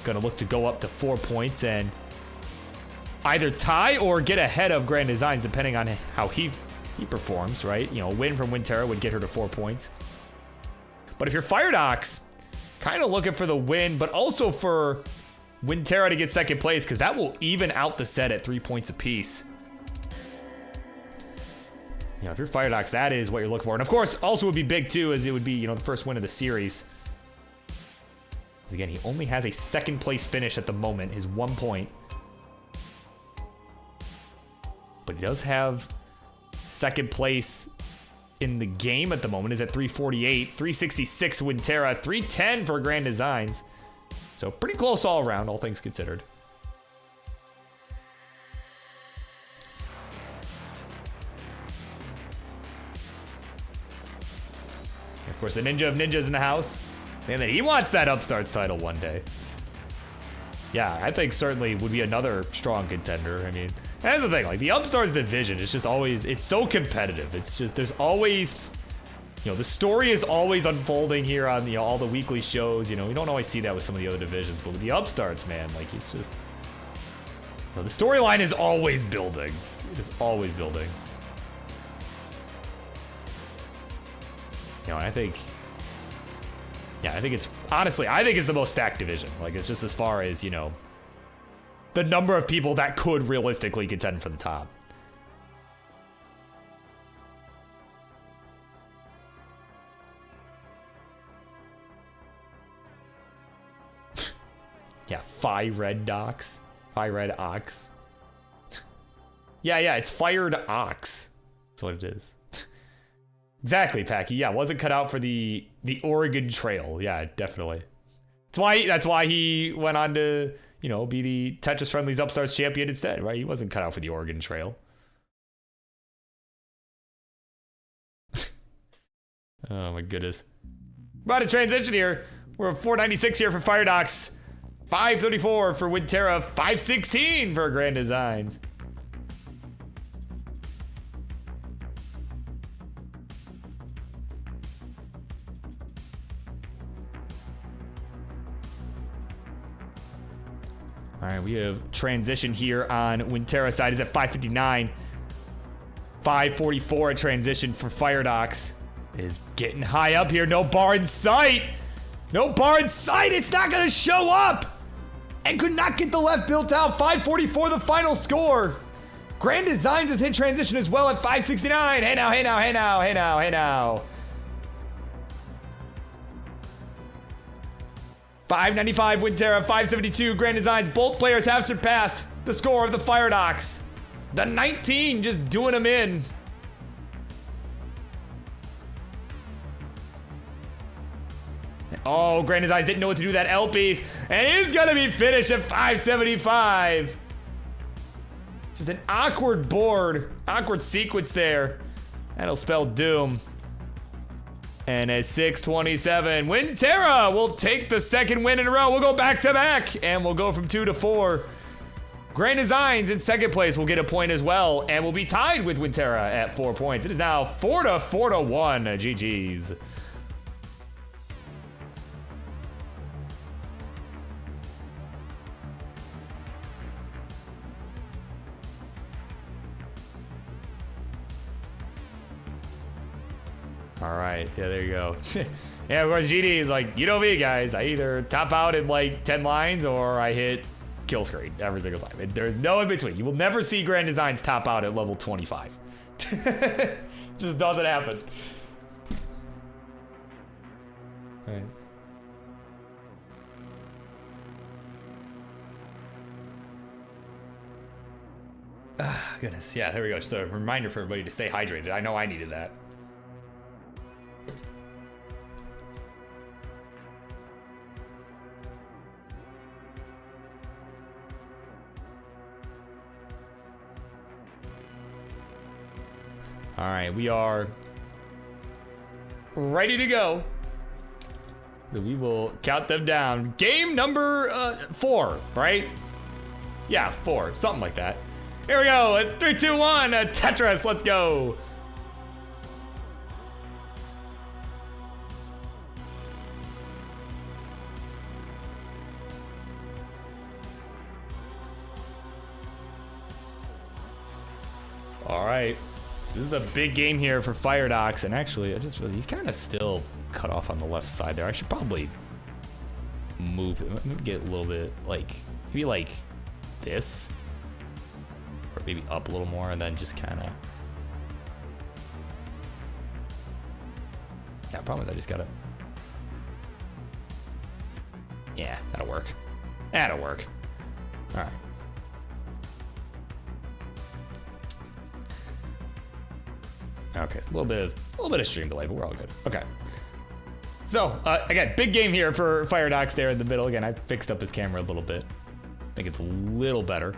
gonna look to go up to 4 points and either tie or get ahead of Grand Designs, depending on how he performs, right? You know, a win from Winterra would get her to 4 points. But if you're Firedox, kind of looking for the win, but also for Winterra to get second place, because that will even out the set at 3 points apiece. You know, if you're Firedox, that is what you're looking for. And of course, also would be big too, as it would be, you know, the first win of the series. Because again, he only has a second place finish at the moment, his 1 point. but he does have second place in the game at the moment. Is at 348, 366 Winterra, 310 for Grand Designs. So pretty close all around, all things considered. Of course, the Ninja of Ninjas in the house. And that he wants that Upstarts title one day. Yeah, I think certainly would be another strong contender. I mean, that's the thing. Like, the Upstarts division is just always, it's so competitive. It's just, there's always, you know, the story is always unfolding here on, you know, all the weekly shows. You know, we don't always see that with some of the other divisions, but with the Upstarts, man, like, it's just, you know, the storyline is always building. It is always building. You know, and I think, yeah, I think it's, honestly, I think it's the most stacked division. Like, it's just as far as, you know, the number of people that could realistically contend for the top. Yeah, Phi Red Docs. Phi Red Ox. Yeah, it's Fired Ox. That's what it is. Exactly, Packy. Yeah, wasn't cut out for the Oregon Trail. Yeah, definitely. That's why he went on to, you know, be the Tetris Friendlies Upstarts champion instead, right? He wasn't cut out for the Oregon Trail. Oh my goodness. We're about to transition here. We're at 496 here for Fire Docs, 534 for Winterra, 516 for Grand Designs. All right, we have transition here on Winterra side is at 559. 544 a transition for Fire Docs. Is getting high up here. No bar in sight. No bar in sight. It's not going to show up. And could not get the left built out. 544 the final score. Grand Designs has hit transition as well at 569. Hey now, hey now, hey now, hey now, hey now. 595 Winterra, 572 Grand Designs. Both players have surpassed the score of the Fire Docs. The 19 just doing them in. Oh, Grand Designs didn't know what to do that L piece. And it's going to be finished at 575. Just an awkward board. Awkward sequence there. That'll spell doom. And at 627, Winterra will take the second win in a row. We'll go back to back, and we'll go from 2 to 4. Grand Designs in second place will get a point as well, and will be tied with Winterra at 4 points. It is now 4 to 1. GG's. All right, yeah, there you go. Yeah, of course, GD is like, you know me, guys. I either top out in like 10 lines or I hit kill screen every single time. There's no in between. You will never see Grand Designs top out at level 25. Just doesn't happen. All right. Ah, goodness. Yeah, there we go. Just a reminder for everybody to stay hydrated. I know I needed that. All right, we are ready to go. So we will count them down. Game number 4, right? Yeah, 4, something like that. Here we go. 3, 2, 1. Tetris, let's go. All right. This is a big game here for Fire Docs, and actually, I just realized he's kind of still cut off on the left side there. I should probably move it. Maybe get a little bit, like, maybe like this, or maybe up a little more, and then just kind of. Yeah, problem is I just gotta. Yeah, that'll work. That'll work. All right. Okay, so a little bit of stream delay, but we're all good. Okay. So, again, big game here for Firedox there in the middle. Again, I fixed up his camera a little bit. I think it's a little better.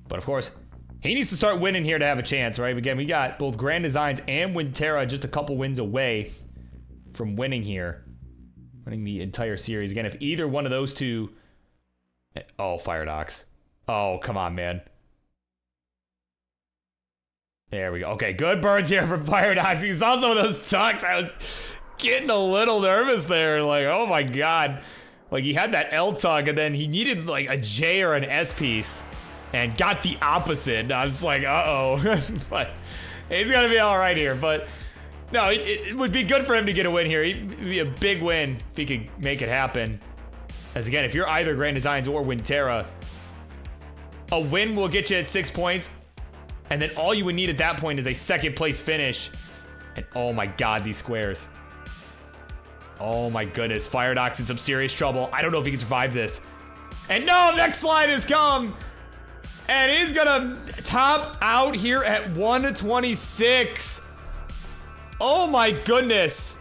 But of course, he needs to start winning here to have a chance, right? Again, we got both Grand Designs and Winterra just a couple wins away from winning here. Winning the entire series. Again, if either one of those two... Oh, Firedox. Oh, come on, man. There we go. Okay, good birds here from Firedox. You saw some of those tucks. I was getting a little nervous there. Like, oh my god. Like, he had that L tuck, and then he needed, like, a J or an S piece. And got the opposite. I was like, uh-oh. But he's gonna be all right here. But no, it would be good for him to get a win here. It'd be a big win if he could make it happen. As again, if you're either Grand Designs or Winterra, a win will get you at 6 points. And then all you would need at that point is a second place finish. And oh my god, these squares. Oh my goodness. Firedox in some serious trouble. I don't know if he can survive this. And no, next slide has come. And he's gonna top out here at 126. Oh my goodness.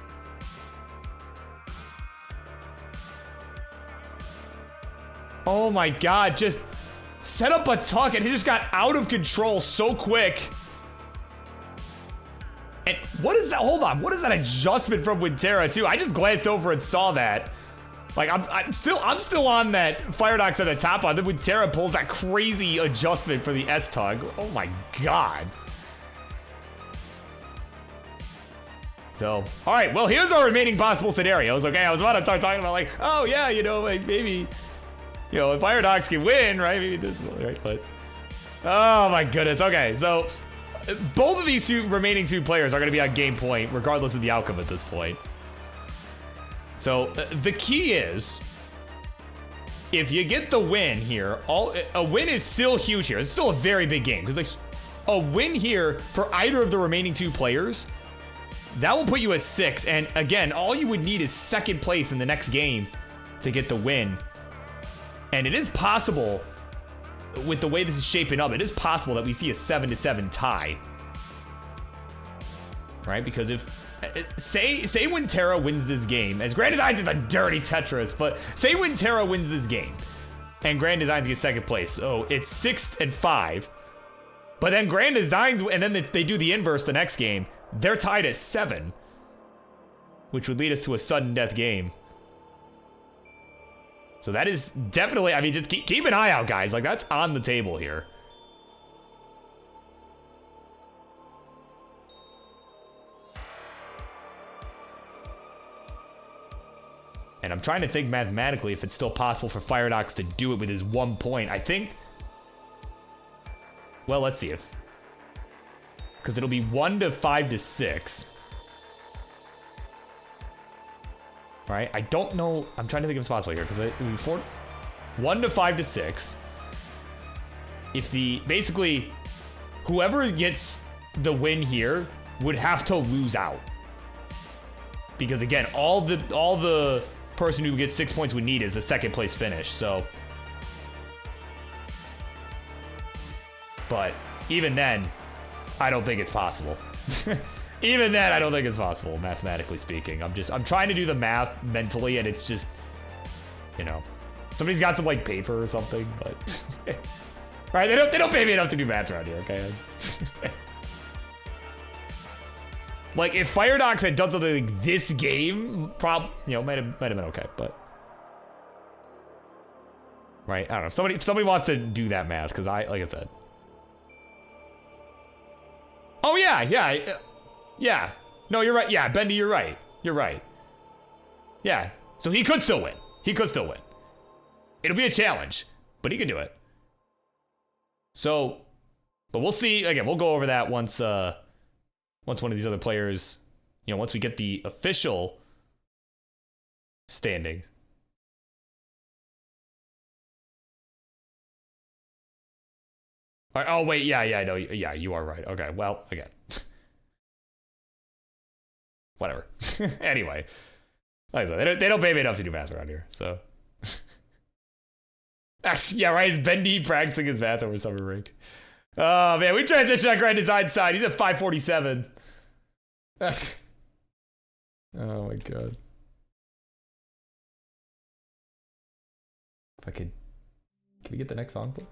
Oh my god, just set up a tuck and he just got out of control so quick. And what is that? Hold on, what is that adjustment from Winterra too? I just glanced over and saw that. Like, I'm still on that Firedox at the top on. Then Winterra pulls that crazy adjustment for the S-Tug. Oh my god. So, all right, well, here's our remaining possible scenarios, okay? I was about to start talking about, like, oh yeah, you know, like, maybe, you know, if Firedox can win, right? Maybe this is right, but, oh my goodness. Okay, so both of these remaining two players are going to be on game point, regardless of the outcome at this point. So the key is, if you get the win here, a win is still huge here. It's still a very big game because a win here for either of the remaining two players, that will put you at 6. And again, all you would need is second place in the next game to get the win. And it is possible, with the way this is shaping up, it is possible that we see a 7-7 tie. Right? Because if... Say Winterra wins this game, as Grand Designs is a dirty Tetris, but say Winterra wins this game, and Grand Designs get second place, so it's 6-5, but then Grand Designs, and then they do the inverse the next game, they're tied at 7, which would lead us to a sudden death game. So that is definitely, I mean, just keep an eye out, guys, like that's on the table here. And I'm trying to think mathematically if it's still possible for Firedox to do it with his 1 point. I think... Well, let's see if... Because it'll be 1 to 5 to 6. Right? I don't know... I'm trying to think if it's possible here. Because it would be 1 to 5 to 6. If the... Basically, whoever gets the win here would have to lose out. Because again, all the person who gets 6 points would need is a second place finish, so. But even then, I don't think it's possible. Even then, I don't think it's possible, mathematically speaking. I'm trying to do the math mentally, and it's just, you know, somebody's got some like paper or something, but right? They don't pay me enough to do math around here, okay? Like, if Firedox had done something like this game, you know, might have been okay, but... Right? I don't know. If somebody wants to do that math, because like I said... Oh, yeah. No, you're right. Yeah, Bendy, you're right. You're right. Yeah. So he could still win. It'll be a challenge, but he can do it. So, but we'll see. Again, we'll go over that once one of these other players, you know, once we get the official standing. All right, oh, wait, yeah, I know. Yeah, you are right. Okay, well, again. Whatever. Anyway. Like I said, they don't pay me enough to do math around here, so. Yeah, right, is Bendy practicing his math over summer break? Oh, man. We transitioned on Grand Design side. He's at 547. Oh, my God. If I could... Can we get the next song, please?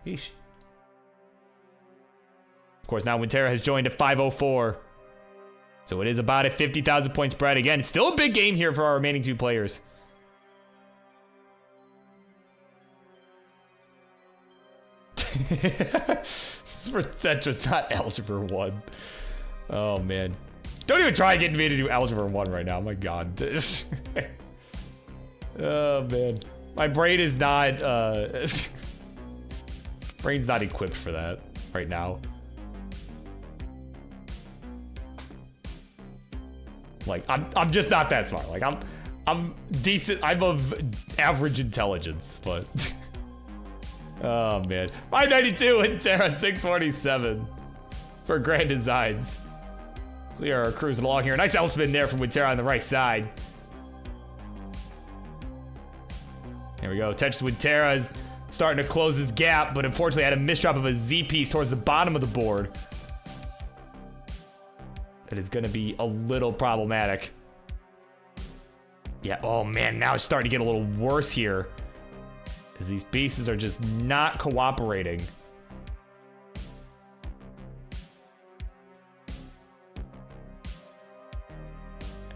Yeesh. Of course, now Wintera has joined at 504. So it is about a 50,000 point spread. Again, it's still a big game here for our remaining two players. This is for Tetris, not Algebra 1. Oh, man. Don't even try getting me to do Algebra 1 right now. My God. Oh, man. My brain is not, brain's not equipped for that right now. Like, I'm just not that smart. Like, I'm decent. I'm of average intelligence, but... Oh, man. 592 and Terra 647 for Grand Designs. We are cruising along here. Nice L spin there from Wintera on the right side. There we go. Tetris Wintera is starting to close his gap, but unfortunately had a misdrop of a Z piece towards the bottom of the board. That is going to be a little problematic. Yeah, oh man, now it's starting to get a little worse here. Because these pieces are just not cooperating.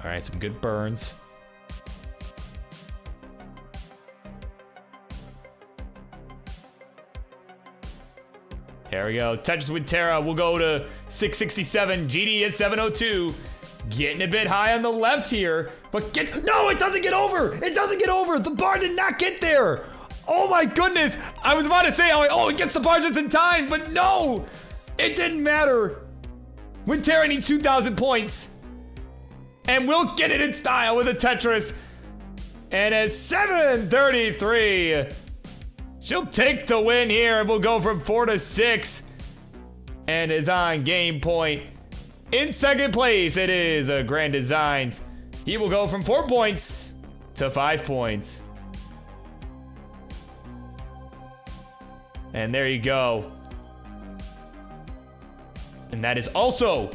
All right, some good burns. There we go. Tetris Wintera will go to 667. GD at 702. Getting a bit high on the left here. But no, it doesn't get over. It doesn't get over. The bar did not get there. Oh my goodness. I was about to say, oh, it gets the bar just in time. But no, it didn't matter. Wintera needs 2,000 points. And we'll get it in style with a Tetris. And at 733, she'll take the win here. And we'll go from 4 to 6. And is on game point. In second place, it is Grand Designs. He will go from 4 points to 5 points. And there you go. And that is also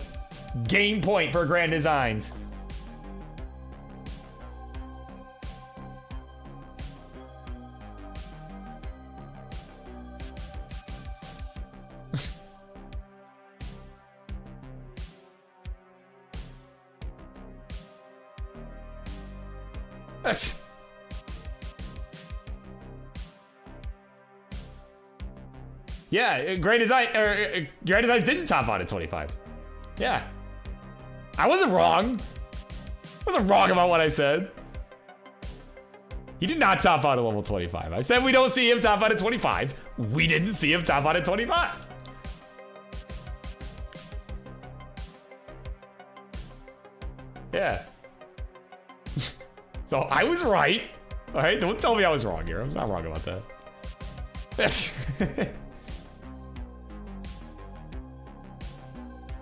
game point for Grand Designs. Yeah, Grand Designs didn't top out at 25. Yeah. I wasn't wrong. I wasn't wrong about what I said. He did not top out at level 25. I said we don't see him top out at 25. We didn't see him top out at 25. Yeah. So I was right. All right, don't tell me I was wrong here. I'm not wrong about that.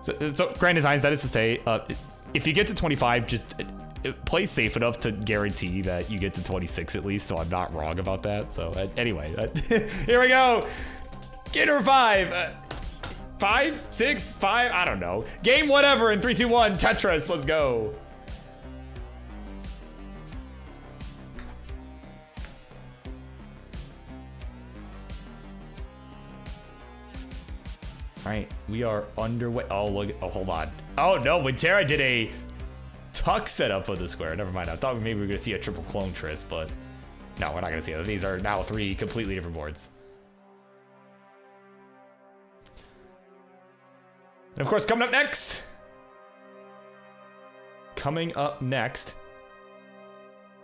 So Grand Designs, that is to say, if you get to 25, just play safe enough to guarantee that you get to 26 at least, so I'm not wrong about that. So anyway, here we go. Get her 5. 5, 6, 5, I don't know. Game whatever in 3, 2, 1, Tetris, let's go. All right, we are underway. Oh, look. Oh, hold on. Oh, no. Wintera did a tuck setup of the square. Never mind. I thought maybe we were going to see a triple clone Tris, but no, we're not going to see it. These are now 3 completely different boards. And of course, coming up next.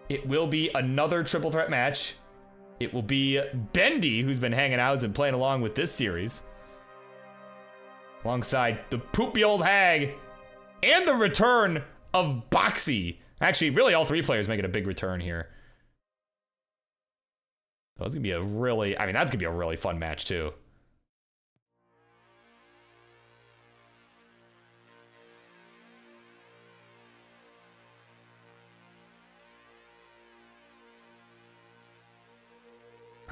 It will be another triple threat match. It will be Bendy, who's been hanging out, who's been playing along with this series. Alongside the poopy old hag and the return of Boxy. Actually, really all 3 players making a big return here. So that's going to be a really, that's going to be a really fun match too.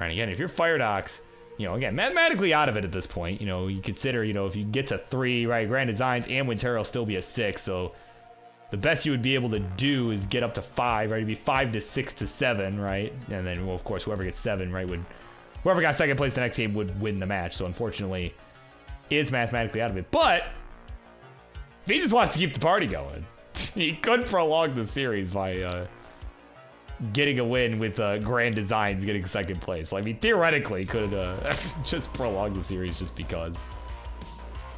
All right, again, if you're Firedox, you know, again, mathematically out of it at this point. You know, you consider, you know, if you get to 3, right, Grand Designs and Wintera will still be a 6, so the best you would be able to do is get up to 5, right? It'd be 5 to 6 to 7, right? And then, well, of course, whoever gets 7, right, whoever got second place the next game would win the match. So unfortunately, is mathematically out of it. But if he just wants to keep the party going, he could prolong the series by getting a win with Grand Designs getting second place. I mean, theoretically, could just prolong the series just because,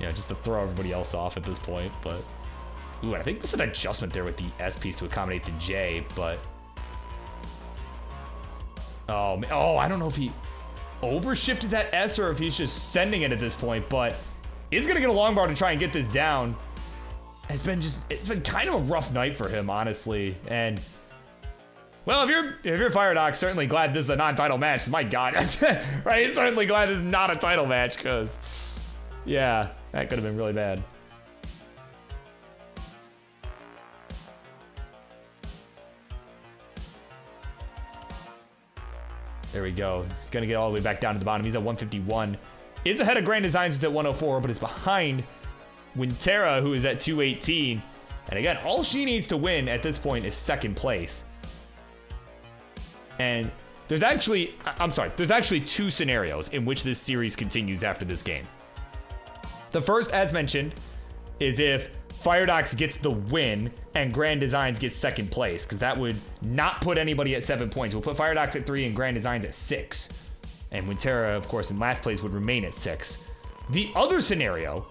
you know, just to throw everybody else off at this point. But ooh, I think there's an adjustment there with the S piece to accommodate the J, but oh, I don't know if he overshifted that S or if he's just sending it at this point, but he's gonna get a long bar to try and get this down. It's been kind of a rough night for him, honestly. And well, if you're Firedox, certainly glad this is a non-title match. My God, right? Certainly glad this is not a title match, because yeah, that could have been really bad. There we go. He's gonna get all the way back down to the bottom. He's at 151. Is ahead of Grand Designs, who's at 104, but is behind Wintera, who is at 218. And again, all she needs to win at this point is second place. And there's actually 2 scenarios in which this series continues after this game. The first, as mentioned, is if Firedox gets the win and Grand Designs gets second place, because that would not put anybody at 7 points. We'll put Firedox at 3 and Grand Designs at 6. And Wintera, of course, in last place would remain at 6. The other scenario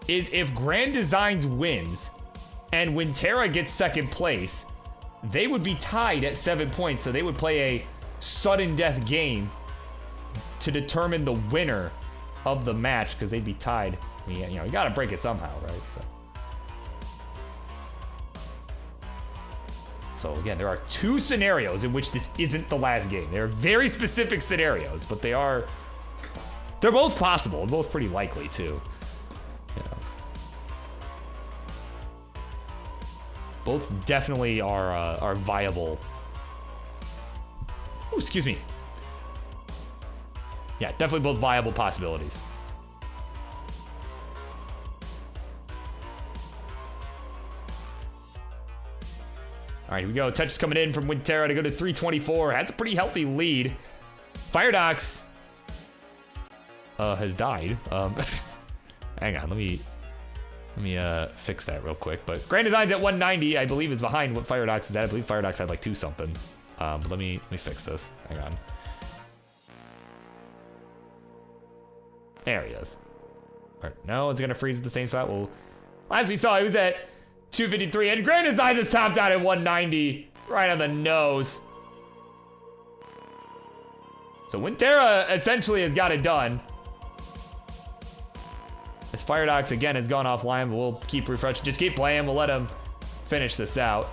is if Grand Designs wins and Wintera gets second place, they would be tied at 7 points, so they would play a sudden death game to determine the winner of the match, because they'd be tied. I mean, you know, you gotta break it somehow, right? So again, there are 2 scenarios in which this isn't the last game. They're very specific scenarios, but they're both possible and both pretty likely too. You know. Both definitely are viable. Oh, excuse me. Yeah, definitely both viable possibilities. All right, here we go. Tetris coming in from Wintera to go to 324. Has a pretty healthy lead. Firedox has died. Hang on, let me fix that real quick. But Grand Design's at 190, I believe, is behind what Firedox is at. I believe Firedox had like 2 something. But let me fix this. Hang on. There he is. All right, no, it's gonna freeze at the same spot. Well, as we saw, he was at 253, and Grand Designs is topped out at 190, right on the nose. So Wintera essentially has got it done. As Firedox again has gone offline, but we'll keep refreshing. Just keep playing. We'll let him finish this out.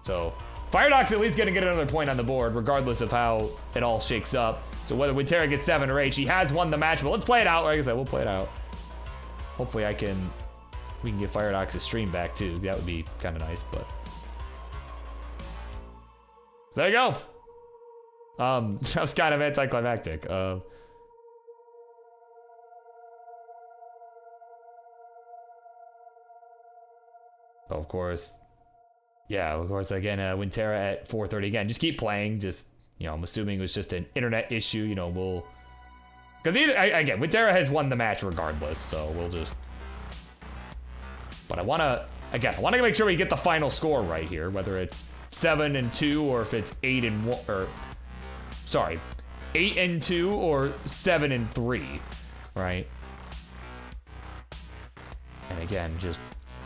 So Firedox at least gonna get another point on the board, regardless of how it all shakes up. So whether Wintera gets 7 or 8, she has won the match. But let's play it out. Like I said, we'll play it out. Hopefully we can get Firedox's stream back too. That would be kind of nice, but there you go. That was kind of anticlimactic. Oh, of course. Yeah, of course. Again, Wintera at 430. Again, just keep playing. Just, you know, I'm assuming it was just an internet issue. You know, because again, Wintera has won the match regardless, so we'll just. But I want to make sure we get the final score right here, whether it's 7-2 or if it's 8-1, or sorry, 8-2 or 7-3, right? And again, just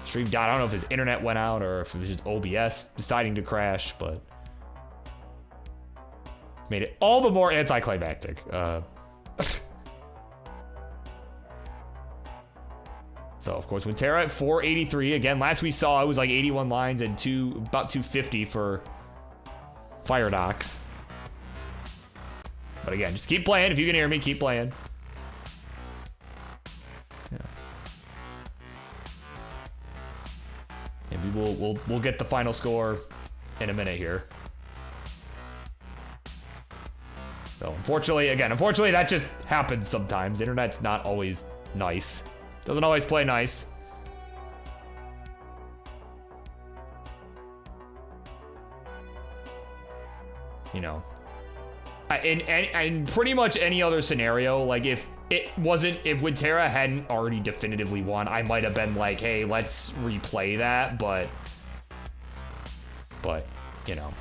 stream down. I don't know if his internet went out or if it was just OBS deciding to crash, but made it all the more anticlimactic. So, of course, Wintera at 483. Again, last we saw, it was like 81 lines and about 250 for Firedox. But again, just keep playing. If you can hear me, keep playing. Yeah. And we'll get the final score in a minute here. So unfortunately, that just happens sometimes. The internet's not always nice. Doesn't always play nice. You know. In pretty much any other scenario, like if Winterra hadn't already definitively won, I might have been like, hey, let's replay that, but you know.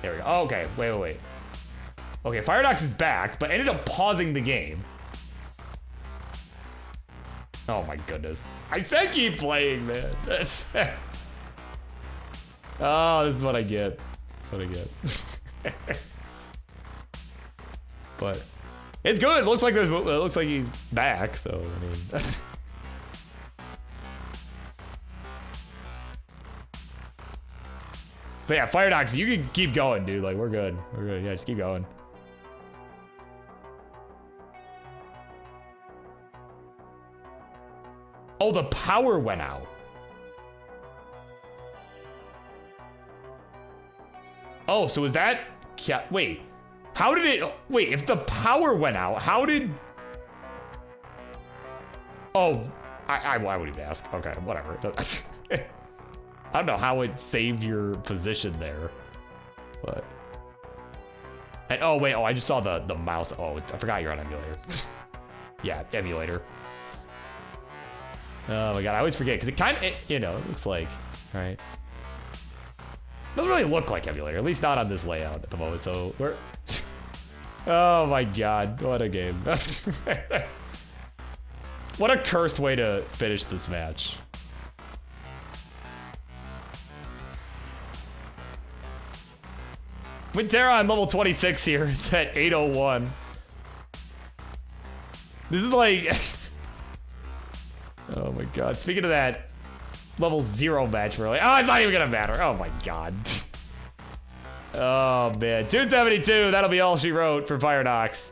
There we go. Oh, okay, wait. Okay, Firedox is back, but ended up pausing the game. Oh my goodness. I said keep playing, man. Oh, this is what I get. What I get. But it's good. It looks like he's back. So I mean, so yeah, Firedox, you can keep going, dude. Like we're good. We're good. Yeah, just keep going. Oh, the power went out. Oh, so is that... Wait. How did it... Wait, if the power went out, how did... Oh, why would even ask? Okay, whatever. I don't know how it saved your position there. But... And, oh, wait. Oh, I just saw the mouse. Oh, I forgot you're on emulator. Yeah, emulator. Oh, my God. I always forget, because it kind of... You know, it looks like... Right? Doesn't really look like emulator, at least not on this layout at the moment, so we're... Oh my God, what a game. What a cursed way to finish this match. Winterra on level 26 here is at 801. This is like... Oh my God, speaking of that, level 0 match, we're like, oh, it's not even gonna matter. Oh my God. Oh man, 272. That'll be all she wrote for Firedox.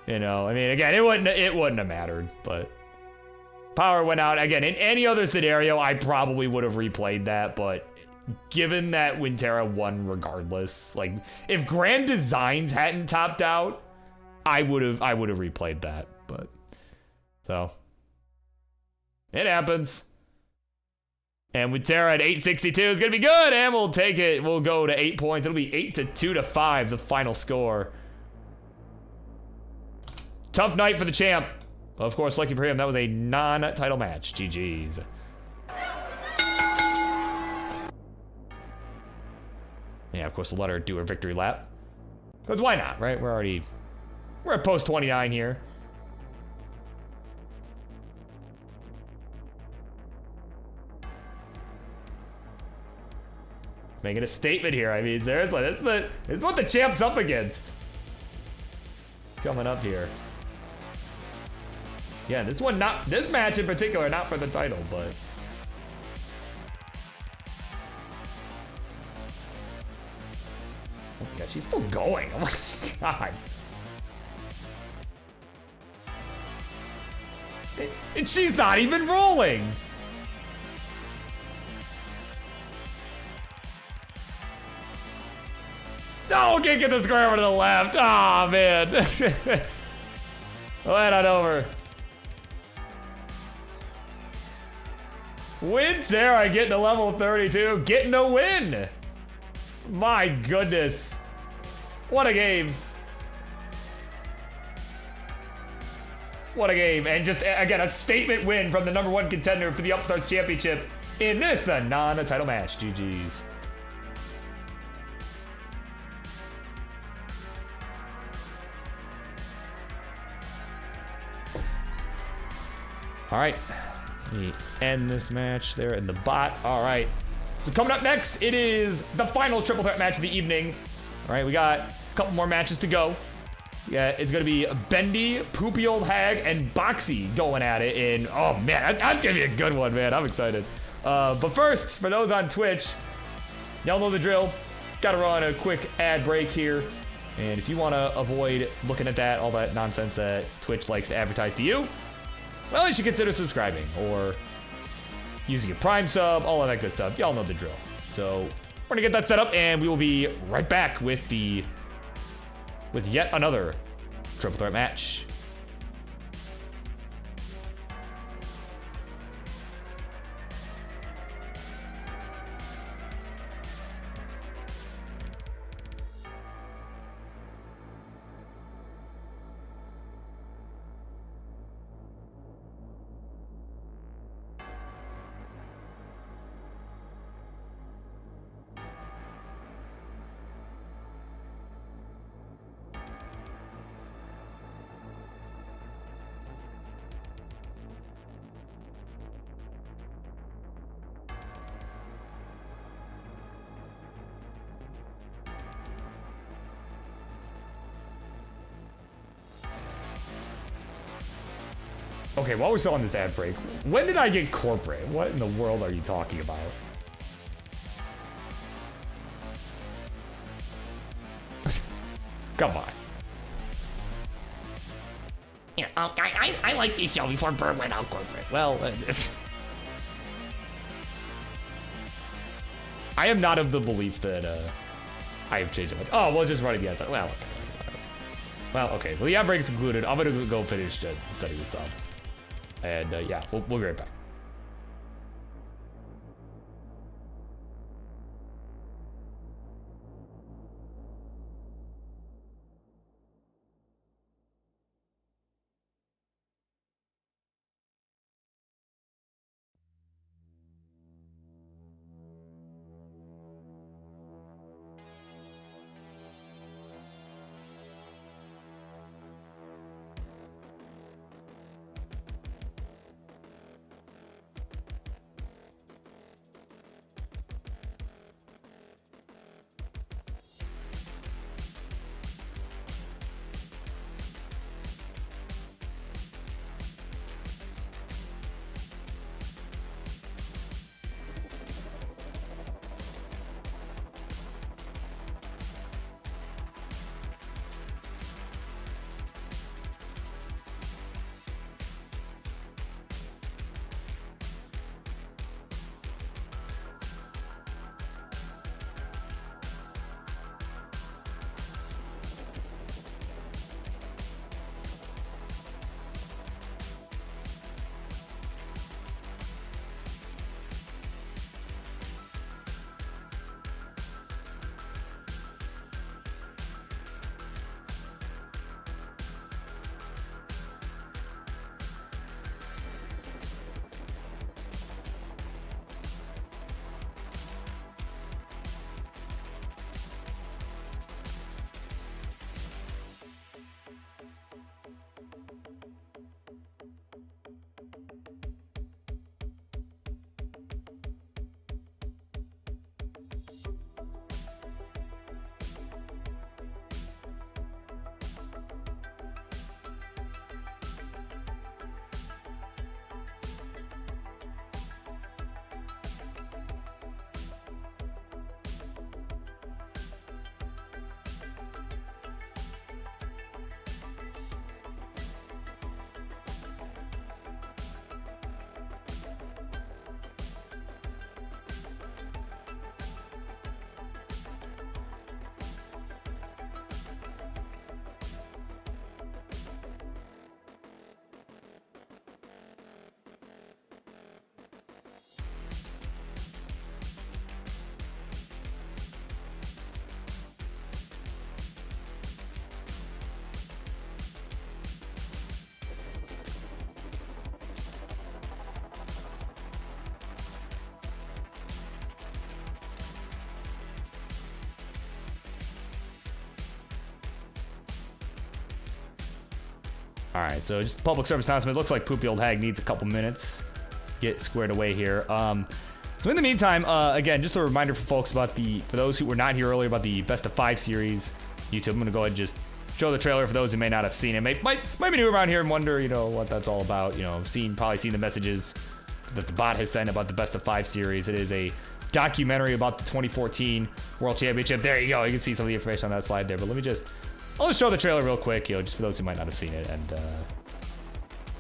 You know, I mean, again, it wouldn't have mattered, but power went out again. In any other scenario, I probably would have replayed that, but given that Winterra won regardless, like if Grand Designs hadn't topped out, I would have replayed that, but so it happens. And Winterra at 862 is going to be good, and we'll take it. We'll go to 8 points. It'll be 8-2-5, the final score. Tough night for the champ. Of course, lucky for him, that was a non-title match. GG's. Yeah, of course, we'll let her do her victory lap. Because why not, right? We're at post 29 here. Making a statement here. I mean, seriously, this is what the champ's up against. Coming up here. Yeah, this match in particular, not for the title, but. Oh my God, she's still going. Oh my God. And she's not even rolling. Oh, can't get the square over to the left. Oh, man. Well, that over. Winterra getting to level 32. Getting a win. My goodness. What a game. What a game. And just, again, a statement win from the #1 contender for the Upstarts Championship in this non-title match. GG's. All right, we end this match there in the bot. All right, so coming up next, it is the final triple threat match of the evening. All right, we got a couple more matches to go. Yeah, it's gonna be Bendy, Poopy Old Hag, and Boxy going at it in, oh man, that's gonna be a good one, man. I'm excited. But first, for those on Twitch, y'all know the drill. Gotta run a quick ad break here. And if you wanna avoid looking at that, all that nonsense that Twitch likes to advertise to you, well, you should consider subscribing or using a Prime sub, all of that good stuff. Y'all know the drill. So gonna get that set up, and we will be right back with yet another triple threat match. Okay, while we're still on this ad break, when did I get corporate? What in the world are you talking about? Come on. Yeah, I like this show before Bird went out corporate. Well, I am not of the belief that I have changed it much. Oh, well, just running the outside. Well, okay. Well, okay. Well, the ad break is concluded. I'm gonna go finish setting this up. And yeah, we'll be right back. All right, so just public service announcement. It looks like Poopy Old Hag needs a couple minutes to get squared away here. So in the meantime, again, just a reminder for folks about for those who were not here earlier, about the Best of 5 series. YouTube, I'm gonna go ahead and just show the trailer for those who may not have seen it. Might be new around here and wonder, what that's all about. Probably seen the messages that the bot has sent about the Best of 5 series. It is a documentary about the 2014 World Championship. There you go. You can see some of the information on that slide there. But I'll just show the trailer real quick, just for those who might not have seen it. And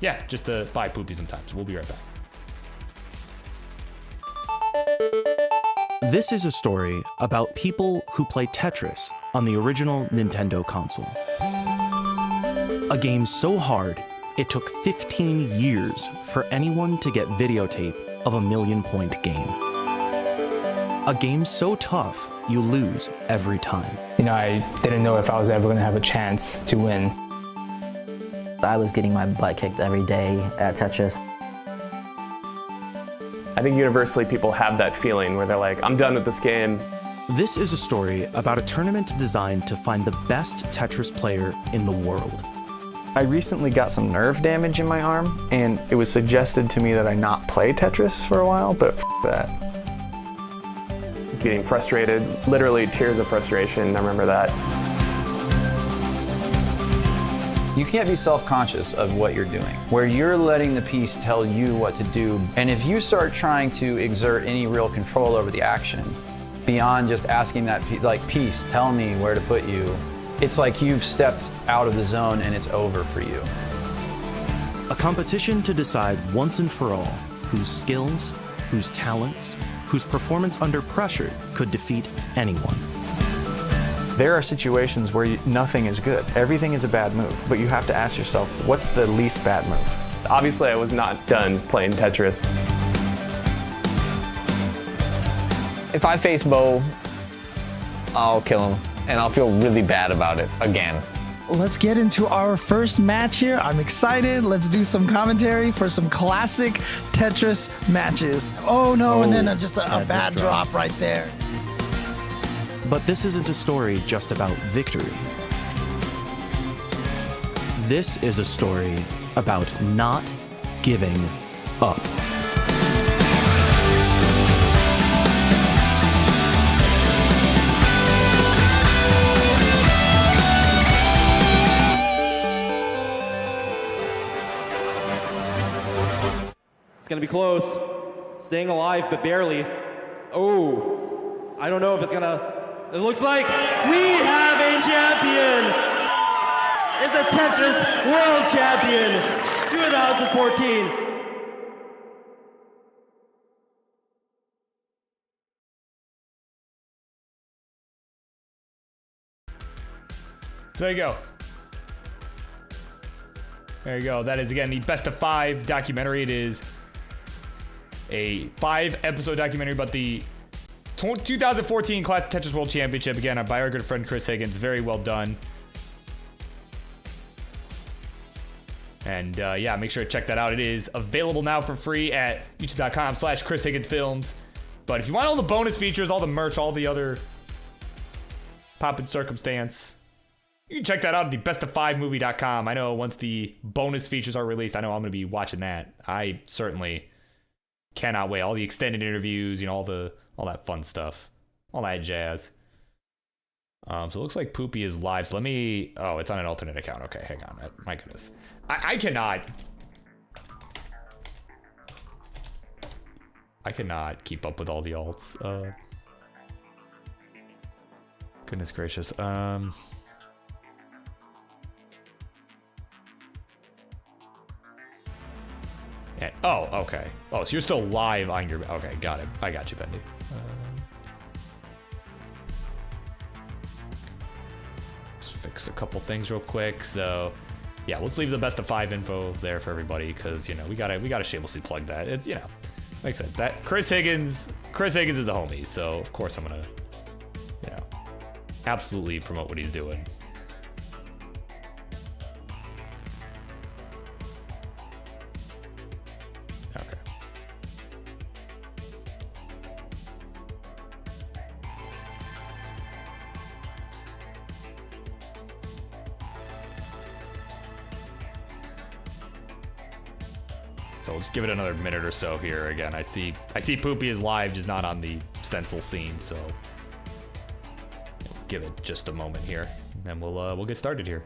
yeah, just to buy Poopy some time. So we'll be right back. This is a story about people who play Tetris on the original Nintendo console. A game so hard, it took 15 years for anyone to get videotape of a million-point game. A game so tough, you lose every time. You know, I didn't know if I was ever going to have a chance to win. I was getting my butt kicked every day at Tetris. I think universally people have that feeling where they're like, I'm done with this game. This is a story about a tournament designed to find the best Tetris player in the world. I recently got some nerve damage in my arm, and it was suggested to me that I not play Tetris for a while, but f that. Getting frustrated, literally tears of frustration, I remember that. You can't be self-conscious of what you're doing, where you're letting the piece tell you what to do. And if you start trying to exert any real control over the action, beyond just asking that piece, tell me where to put you, it's like you've stepped out of the zone and it's over for you. A competition to decide once and for all whose skills, whose talents, whose performance under pressure could defeat anyone. There are situations where nothing is good. Everything is a bad move, but you have to ask yourself, what's the least bad move? Obviously, I was not done playing Tetris. If I face Bo, I'll kill him, and I'll feel really bad about it again. Let's get into our first match here. I'm excited. Let's do some commentary for some classic Tetris matches. Oh no, and then just a bad drop right there. But this isn't a story just about victory. This is a story about not giving up. It's gonna be close. Staying alive, but barely. Oh, I don't know if it's gonna... It looks like we have a champion! It's a Tetris World Champion 2014. So there you go. There you go. That is, again, the Best of 5 documentary. It is a 5-episode documentary about the 2014 Classic Tetris World Championship. Again, by our good friend Chris Higgins. Very well done. And yeah, make sure to check that out. It is available now for free at youtube.com/Chris Higgins Films. But if you want all the bonus features, all the merch, all the other pop and circumstance, you can check that out at the bestof5movie.com. I know once the bonus features are released, I know I'm going to be watching that. I certainly cannot wait. All the extended interviews, you know, all that fun stuff, all that jazz. So it looks like Poopy is live. So let me... Oh, it's on an alternate account. Okay, hang on. My goodness. I cannot keep up with all the alts. Goodness gracious. Yeah. Oh, okay. Oh, so you're still live on your... Okay, got it. I got you, Bendy. Just fix a couple things real quick. So, yeah, let's leave the Best of 5 info there for everybody because, you know, we gotta shamelessly plug that. It's, you know, like I said, that Chris Higgins is a homie, so of course I'm gonna, you know, absolutely promote what he's doing. Okay. So let's give it another minute or so here. Again, I see Poopy is live, just not on the stencil scene, so give it just a moment here, and we'll get started here.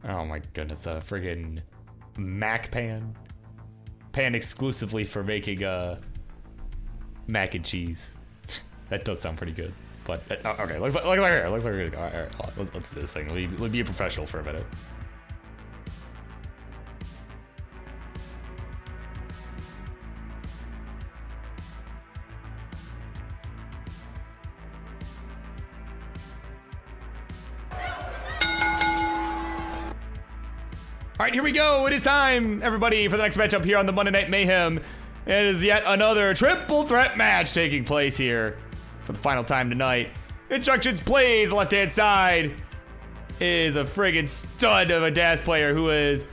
Oh my goodness, a friggin' Mac pan. Pan exclusively for making mac and cheese. That does sound pretty good. But okay, looks like we're good to go. All right, let's do this thing. Let me be a professional for a minute. All right, here we go. It is time, everybody, for the next matchup here on the Monday Night Mayhem. It is yet another triple threat match taking place here for the final time tonight. Instructions plays left-hand side is a friggin' stud of a DAS player who is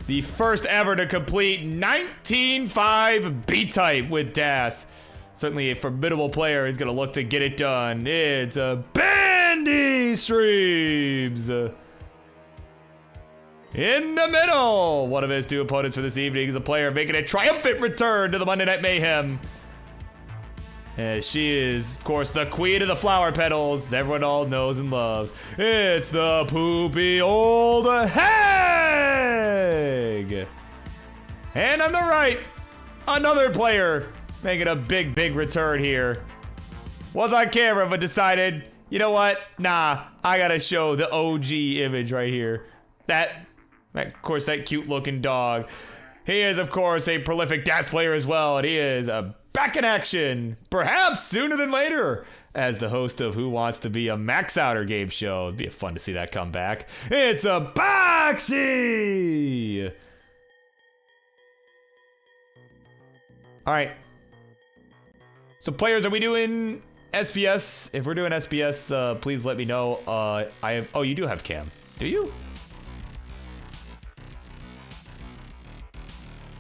the first ever to complete 19.5 B-type with DAS. Certainly a formidable player is going to look to get it done. It's a Bandy Streams. In the middle, one of his two opponents for this evening is a player making a triumphant return to the Monday Night Mayhem. As she is, of course, the queen of the flower petals everyone all knows and loves. It's the poopy old hag. And on the right, another player making a big of here. Was on camera, but decided, you know what? Nah, I gotta show the OG image right here. Of course, that cute looking dog. He is, of course, a prolific DAS player as well, and he is back in action, perhaps sooner than later, as the host of Who Wants to Be a Max Outer game show. It'd be fun to see that come back. It's a Boxy! All right. So, players, are we doing SPS? If we're doing SPS, please let me know. Oh, you do have cam. Do you?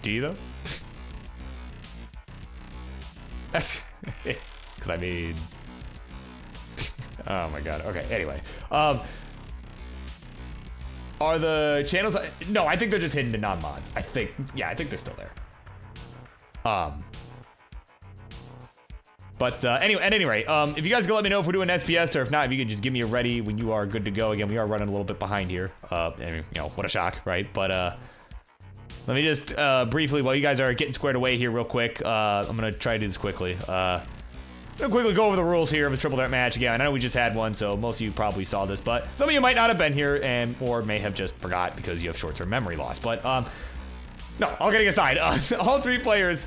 Do you though? Because I mean, oh my god. Okay. Anyway, are the channels? No, I think they're just hidden to non-mods. I think they're still there. But anyway, at any rate, if you guys can let me know if we're doing SPS, or if not, if you can just give me a ready when you are good to go. Again, we are running a little bit behind here. And, what a shock, right? But let me just briefly, while you guys are getting squared away here real quick, I'm going to try to do this quickly. I'm going to quickly go over the rules here of a triple threat match. Again, I know we just had one, so most of you probably saw this, but some of you might not have been here or may have just forgot because you have short-term memory loss. But no, all kidding aside, all three players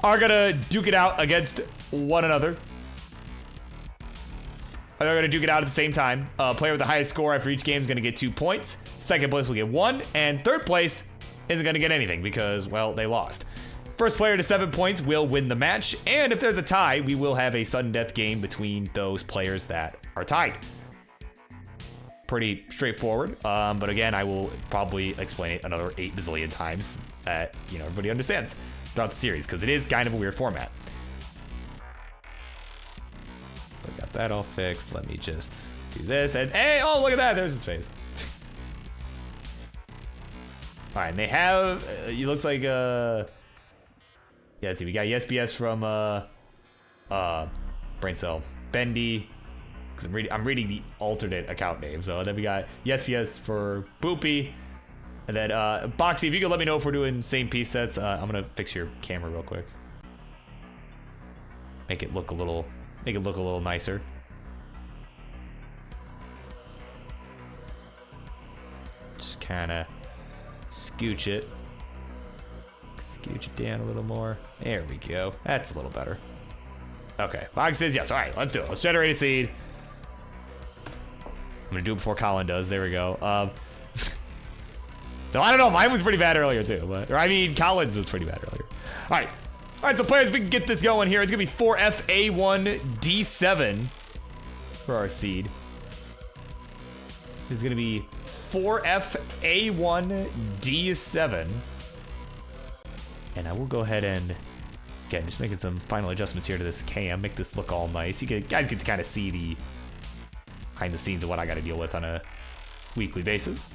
are going to duke it out against one another. They're going to duke it out at the same time. Player with the highest score after each game is going to get 2 points. Second place will get 1, and third place isn't going to get anything because, well, they lost. First player to 7 points will win the match, and if there's a tie, we will have a sudden death game between those players that are tied. Pretty straightforward, but again, I will probably explain it another 8 bazillion times that, everybody understands throughout the series, because it is kind of a weird format. I got that all fixed. Let me just do this, and hey, oh, look at that, there's his face. All right, and they have, it looks like, yeah, let's see, we got SBS from, Brain Cell, Bendy, because I'm reading the alternate account name, so then we got SBS for Boopy, and then, Boxy, if you could let me know if we're doing same piece sets, I'm gonna fix your camera real quick. Make it look a little nicer. Just kinda scooch it down a little more. There we go. That's a little better. Okay, Box says yes. All right, let's do it. Let's generate a seed. I'm gonna do it before Colin does. There we go. No, I don't know. Mine was pretty bad earlier too, Colin's was pretty bad earlier. All right. So players, we can get this going here. It's gonna be 4FA1D7 for our seed. This is gonna be 4FA1D7. And I will go ahead and, again, just making some final adjustments here to this cam, make this look all nice. You guys get to kind of see the behind the scenes of what I got to deal with on a weekly basis.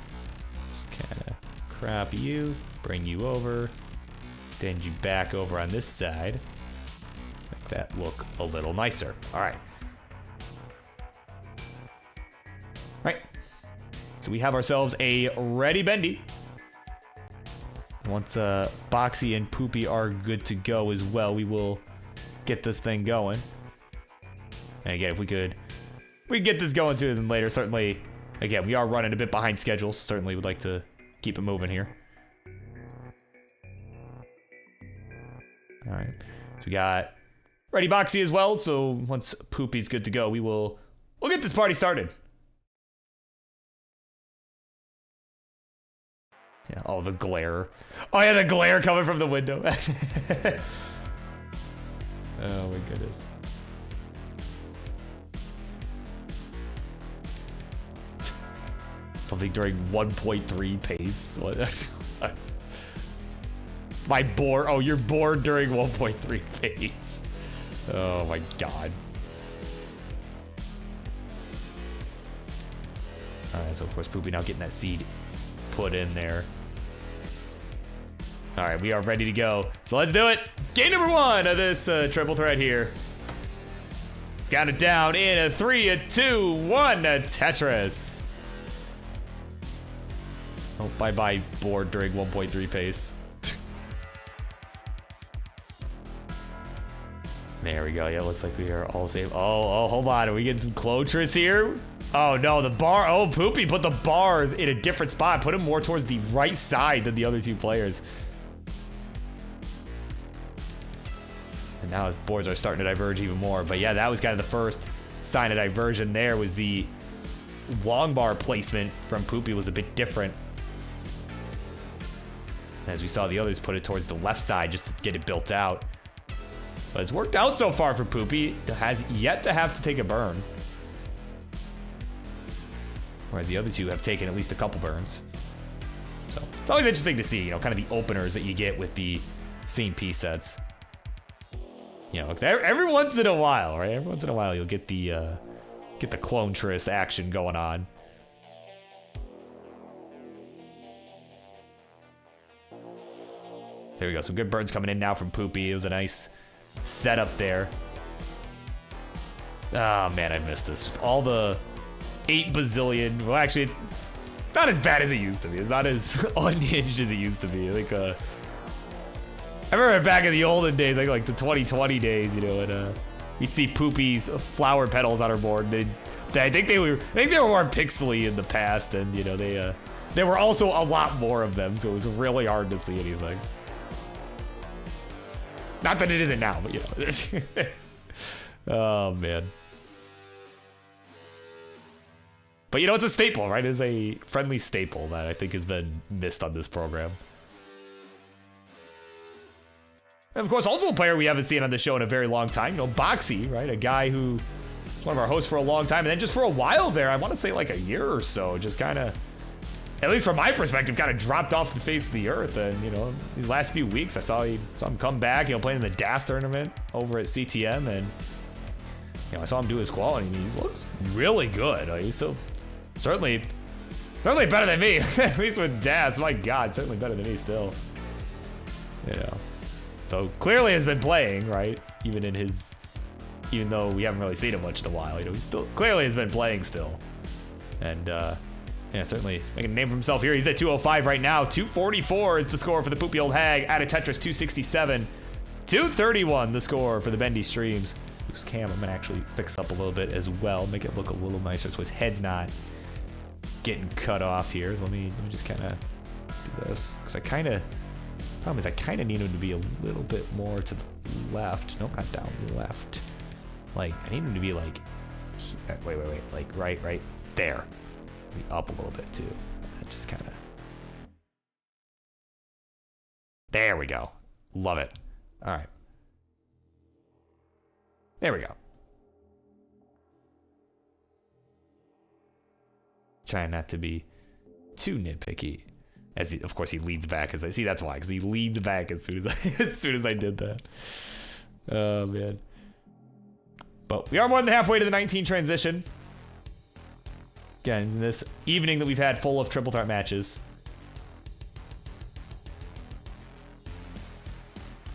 Just kind of crop you, bring you over, extend you back over on this side. Make that look a little nicer. All right. So we have ourselves a ready bendy. Once Boxy and Poopy are good to go as well, we will get this thing going. And again, if we could get this going sooner than later. Certainly, again, we are running a bit behind schedule, so certainly would like to keep it moving here. All right, so we got ready Boxy as well. So once Poopy's good to go, we'll get this party started. Yeah, oh, the glare. Oh yeah, the glare coming from the window. Oh my goodness. Something during 1.3 pace. What? My board. Oh, you're bored during 1.3 pace. Oh my god. Alright, so of course Poopy now getting that seed put in there. Alright, we are ready to go. So let's do it. Game number 1 of this triple threat here. Let's count it down in a 3, a 2, 1, a Tetris. Oh, bye-bye board during 1.3 pace. There we go. Yeah, looks like we are all safe. Oh, hold on. Are we getting some Clotris here? Oh, no, the bar. Oh, Poopy put the bars in a different spot. Put them more towards the right side than the other two players. And now his boards are starting to diverge even more. But yeah, that was kind of the first sign of diversion there, was the long bar placement from Poopy was a bit different. As we saw the others put it towards the left side just to get it built out. But it's worked out so far for Poopy. Has yet to have to take a burn. Whereas the other two have taken at least a couple burns. So it's always interesting to see, you know, kind of the openers that you get with the same piece sets. You know, every once in a while, right? Every once in a while you'll get the Clotris action going on. There we go. Some good burns coming in now from Poopy. It was a nice setup there. Oh man, I missed this. Just all the 8 bazillion. Well, actually, it's not as bad as it used to be. It's not as unhinged as it used to be. Like, I remember back in the olden days, like the 2020 days, you know, and you'd see Poopy's flower petals on her board. I think they were more pixely in the past, and you know, there were also a lot more of them, so it was really hard to see anything. Not that it isn't now, but you know. Oh man. But you know, it's a staple, right? It's a friendly staple that I think has been missed on this program. And of course, also a player we haven't seen on the show in a very long time, you know, Boxy, right? A guy who was one of our hosts for a long time, and then just for a while there, I want to say like a year or so, just kind of, at least from my perspective, kind of dropped off the face of the earth. And you know, these last few weeks, I saw him come back, you know, playing in the DAS tournament over at CTM, and you know, I saw him do his quality, and he looks really good. He's still certainly better than me, at least with DAS. My God, certainly better than me still. You know, so clearly has been playing, right? Even though we haven't really seen him much in a while, you know, he still clearly has been playing still, and yeah, certainly making a name for himself here. He's at 205 right now. 244 is the score for the Poopy Old Hag. Out of Tetris, 267. 231 the score for the Bendy Streams. Whose cam I'm gonna actually fix up a little bit as well, make it look a little nicer so his head's not getting cut off here. So let me just kind of do this, because problem is I kind of need him to be a little bit more to the left. Nope, not down, left. Like I need him to be like, wait, like right there. Up a little bit too. Just kind of. There we go. Love it. All right. There we go. Trying not to be too nitpicky. Of course, he leads back as I see. That's why, because he leads back as soon as I did that. Oh man. But we are more than halfway to the 19 transition. Again, this evening that we've had full of triple threat matches.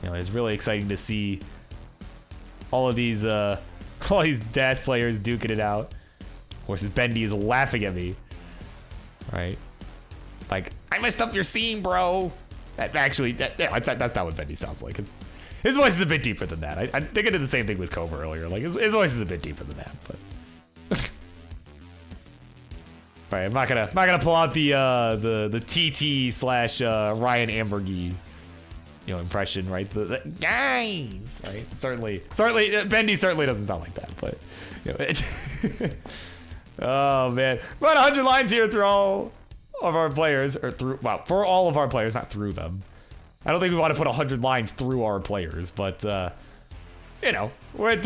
You know, it's really exciting to see all of these DAS players duking it out. Of course, Bendy is laughing at me right? Like, I messed up your scene, bro. That's not what Bendy sounds like. His voice is a bit deeper than that. I think I did the same thing with Cobra earlier. Like, his voice is a bit deeper than that, but. Right, I'm not gonna pull out the TT / Ryan Ambergy, impression, right? The guys, right? Certainly, Bendy certainly doesn't sound like that, but it's oh man, about 100 lines here through all of our players, or for all of our players, not through them. I don't think we want to put 100 lines through our players, but we're at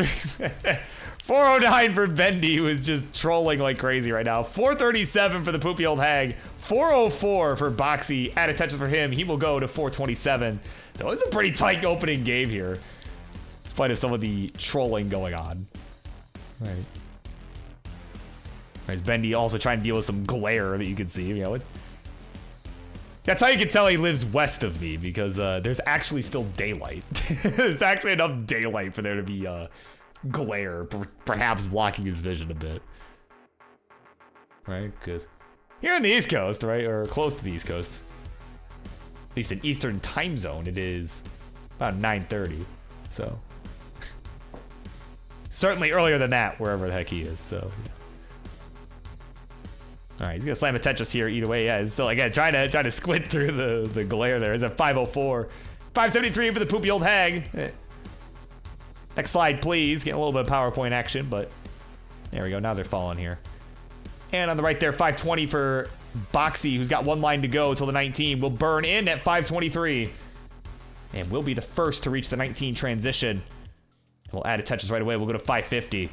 409 for Bendy, who is just trolling like crazy right now. 437 for the poopy old hag. 404 for Boxy. Add attention for him. He will go to 427. So it's a pretty tight opening game here, in spite of some of the trolling going on. Right. Bendy also trying to deal with some glare that you can see. That's how you can tell he lives west of me, because there's actually still daylight. There's actually enough daylight for there to be glare, perhaps blocking his vision a bit. Right? Because here in the East Coast, right, or close to the East Coast, at least in Eastern time zone, it is about 9:30. So certainly earlier than that, wherever the heck he is. So yeah. All right, he's gonna slam a Tetris here either way. Yeah, it's still again trying to squint through the glare there. It's at 504, 573 for the poopy old hag. Next slide, please. Getting a little bit of PowerPoint action, but there we go. Now they're falling here. And on the right there, 520 for Boxy, who's got one line to go till the 19. Will burn in at 523, and will be the first to reach the 19 transition. We'll add a Tetris right away. We'll go to 550.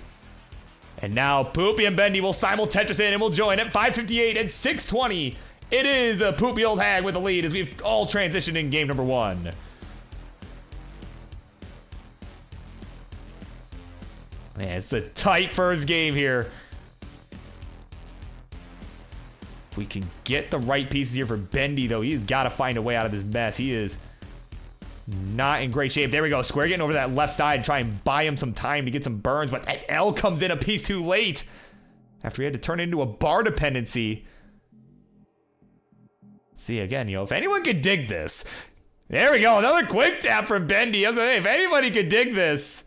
And now Poopy and Bendy will simul Tetris in and will join at 558 and 620. It is a Poopy old hag with the lead as we've all transitioned in game number 1. Man, it's a tight first game here. If we can get the right pieces here for Bendy, though, he's got to find a way out of this mess. He is not in great shape. There we go. Square getting over that left side, try and buy him some time to get some burns, but that L comes in a piece too late after he had to turn it into a bar dependency. See, again, if anyone could dig this. There we go. Another quick tap from Bendy. I was like, hey, if anybody could dig this,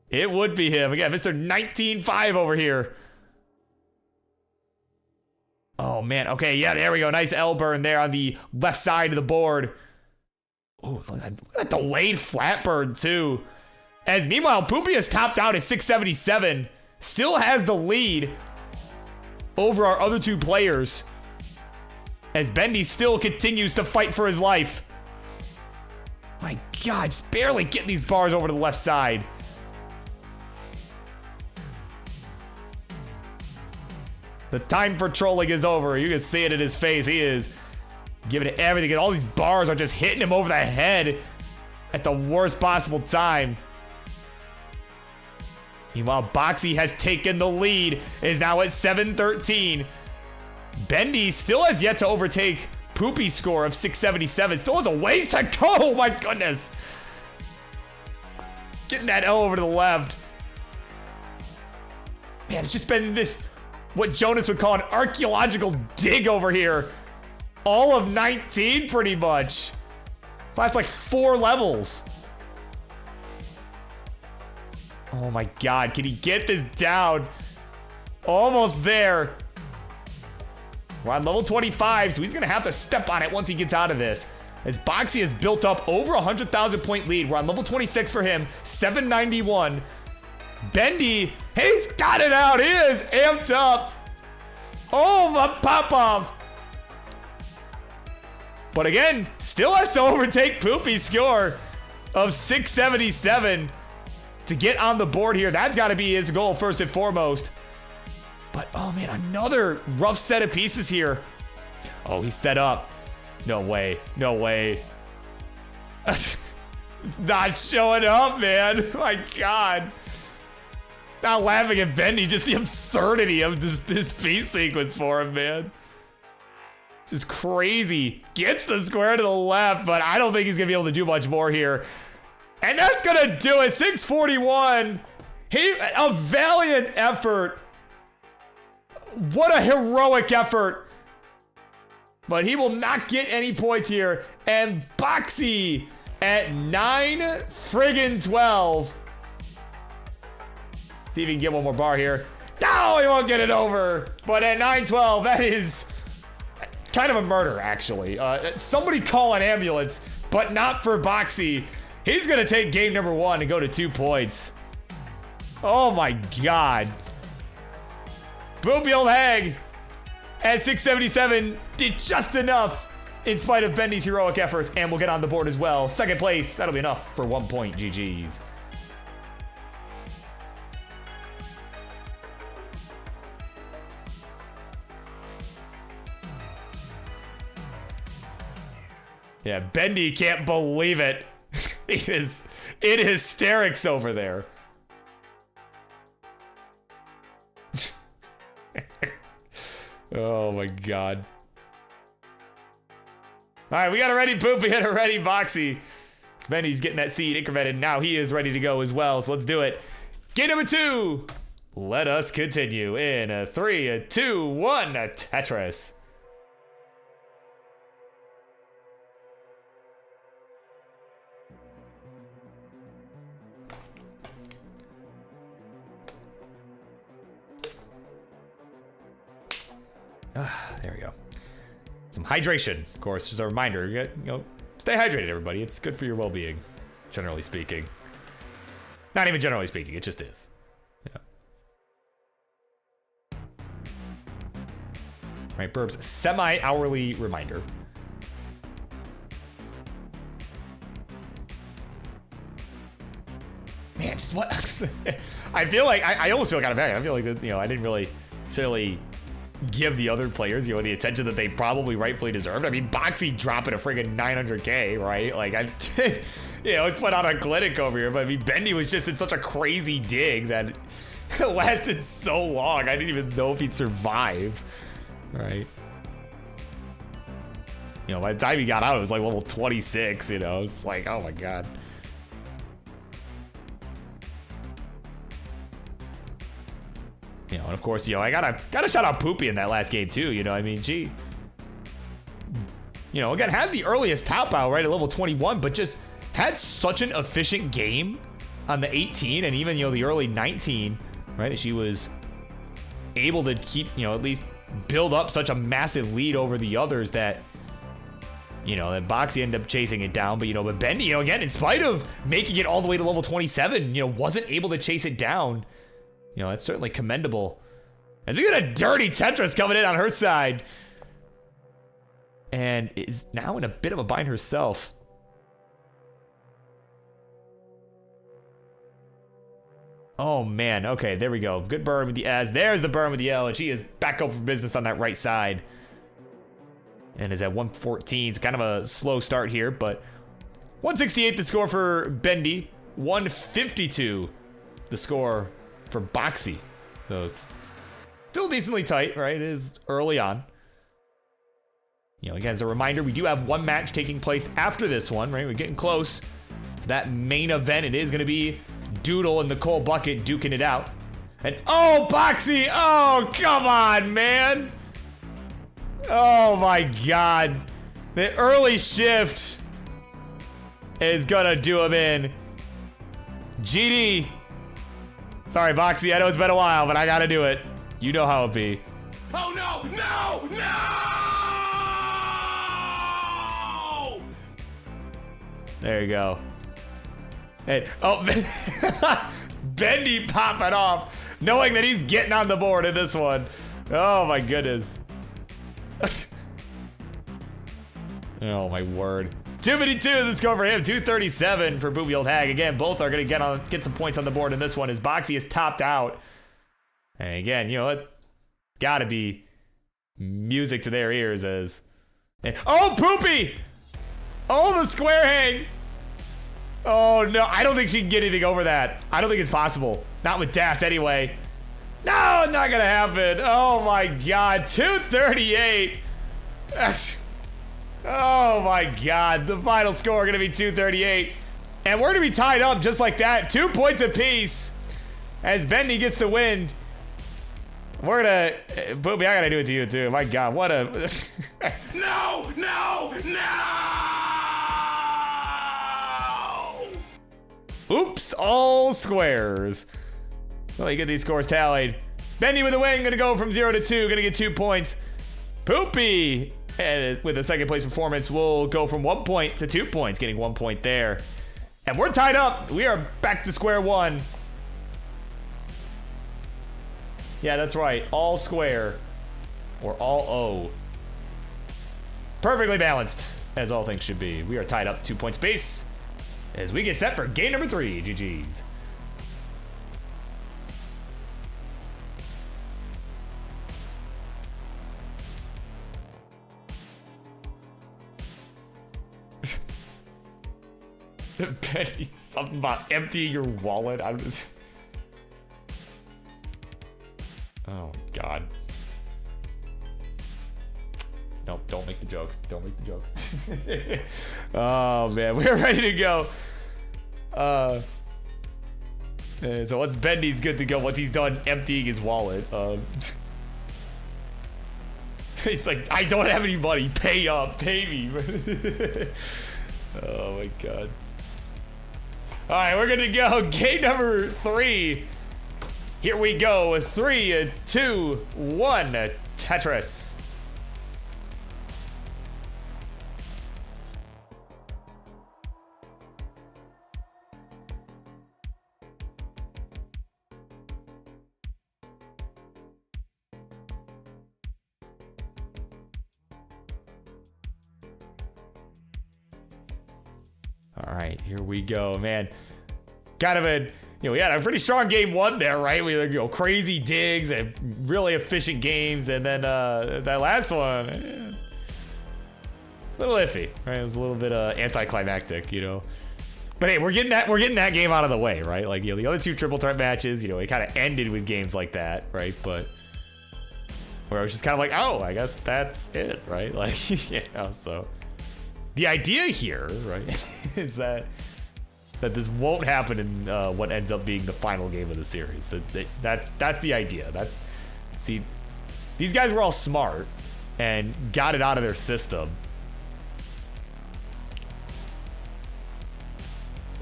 it would be him. Again, Mr. 19-5 over here. Oh, man. Okay, yeah, there we go. Nice L burn there on the left side of the board. Oh, look at that delayed flat burn, too. As meanwhile, Poopy is topped out at 677. Still has the lead over our other two players, as Bendy still continues to fight for his life. My God, just barely getting these bars over to the left side. The time for trolling is over. You can see it in his face. He is giving it everything. And all these bars are just hitting him over the head at the worst possible time. Meanwhile, Boxy has taken the lead. Is now at 713. Bendy still has yet to overtake Poopy's score of 677. Still has a ways to go. Oh my goodness. Getting that L over to the left. Man, it's just been this, what Jonas would call an archaeological dig over here. All of 19, pretty much. That's like 4 levels. Oh my God, can he get this down? Almost there. We're on level 25, so he's gonna have to step on it once he gets out of this. As Boxy has built up over 100,000 point lead. We're on level 26 for him, 791. Bendy, he's got it out. He is amped up. Oh, the pop-off. But again, still has to overtake Poopy's score of 677 to get on the board here. That's got to be his goal first and foremost. But, oh man, another rough set of pieces here. Oh, he's set up. No way. No way. Not showing up, man. My God. Not laughing at Bendy, just the absurdity of this piece sequence for him, man. Just crazy. Gets the square to the left, but I don't think he's gonna be able to do much more here. And that's gonna do it. 641. A valiant effort What a heroic effort. But he will not get any points here. And Boxy at 9-12. See if he can get one more bar here. No, he won't get it over. But at 9-12, that is kind of a murder, actually. Somebody call an ambulance, but not for Boxy. He's going to take game number 1 and go to 2 points. Oh, my God. Boopy old hag at 677 did just enough in spite of Bendy's heroic efforts, and will get on the board as well. Second place, that'll be enough for 1 point. GG's. Yeah, Bendy can't believe it. He is in hysterics over there. Oh my God. All right, we got a ready Poopy and a ready Boxy. Bendy's getting that seed incremented. Now he is ready to go as well, so let's do it. Game number 2. Let us continue in a 3, a 2, 1, a Tetris. There we go. Some hydration, of course, just a reminder. You know, stay hydrated, everybody. It's good for your well-being, generally speaking. Not even generally speaking, it just is. Yeah. Right, Birb's semi-hourly reminder. Man, just what? I feel like I almost feel kind of bad. I feel like that, I didn't really necessarily give the other players, the attention that they probably rightfully deserved. I mean, Boxy dropping a friggin' 900K, right? Like, I put on a clinic over here, but I mean, Bendy was just in such a crazy dig that it lasted so long. I didn't even know if he'd survive, right? By the time he got out, it was like level 26, It's like, oh my God. And of course, I gotta shout out Poopy in that last game too. I mean, gee, again, had the earliest tap out right at level 21, but just had such an efficient game on the 18 and even the early 19, right? She was able to keep at least build up such a massive lead over the others that that Boxy ended up chasing it down. But Bendy, again, in spite of making it all the way to level 27, wasn't able to chase it down. That's certainly commendable. And look at a dirty Tetris coming in on her side. And is now in a bit of a bind herself. Oh, man. Okay, there we go. Good burn with the S. There's the burn with the L. And she is back up for business on that right side. And is at 114. It's kind of a slow start here, but 168 the score for Bendy. 152 the score for Boxy. So it's still decently tight, right? It is early on. Again, as a reminder, we do have one match taking place after this one, right? We're getting close to that main event. It is going to be Doodle and the Coal Bucket duking it out. And oh, Boxy! Oh, come on, man! Oh my God. The early shift is gonna do him in. GD. Sorry, Boxy, I know it's been a while, but I gotta do it. You know how it be. Oh no! No! No! There you go. Hey, oh, Bendy popping off, knowing that he's getting on the board in this one. Oh my goodness. Oh my word. 252 the score for him. 237 for Booby Old Hag. Again, both are gonna get some points on the board in this one as Boxy is topped out. And again, it's gotta be music to their ears as oh, Poopy! Oh, the square hang! Oh no, I don't think she can get anything over that. I don't think it's possible. Not with Das anyway. No, not gonna happen. Oh my God, 238. Oh my God, the final score gonna be 238. And we're gonna be tied up just like that. 2 points apiece as Bendy gets the win. We're gonna, Booby, I gotta do it to you too. My God, what a. No! No! No! Oops, all squares. Well, you get these scores tallied. Bendy with the win, gonna go from 0 to 2, gonna get 2 points. Poopy, and with a second place performance, will go from 1 point to 2 points, getting 1 point there. And we're tied up. We are back to square one. Yeah, that's right. All square or all O. Perfectly balanced, as all things should be. We are tied up 2 points base as we get set for game number 3. GG's. Benny, something about emptying your wallet. I'm just... Oh, God. Nope, don't make the joke. Don't make the joke. Oh, man. We're ready to go. So once Bendy's good to go, once he's done emptying his wallet, he's like, I don't have any money. Pay up. Pay me. Oh, my God. All right, we're gonna go game number 3. Here we go. 3, 2, 1. Tetris. All right, here we go, man. Kind of a, we had a pretty strong game 1 there, right? We had, crazy digs and really efficient games, and then that last one, a little iffy, right? It was a little bit anticlimactic, But hey, we're getting that game out of the way, right? Like, the other 2 triple threat matches, it kind of ended with games like that, right? But where I was just kind of like, oh, I guess that's it, right? Like, so the idea here, right, is that this won't happen in what ends up being the final game of the series. That's the idea. See, these guys were all smart and got it out of their system.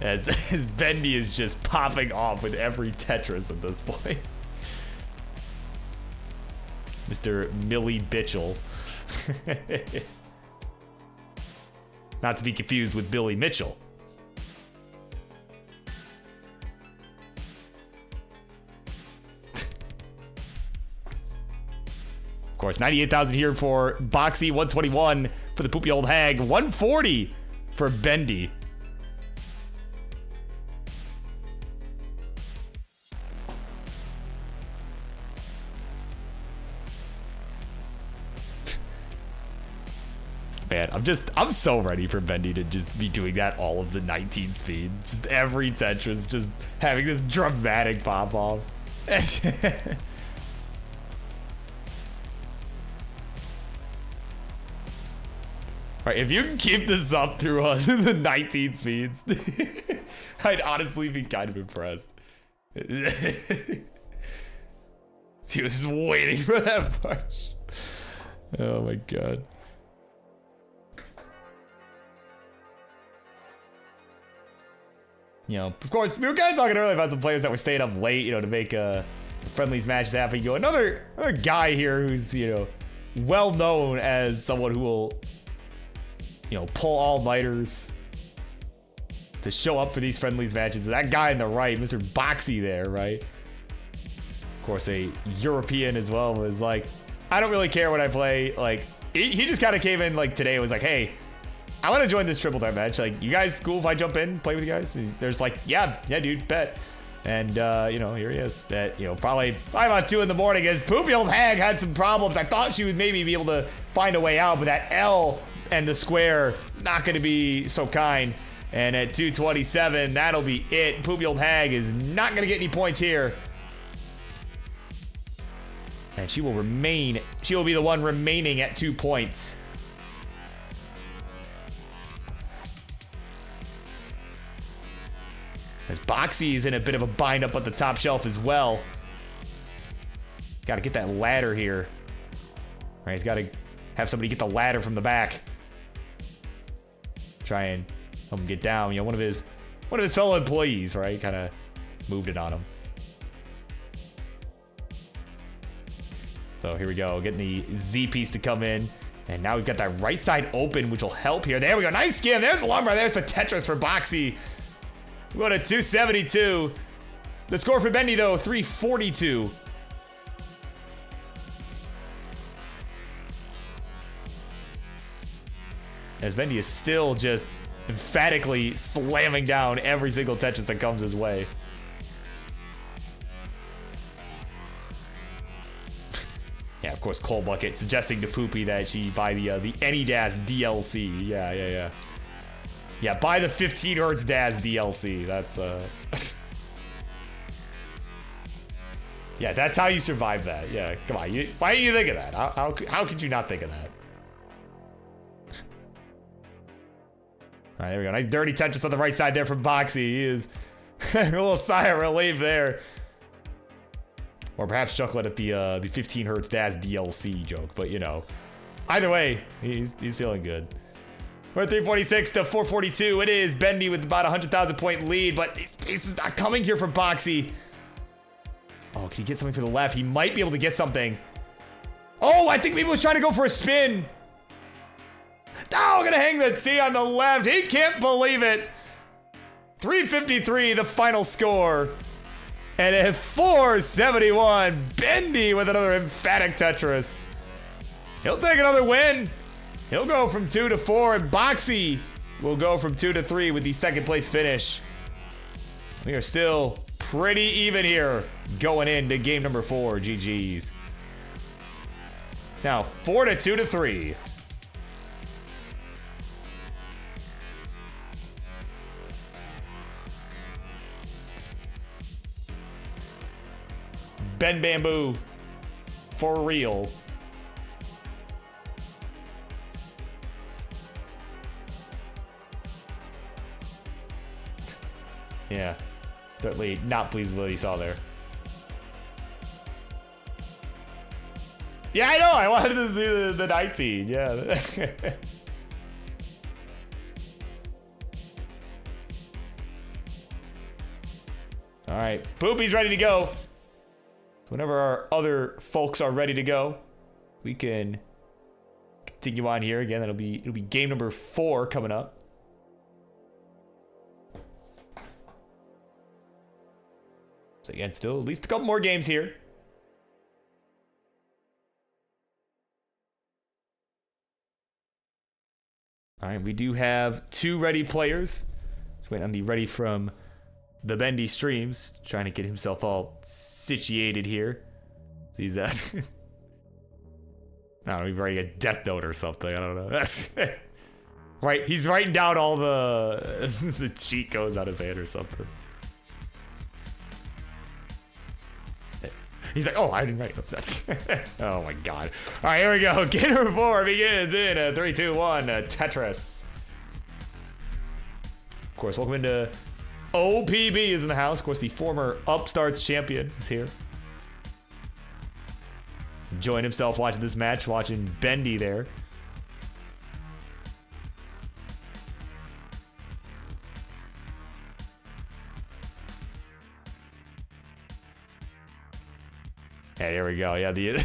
As Bendy is just popping off with every Tetris at this point. Mr. Millie Bitchell. Not to be confused with Billy Mitchell. Of course, 98,000 here for Boxy, 121 for the poopy old hag, 140 for Bendy. Man, I'm so ready for Bendy to just be doing that all of the 19 speed. Just every Tetris, just having this dramatic pop off. All right, if you can keep this up through the 19 speeds, I'd honestly be kind of impressed. See, I was just waiting for that push. Oh my God. Of course, we were kind of talking earlier about some players that were staying up late, to make Friendlies matches happen. Another guy here who's, well known as someone who will, pull all-nighters to show up for these Friendlies matches. That guy on the right, Mr. Boxy there, right? Of course, a European as well, was like, I don't really care what I play. Like, he just kind of came in like today and was like, hey, I want to join this triple threat match. Like, you guys cool if I jump in, play with you guys? And there's like, yeah, dude, bet. And, here he is. That, probably about 2 in the morning as Poopy Old Hag had some problems. I thought she would maybe be able to find a way out, but that L and the square, not going to be so kind. And at 227, that'll be it. Poopy Old Hag is not going to get any points here. And she will be the one remaining at 2 points. As Boxy is in a bit of a bind up at the top shelf as well. Got to get that ladder here. All right, he's got to have somebody get the ladder from the back. Try and help him get down. You know, one of his fellow employees, right? Kind of moved it on him. So here we go, getting the Z piece to come in. And now we've got that right side open, which will help here. There we go, nice skim. There's the lumber, there's the Tetris for Boxy. We go to 272. The score for Bendy, though, 342. As Bendy is still just emphatically slamming down every single Tetris that comes his way. Yeah, of course, Coal Bucket suggesting to Poopy that she buy the AnyDAS DLC. Yeah. Yeah, buy the 15 Hertz DAS DLC. That's yeah, that's how you survive that. Yeah, come on. Why didn't you think of that? How could you not think of that? All right, there we go. Nice dirty Tetris on the right side there from Boxy. He is a little sigh of relief there. Or perhaps chuckling at the 15 Hertz DAS DLC joke, but you know. Either way, he's feeling good. We're at 346 to 442. It is Bendy with about a 100,000 point lead, but he's not coming here from Boxy. Oh, can he get something for the left? He might be able to get something. Oh, I think maybe he was trying to go for a spin. Oh, gonna hang the T on the left. He can't believe it. 353, the final score. And at 471, Bendy with another emphatic Tetris. He'll take another win. He'll go from 2 to 4, and Boxy will go from 2 to 3 with the second place finish. We are still pretty even here going into game number 4. GG's. Now 4 to 2 to 3. Ben Bamboo, for real. Yeah, certainly not pleased with what he saw there. Yeah, I know, I wanted to see the 19, yeah. All right, Poopy's ready to go. Whenever our other folks are ready to go, we can continue on here. Again, it'll be game number 4 coming up. So again, still at least a couple more games here. All right, we do have 2 ready players. Just waiting on the ready from the Bendy streams, trying to get himself all situated here. He's I don't know, he's writing a death note or something. I don't know. That's right. He's writing down all the cheat codes on his hand or something. He's like, oh, I didn't write it. That's oh my god. All right, here we go. Game number 4 begins in 3, 2, 1. Tetris. Of course, welcome into OPB is in the house. Of course, the former Upstarts champion is here. Enjoying himself watching this match, watching Bendy there. Yeah, here we go. Yeah, the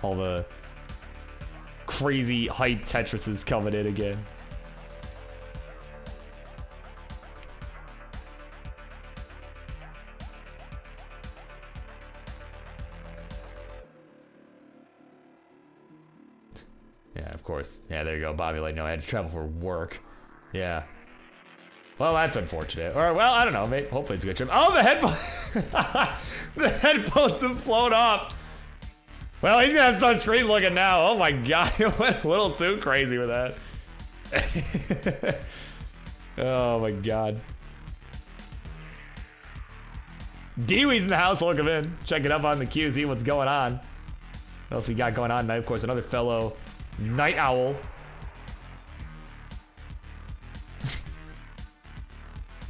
all the crazy hype Tetris is coming in again. Yeah, of course. Yeah, there you go. Bobby like, no, I had to travel for work. Yeah. Well, that's unfortunate. Or, well, I don't know. Maybe, hopefully it's a good trip. Oh, the headphones! The headphones have flown off. Well, he's gonna start screen looking now. Oh my god, he went a little too crazy with that. Oh my god. Dewey's in the house. Welcome in. Check it up on the queue, see what's going on. What else we got going on tonight? Of course, another fellow Night Owl.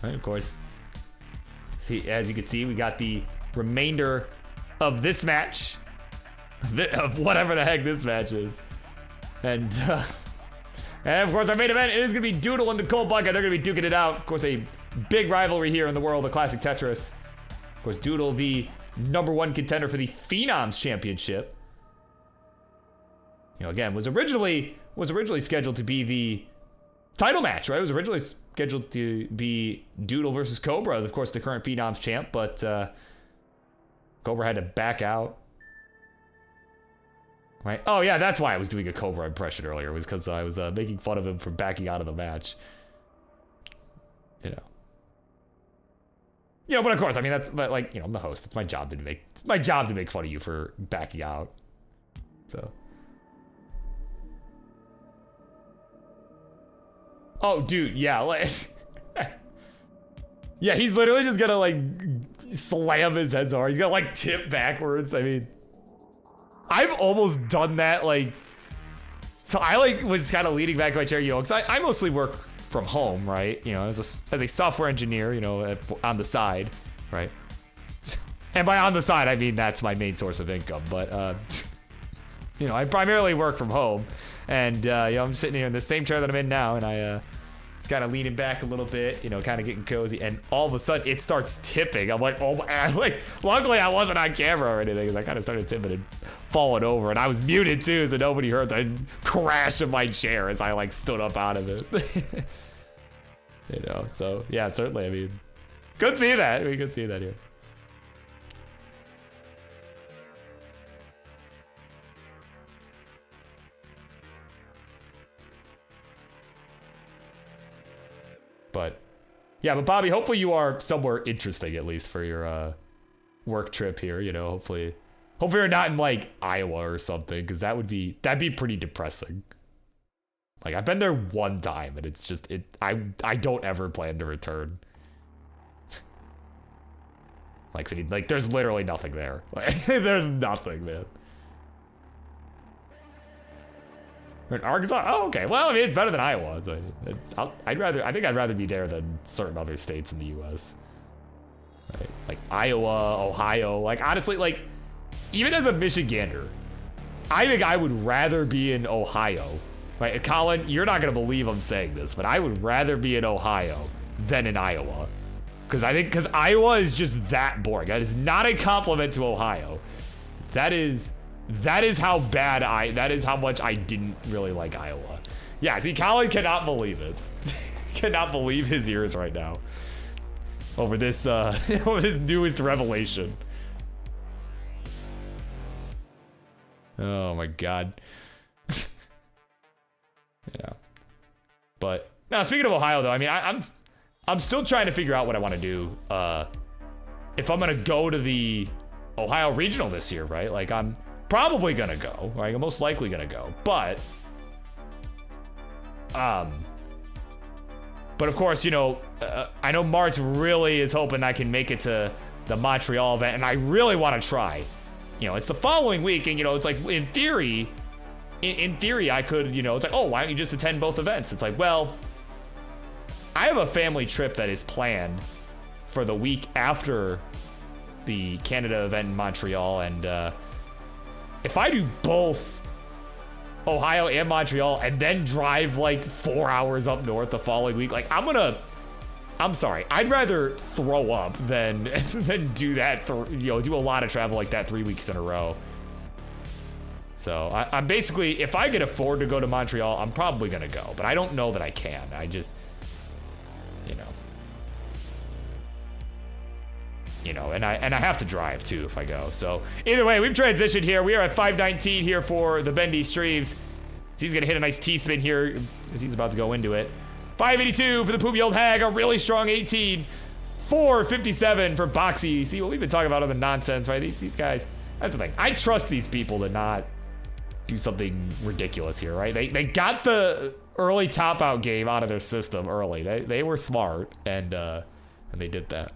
Right, of course. See, as you can see, we got the remainder of this match, of whatever the heck this match is, and of course our main event it is gonna be Doodle and the Cold Bucket. They're gonna be duking it out. Of course, a big rivalry here in the world of classic Tetris. Of course, Doodle, the #1 contender for the Phenoms Championship. You know, again, was originally scheduled to be the title match, right? It was originally scheduled to be Doodle versus Cobra, of course, the current Phenoms champ, but Cobra had to back out. Right? Oh yeah, that's why I was doing a Cobra impression earlier, was because I was making fun of him for backing out of the match. You know, but of course, I mean but like, I'm the host. It's my job to make fun of you for backing out. So. Oh, dude, yeah, like, yeah, he's literally just gonna like slam his head so hard. He's gonna like tip backwards. I mean, I've almost done that. Like, so I like was kind of leaning back in my chair, because I mostly work from home, right? As a software engineer, on the side, right? And by on the side, I mean that's my main source of income. But I primarily work from home, and I'm sitting here in the same chair that I'm in now, and I just kind of leaning back a little bit, kind of getting cozy, and all of a sudden it starts tipping. I'm like, oh my! And luckily I wasn't on camera or anything, because I kind of started tipping and falling over, and I was muted too, so nobody heard the crash of my chair as I like stood up out of it. So yeah, certainly. I mean, could see that. We could see that here. But yeah, but Bobby, hopefully you are somewhere interesting, at least for your work trip here. Hopefully you're not in like Iowa or something, because that'd be pretty depressing. Like, I've been there one time, and it's just I don't ever plan to return. Like, there's literally nothing there. Like, there's nothing, man. In Arkansas? Oh, okay. Well, I mean, it's better than Iowa. So I think I'd rather be there than certain other states in the U.S. Right? Like Iowa, Ohio. Like, honestly, like, even as a Michigander, I think I would rather be in Ohio. Right? Colin, you're not gonna believe I'm saying this, but I would rather be in Ohio than in Iowa. Because Iowa is just that boring. That is not a compliment to Ohio. That is how that is how much I didn't really like Iowa. Yeah, see, Colin cannot believe it. Cannot believe his ears right now over this over his newest revelation. Oh my god. Yeah. But now, speaking of Ohio though, I mean, I'm still trying to figure out what I want to do if I'm gonna go to the Ohio Regional this year, right? Like, I'm probably gonna go, right? I'm most likely gonna go, but of course, I know Martz really is hoping I can make it to the Montreal event, and I really want to try. It's the following week, and it's like, in theory I could, it's like, oh, why don't you just attend both events? It's like, well, I have a family trip that is planned for the week after the Canada event in Montreal, and if I do both Ohio and Montreal and then drive like 4 hours up north the following week, like, I'm sorry, I'd rather throw up than do that, do a lot of travel like that 3 weeks in a row. So I'm basically, if I can afford to go to Montreal, I'm probably gonna go, but I don't know that I can. I just, and I have to drive too if I go. So either way, we've transitioned here. We are at 519 here for the Bendy Streams. He's gonna hit a nice T-spin here as he's about to go into it. 582 for the Poopy Old Hag, a really strong 18. 457 for Boxy. See what we've been talking about, other nonsense, right? These guys, that's the thing. I trust these people to not do something ridiculous here, right? They got the early top out game out of their system early. They were smart, and they did that.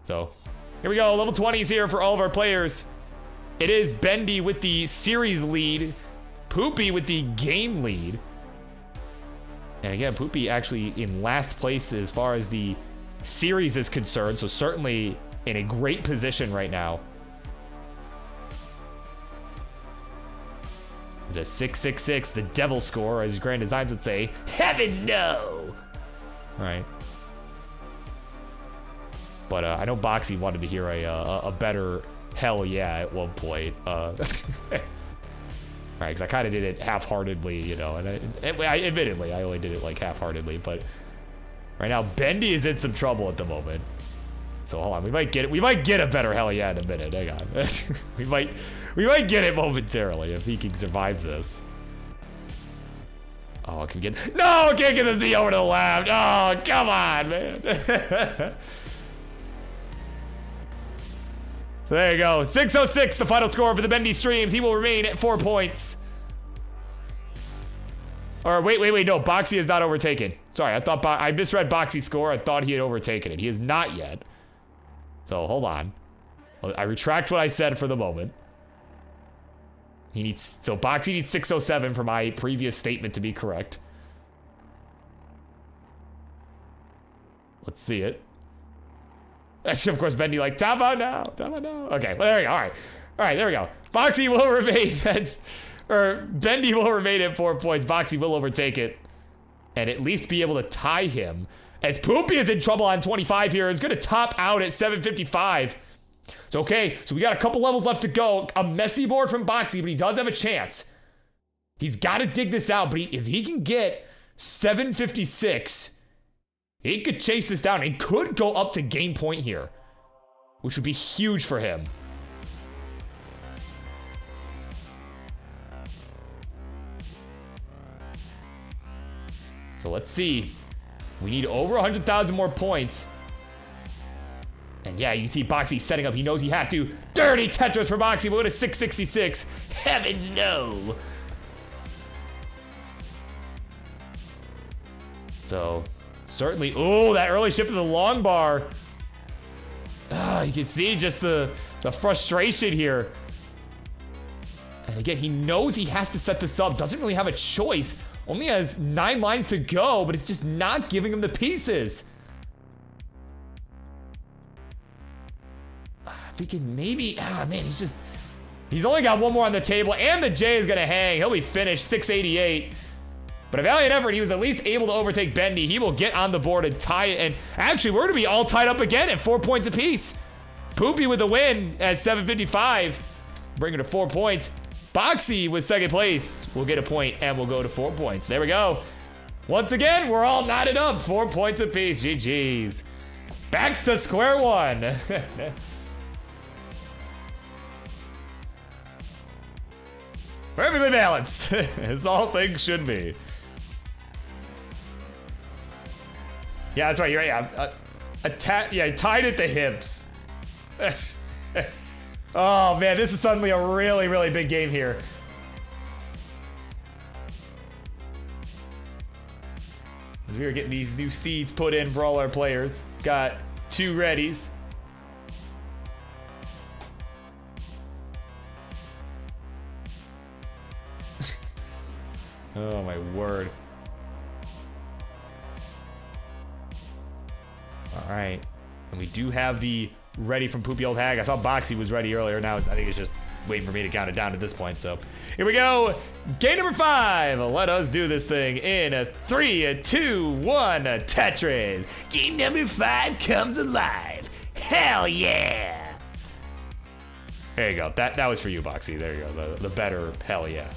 So here we go, level 20s here for all of our players. It is Bendy with the series lead, Poopy with the game lead. And again, Poopy actually in last place as far as the series is concerned, so certainly in a great position right now. It's a 666, the devil score, as Grand Designs would say. Heavens no! All right. But I know Boxy wanted to hear a better hell yeah at one point. Right, because I kind of did it half-heartedly, you know, and I admittedly, I only did it like half-heartedly, but right now, Bendy is in some trouble at the moment. So hold on, we might get a better hell yeah in a minute. Hang on. we might get it momentarily if he can survive this. Oh, I can get no, I can't get the Z over to the left. Oh, come on, man. So there you go. 606, the final score for the Bendy Streams. He will remain at 4 points. Or wait, no, Boxy is not overtaken. Sorry, I misread Boxy's score. I thought he had overtaken it. He is not yet. So hold on. I retract what I said for the moment. So Boxy needs 607 for my previous statement to be correct. Let's see it. Of course, Bendy like, Tava now. Okay, well, there we go. All right, there we go. Boxy will remain Bendy will remain at 4 points. Boxy will overtake it and at least be able to tie him. As Poopy is in trouble on 25 here, it's going to top out at 755. So, okay, so we got a couple levels left to go. A messy board from Boxy, but he does have a chance. He's got to dig this out, but if he can get 756, he could chase this down. He could go up to game point here, which would be huge for him. So let's see. We need over 100,000 more points. And yeah, you see Boxy setting up. He knows he has to. Dirty Tetris for Boxy. We'll go to 666. Heavens no. So certainly, oh, that early shift to the long bar. You can see just the frustration here. And again, he knows he has to set this up. Doesn't really have a choice. Only has 9 lines to go, but it's just not giving him the pieces. If he can maybe, man, he's only got one more on the table, and the J is gonna hang. He'll be finished, 688. But a valiant effort, he was at least able to overtake Bendy. He will get on the board and tie it, and actually, we're gonna be all tied up again at 4 points apiece. Poopy with the win at 755, bringing it to 4 points. Boxy with second place will get a point and we'll go to 4 points. There we go. Once again, we're all knotted up. 4 points apiece. GG's. Back to square one. Perfectly balanced, as all things should be. Yeah, that's right. You're right. Yeah, tied at the hips. Oh man, this is suddenly a really, really big game here. As we are getting these new seeds put in for all our players. Got 2 readies. Oh my word. All right, and we do have the ready from Poopy Old Hag. I saw Boxy was ready earlier. Now I think it's just waiting for me to count it down at this point. So here we go. Game number 5. Let us do this thing in a 3, 2, 1. Tetris. Game number 5 comes alive. Hell yeah. There you go. That was for you, Boxy. There you go. The better hell yeah.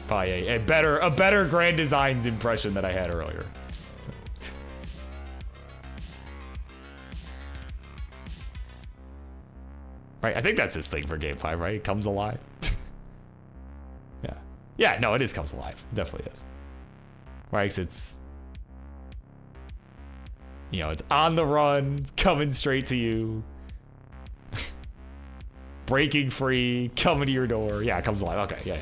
Probably a better Grand Designs impression that I had earlier. Right, I think that's his thing for Game 5, right? It comes alive. Yeah, no, it is comes alive. It definitely is. Right, 'cause it's, you know, it's on the run, it's coming straight to you. Breaking free, coming to your door. Yeah, it comes alive. Okay, yeah.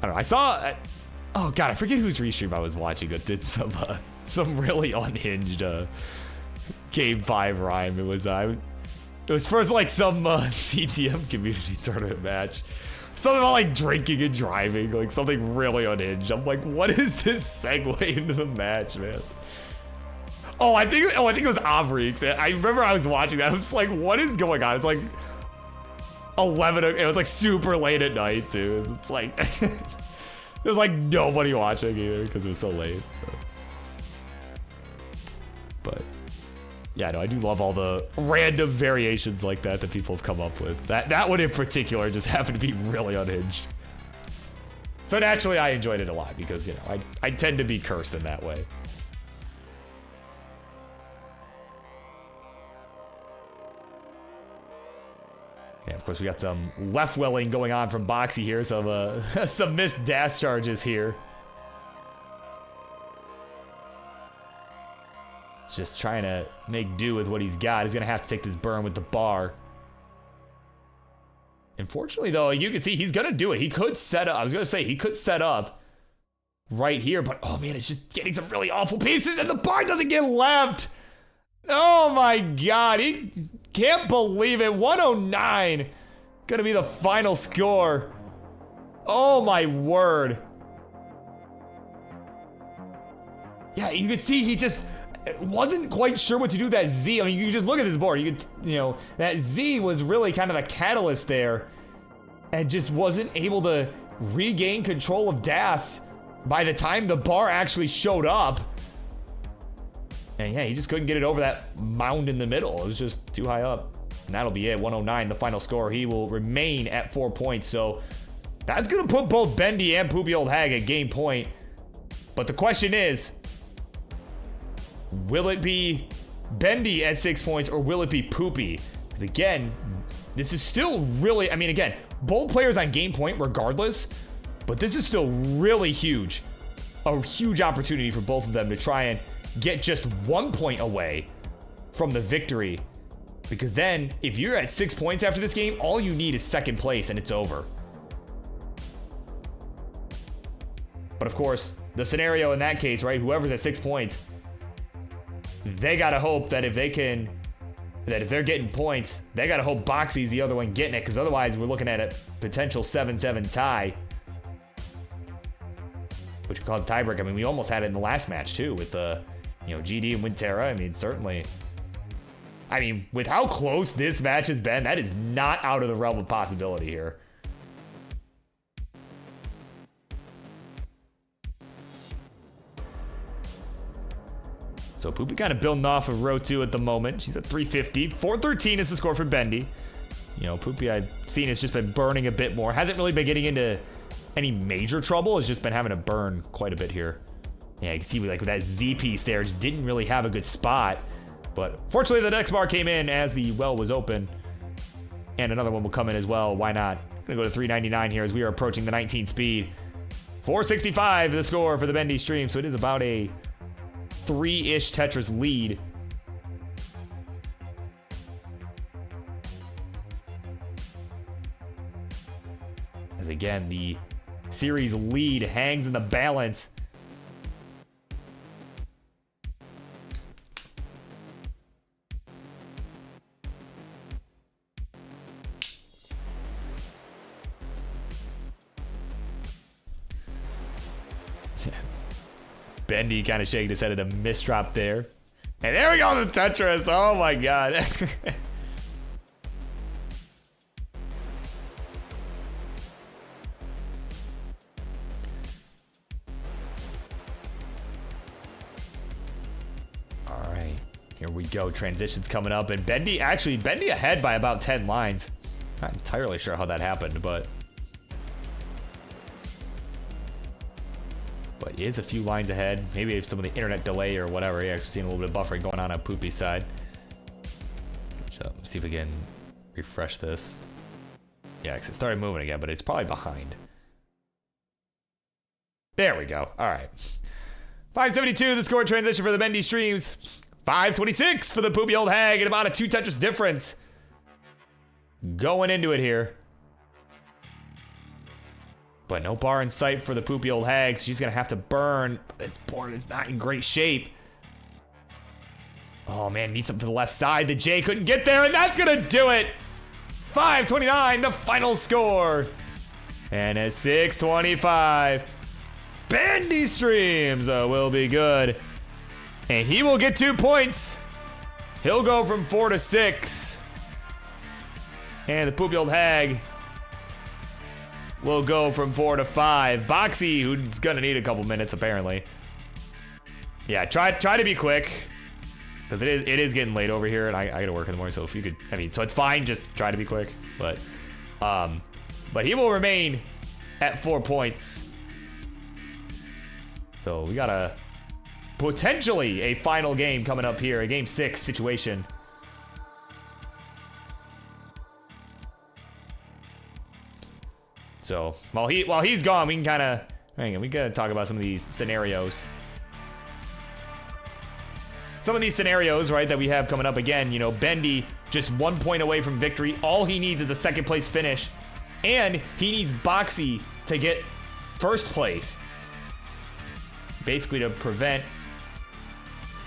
I don't know. I saw. Oh god, I forget whose restream I was watching that did some really unhinged Game 5 rhyme. It was It was first like some CTM community tournament match. Something about like drinking and driving, like something really unhinged. I'm like, what is this segue into the match, man? Oh, I think it was Avreeks. I remember I was watching that. I was like, what is going on? It's like 11. It was like super late at night too. It's like there's like nobody watching either because it was so late. So. But yeah, no, I do love all the random variations like that people have come up with. That one in particular just happened to be really unhinged. So naturally, I enjoyed it a lot because, you know, I tend to be cursed in that way. Yeah, of course, we got some left welling going on from Boxy here. Some missed dash charges here. Just trying to make do with what he's got. He's going to have to take this burn with the bar. Unfortunately, though, you can see he's going to do it. He could set up. I was going to say he could set up right here. But, oh, man, it's just getting some really awful pieces. And the bar doesn't get left. Oh, my God. He can't believe it. 109. Going to be the final score. Oh, my word. Yeah, you can see he just wasn't quite sure what to do with that Z. I mean, you can just look at this board. You could, you know, that Z was really kind of the catalyst there and just wasn't able to regain control of Das by the time the bar actually showed up. And yeah, he just couldn't get it over that mound in the middle. It was just too high up. And that'll be it. 109, the final score. He will remain at 4 points. So that's going to put both Bendy and Poopy Old Hag at game point. But the question is, will it be Bendy at 6 points or will it be Poopy? Because again, this is still really, I mean, again, both players on game point regardless, but this is still really huge. A huge opportunity for both of them to try and get just 1 point away from the victory. Because then, if you're at 6 points after this game, all you need is second place and it's over. But of course, the scenario in that case, right, whoever's at 6 points, they gotta hope that if they're getting points, they gotta hope Boxy's the other one getting it, because otherwise we're looking at a potential 7-7 tie, which could cause a tiebreak. I mean, we almost had it in the last match too with the, you know, GD and Winterra. I mean, certainly. I mean, with how close this match has been, that is not out of the realm of possibility here. So Poopy kind of building off of row 2 at the moment. She's at 350. 413 is the score for Bendy. You know, Poopy I've seen has just been burning a bit more. Hasn't really been getting into any major trouble. Has just been having to burn quite a bit here. Yeah, you can see like with that Z piece there, just didn't really have a good spot. But fortunately, the next bar came in as the well was open. And another one will come in as well. Why not? Gonna go to 399 here as we are approaching the 19 speed. 465 the score for the Bendy stream. So it is about a 3-ish Tetris lead. As again, the series lead hangs in the balance. Bendy kind of shaking his head at a misdrop there. And there we go, the Tetris. Oh my God. All right, here we go. Transitions coming up. And Bendy ahead by about 10 lines. Not entirely sure how that happened, but he is a few lines ahead. Maybe some of the internet delay or whatever. You're actually seeing a little bit of buffering going on Poopy's side. So let's see if we can refresh this. Yeah, because it started moving again, but it's probably behind. There we go. All right. 572 the score transition for the Bendy streams. 526 for the Poopy Old Hag and about a 2 Tetris difference going into it here. But no bar in sight for the Poopy Old Hag. So she's going to have to burn. This board is not in great shape. Oh man, needs something to the left side. The J couldn't get there, and that's gonna do it. 5:29, the final score. And at 6:25, Bandy Streams will be good. And he will get 2 points. He'll go from 4 to 6. And the Poopy Old Hag will go from 4 to 5. Boxy, who's gonna need a couple minutes apparently. Yeah, try to be quick. Because it is getting late over here, and I gotta work in the morning. So if you could, I mean, so it's fine. Just try to be quick. But he will remain at 4 points. So we got a potentially a final game coming up here, a game 6 situation. So while he's gone, we can kind of we gotta talk about some of these scenarios. Some of these scenarios, right, that we have coming up again, you know, Bendy just 1 point away from victory. All he needs is a second place finish. And he needs Boxy to get first place. Basically to prevent,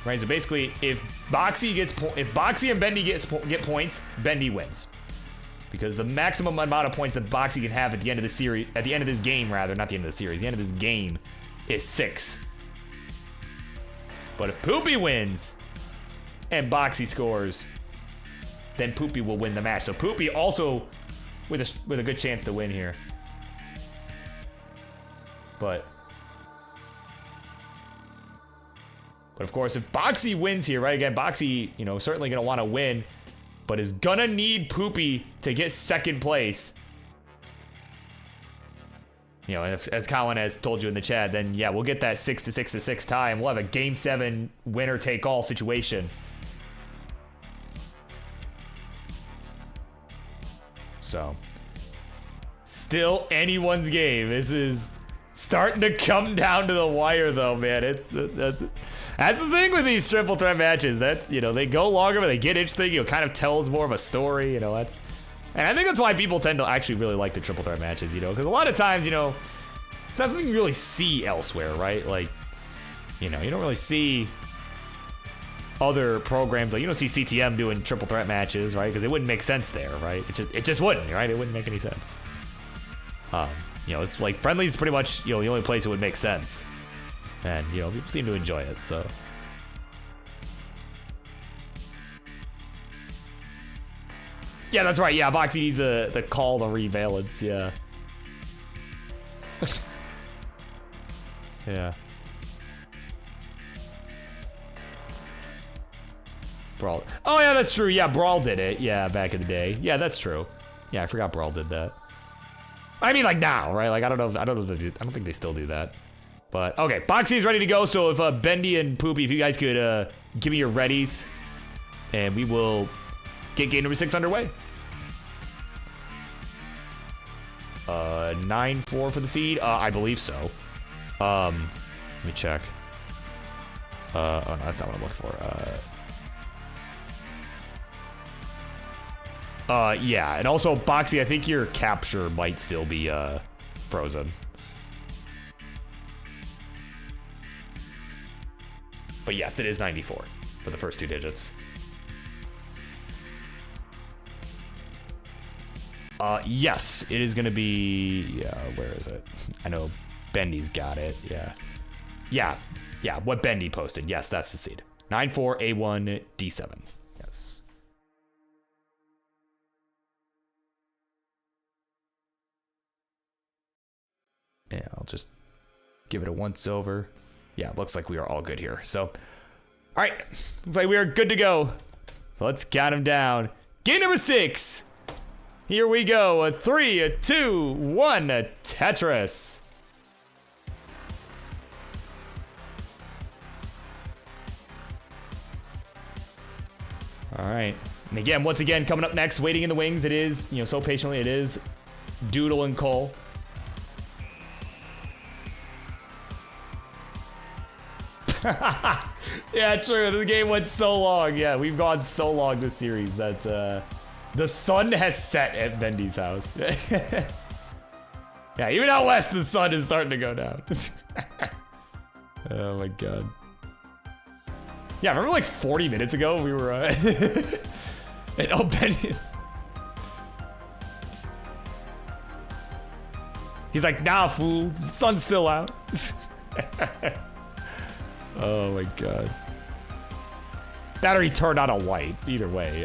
right? So basically, if Boxy and Bendy get points, Bendy wins. Because the maximum amount of points that Boxy can have at the end of the series, at the end of this game rather, not the end of the series, the end of this game is 6. But if Poopy wins and Boxy scores, then Poopy will win the match. So Poopy also with a good chance to win here. But of course, if Boxy wins here, right, again, Boxy, you know, certainly going to want to win, but is going to need Poopy to get second place. You know, as Colin has told you in the chat, then yeah, we'll get that 6 to 6 to 6 tie, and we'll have a game 7 winner take all situation. So, still anyone's game. This is starting to come down to the wire, though, man. That's the thing with these triple threat matches. That's, you know, they go longer, but they get interesting. You know, kind of tells more of a story. You know, that's. And I think that's why people tend to actually really like the triple threat matches, you know, because a lot of times, you know, it's not something you really see elsewhere, right? Like, you know, you don't really see other programs, like you don't see CTM doing triple threat matches, right? Because it wouldn't make sense there, right? It just wouldn't, right? It wouldn't make any sense. You know, it's like Friendlies is pretty much, you know, the only place it would make sense, and you know, people seem to enjoy it, so. Yeah, that's right. Yeah, Boxy needs the call to revalence. Yeah. Yeah. Brawl. Oh yeah, that's true. Yeah, Brawl did it. Yeah, back in the day. Yeah, that's true. Yeah, I forgot Brawl did that. I mean, like now, right? Like I don't think they still do that. But okay, Boxy's ready to go. So if Bendy and Poopy, if you guys could give me your readies, and we will get game number 6 underway. 9-4 for the seed. I believe so. Let me check. Oh no, that's not what I'm looking for. Yeah, and also Boxy, I think your capture might still be frozen. But yes, it is 94 for the first 2 digits. Yes, it is gonna be, yeah, where is it? I know Bendy's got it, yeah. Yeah, what Bendy posted, yes, that's the seed. 94A1D7, yes. Yeah, I'll just give it a once over. Yeah, it looks like we are all good here, so. All right, looks like we are good to go. So let's count them down. Game number 6. Here we go. A 3, a 2, 1, a Tetris. All right. And again, once again, coming up next, waiting in the wings, it is, you know, so patiently, it is Doodle and Cole. Yeah, true. The game went so long. Yeah, we've gone so long this series that the sun has set at Bendy's house. Yeah, even out west, the sun is starting to go down. Oh my god. Yeah, remember like 40 minutes ago we were and oh, Benny. He's like, nah, fool, the sun's still out. Oh my god. Battery turned on a white, either way.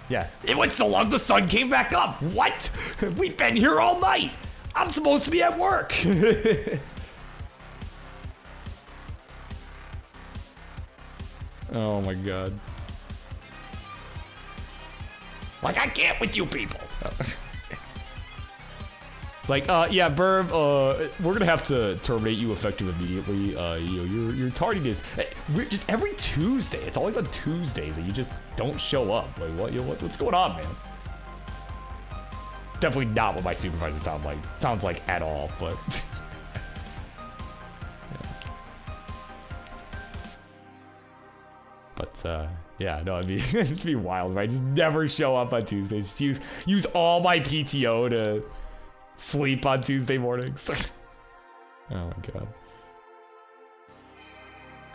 Yeah, it went so long the sun came back up. What? We've been here all night. I'm supposed to be at work. Oh my god. Like, I can't with you people. It's like, yeah, Burb, we're gonna have to terminate you effective immediately. You know, your tardiness, just every Tuesday. It's always on Tuesdays that you just don't show up. Like, what? What's going on, man? Definitely not what my supervisor sounds like at all. But yeah, no, I mean, it'd be wild if I just never show up on Tuesdays. Just use all my PTO to sleep on Tuesday mornings. Oh my god.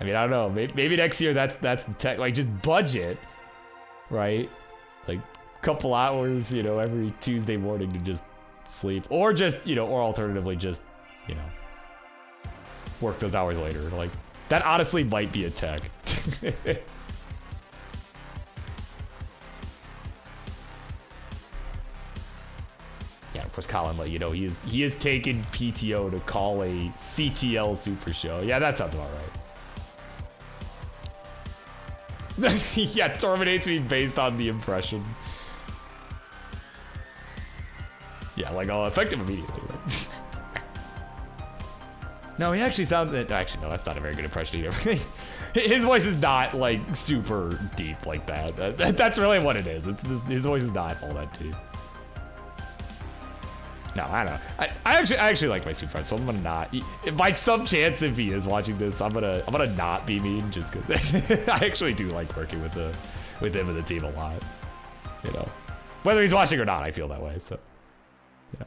I mean, I don't know. Maybe next year that's the tech. Like, just budget, right? Like, couple hours, you know, every Tuesday morning to just sleep, or just, you know, or alternatively just, you know, work those hours later. Like, that honestly might be a tech. Yeah, of course, Colin let you know he is taking PTO to call a CTL Super Show. Yeah, that sounds about right. Yeah, terminates me based on the impression. Yeah, like, effective immediately. Right? No, he actually sounds. Actually, no, that's not a very good impression either. His voice is not like super deep like that. That's really what it is. His voice is not all that deep. No, I don't know. I actually like my supervisor, so I'm gonna not. By some chance, if he is watching this, I'm gonna not be mean, just because I actually do like working with him and the team a lot. You know, whether he's watching or not, I feel that way. So, yeah.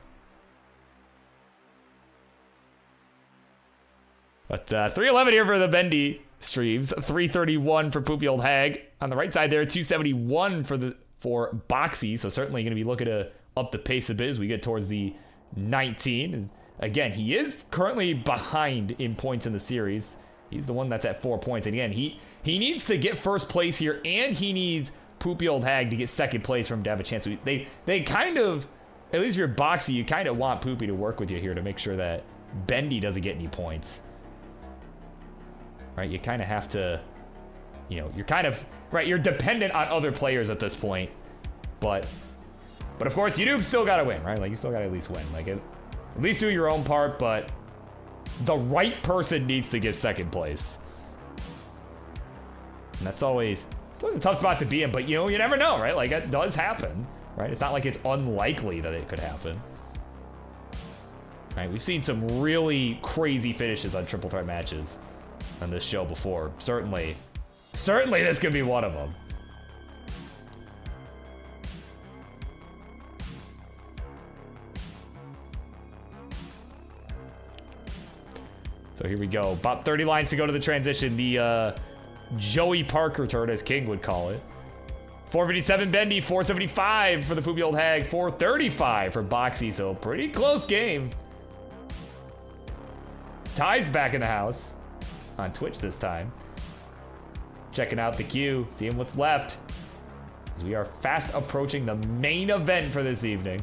But 311 here for the Bendy streams, 331 for Poopy Old Hag on the right side there, 271 for Boxy. So certainly going to be looking to up the pace a bit as we get towards the 19. Again, he is currently behind in points in the series. He's the one that's at 4 points. And again, he needs to get first place here, and he needs Poopy Old Hag to get second place for him to have a chance. So they kind of, at least if you're Boxy, you kind of want Poopy to work with you here to make sure that Bendy doesn't get any points. Right? You kind of have to, you know, you're kind of, right, you're dependent on other players at this point. But of course, you do still gotta win, right? Like, you still gotta at least win. Like, at least do your own part, but the right person needs to get second place. And that's always a tough spot to be in, but, you know, you never know, right? Like, it does happen, right? It's not like it's unlikely that it could happen. Right? We've seen some really crazy finishes on triple threat matches on this show before. Certainly this could be one of them. So here we go. About 30 lines to go to the transition. The Joey Parker turn, as King would call it. 457 Bendy, 475 for the Poopy Old Hag, 435 for Boxy. So pretty close game. Ty's back in the house on Twitch this time. Checking out the queue, seeing what's left, as we are fast approaching the main event for this evening.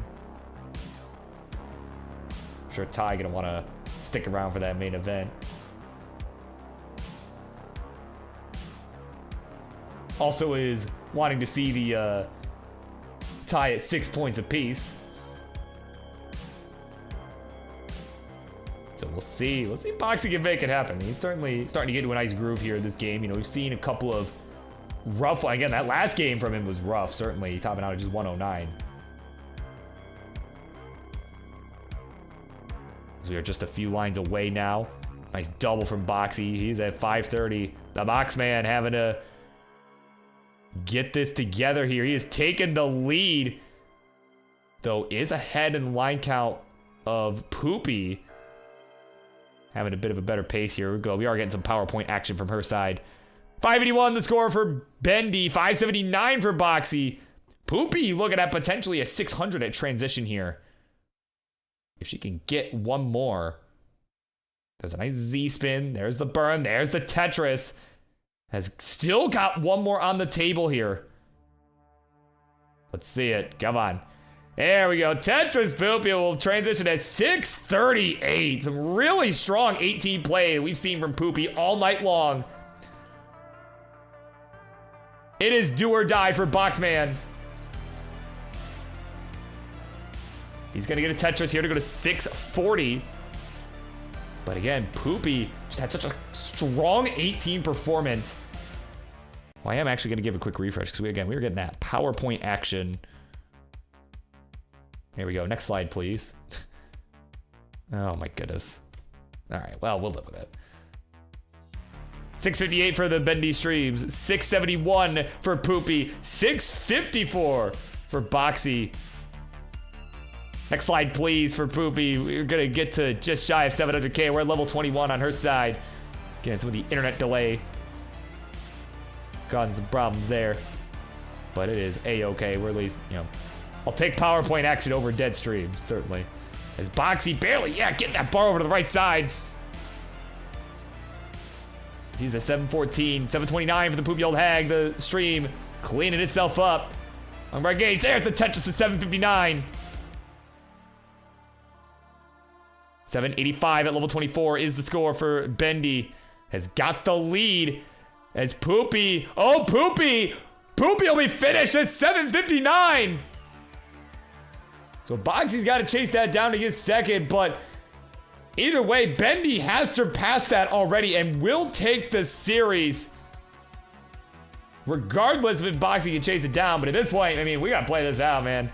I'm sure Ty gonna want to stick around for that main event. Also is wanting to see the tie at 6 points apiece. So we'll see. Let's see if Boxy can make it happen. He's certainly starting to get into a nice groove here in this game. You know, we've seen a couple of rough, again, that last game from him was rough, certainly, topping out at just 109. We are just a few lines away now. Nice double from Boxy. He's at 530. The Boxman having to get this together here. He has taken the lead though, is ahead in the line count of Poopy. Having a bit of a better pace here. We go. We are getting some PowerPoint action from her side. 581 the score for Bendy. 579 for Boxy. Poopy looking at potentially a 600 at transition here. If she can get one more. There's a nice Z-spin. There's the burn. There's the Tetris. Has still got one more on the table here. Let's see it. Come on. There we go. Tetris Poopy will transition at 638. Some really strong 18 play we've seen from Poopy all night long. It is do or die for Boxman. He's going to get a Tetris here to go to 640. But again, Poopy just had such a strong 18 performance. Well, I am actually going to give a quick refresh because we were getting that PowerPoint action. Here we go. Next slide, please. Oh my goodness. All right. Well, we'll live with it. 658 for the Bendy Streams. 671 for Poopy. 654 for Boxy. Next slide, please, for Poopy. We're going to get to just shy of 700K. We're at level 21 on her side. Again, some of the internet delay. Causing some problems there. But it is A-okay. We're at least, you know, I'll take PowerPoint action over dead stream, certainly. As Boxy barely, get that bar over to the right side. He's a 714, 729 for the Poopy Old Hag. The stream cleaning itself up. On right gauge, there's the Tetris to 759. 785 at level 24 is the score for Bendy. Has got the lead as Poopy. Oh, Poopy! Poopy will be finished at 759. So Boxy's got to chase that down to get second, but either way, Bendy has surpassed that already and will take the series. Regardless of if Boxy can chase it down, but at this point, I mean, we got to play this out, man.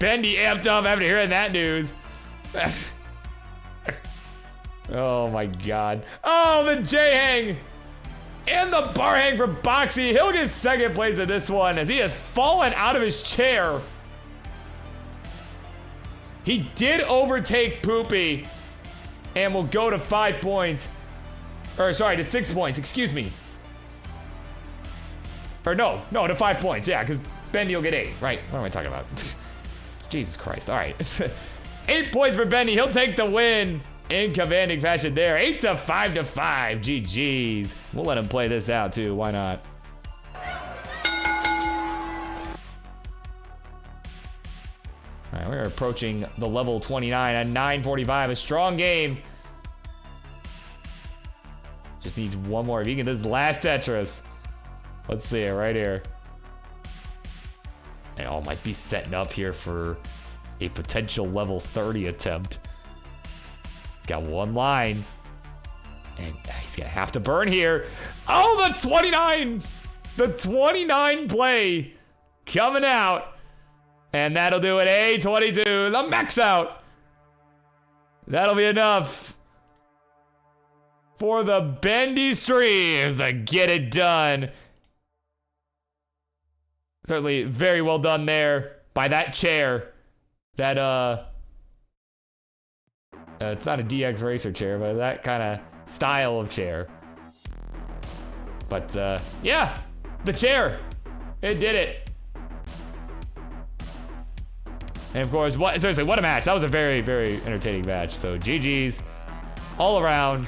Bendy amped up after hearing that news. Oh my god. Oh, the J-hang! And the bar hang for Boxy. He'll get second place in this one as he has fallen out of his chair. He did overtake Poopy and will go to 5 points. Or sorry, to 6 points, excuse me. Or no, to 5 points, yeah, because Bendy will get 8, right? What am I talking about? Jesus Christ, all right. 8 points for Bendy, he'll take the win in commanding fashion there. 8 to 5 to 5, GG's. We'll let him play this out too, why not? All right, we're approaching the level 29 at 9:45. A strong game. Just needs one more. If he can get this last Tetris. Let's see it right here. They all might be setting up here for a potential level 30 attempt. He's got one line. And he's going to have to burn here. Oh, the 29! The 29 play coming out. And that'll do it. A22, the max out. That'll be enough for the Bendy Streams to get it done. Certainly very well done there by that chair. That, it's not a DX Racer chair, but that kind of style of chair. But, yeah, the chair. It did it. And of course, seriously, what a match. That was a very, very entertaining match. So GG's all around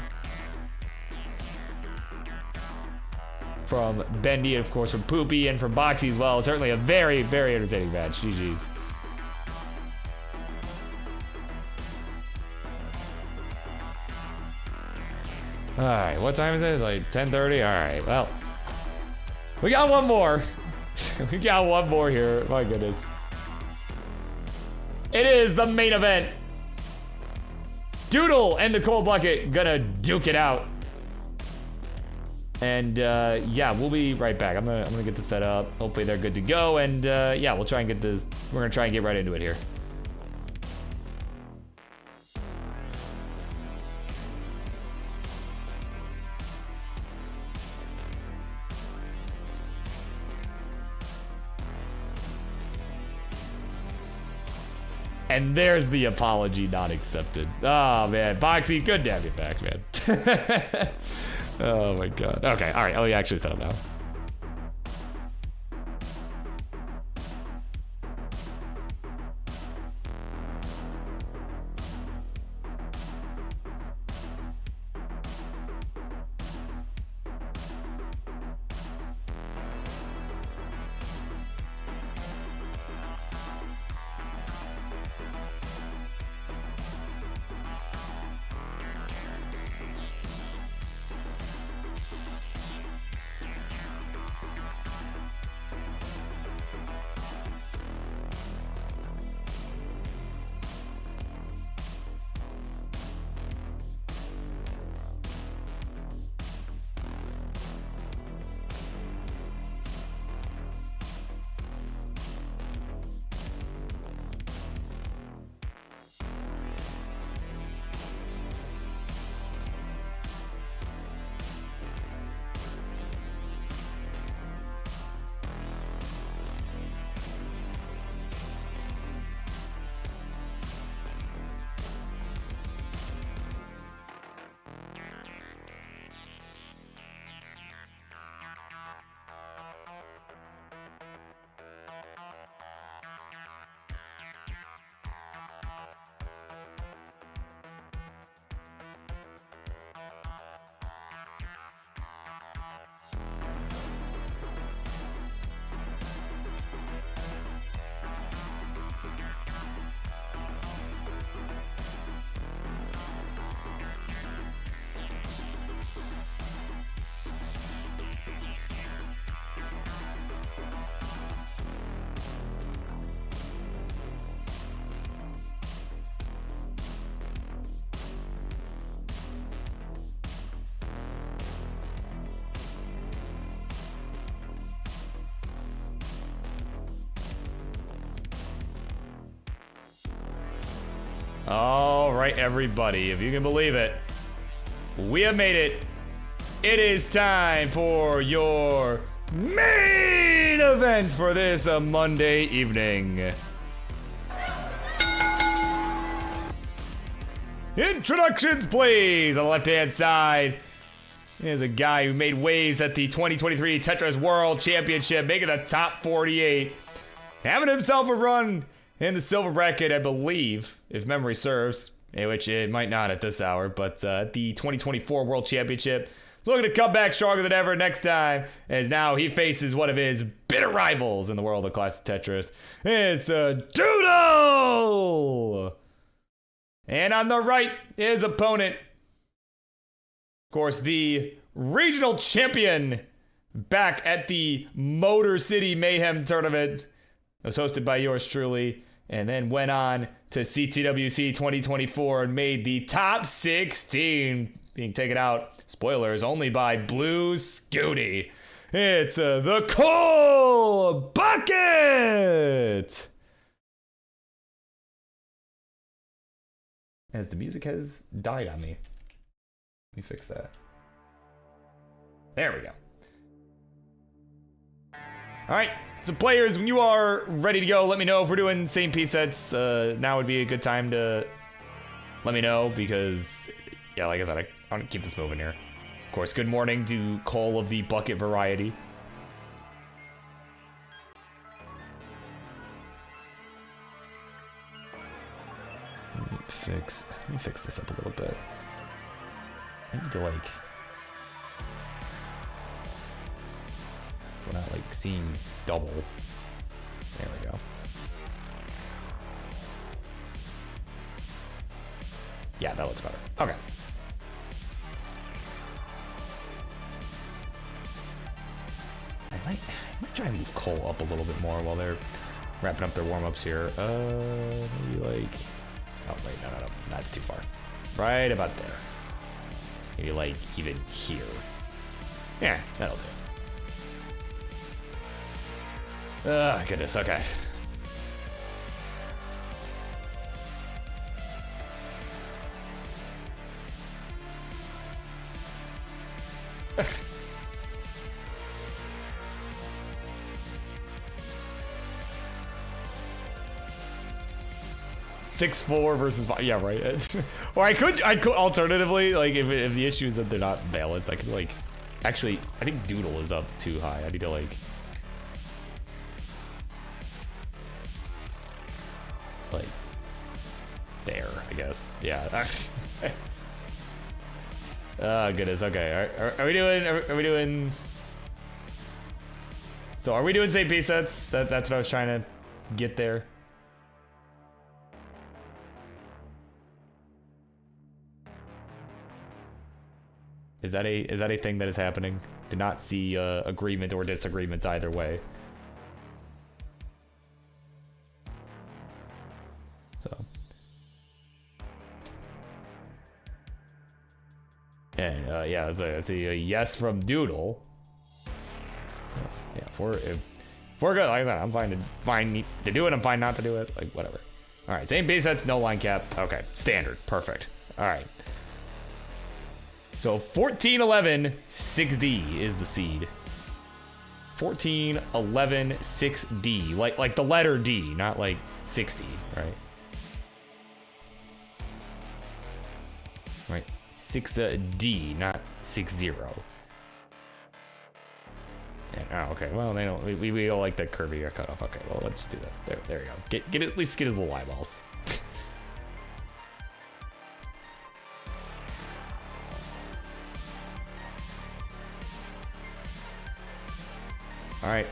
from Bendy, and of course from Poopy, and from Boxy as well. Certainly a very, very entertaining match. GG's. All right, what time is it? It's like 10:30. All right, well, we got one more. We got one more here. My goodness. It is the main event. Doodle and the Cold Bucket gonna duke it out. And yeah, we'll be right back. I'm gonna get this set up. Hopefully they're good to go. And yeah, we'll try and get this. We're gonna try and get right into it here. And there's the apology not accepted. Oh, man. Boxy, good to have you back, man. Oh, my God. Okay, all right. Oh, you actually said it now. All right, everybody, if you can believe it, we have made it. It is time for your main event for this Monday evening. Introductions, please. On the left-hand side, there's a guy who made waves at the 2023 Tetris World Championship, making the top 48, having himself a run in the silver bracket, I believe, if memory serves, which it might not at this hour, but the 2024 World Championship. He's looking to come back stronger than ever next time, as now he faces one of his bitter rivals in the world of classic Tetris. It's Doodle! And on the right, his opponent, of course, the regional champion, back at the Motor City Mayhem tournament. It was hosted by yours truly, and then went on to CTWC 2024 and made the top 16, being taken out, spoilers, only by Blue Scooty. It's the Coal Bucket! As the music has died on me. Let me fix that. There we go. All right. So players, when you are ready to go, let me know if we're doing same piece sets. Now would be a good time to let me know because, yeah, like I said, I want to keep this moving here. Of course, good morning to Cole of the Bucket variety. Let me fix this up a little bit. I need to like, we're not like seeing double. There we go. Yeah, that looks better. Okay. I might try and move Cole up a little bit more while they're wrapping up their warm-ups here. Maybe like, oh wait, no, that's too far. Right about there. Maybe like even here. Yeah, that'll do. Oh, goodness, okay. 6-4 versus 5. Yeah, right. Or I could alternatively, like, if the issue is that they're not balanced, I could, like, actually, I think Doodle is up too high. I need to, like, there, I guess. Yeah. Oh, goodness. Okay. Are we doing... So, are we doing same piece sets? That's what I was trying to get there. Is that a thing that is happening? Did not see agreement or disagreement either way. So. And yeah, I see a yes from Doodle. Yeah, if we're good, like that, I'm fine to do it. I'm fine not to do it. Like, whatever. All right, same base sets, no line cap. Okay, standard, perfect. All right. So 1411 6D is the seed. 1411 6D, like the letter D, not like 60, right? Right, 6D, not 60. And, oh, okay. Well, they don't. We don't like that curvy cutoff. Okay, well, let's do this. There you go. Get at least get his little eyeballs. All right,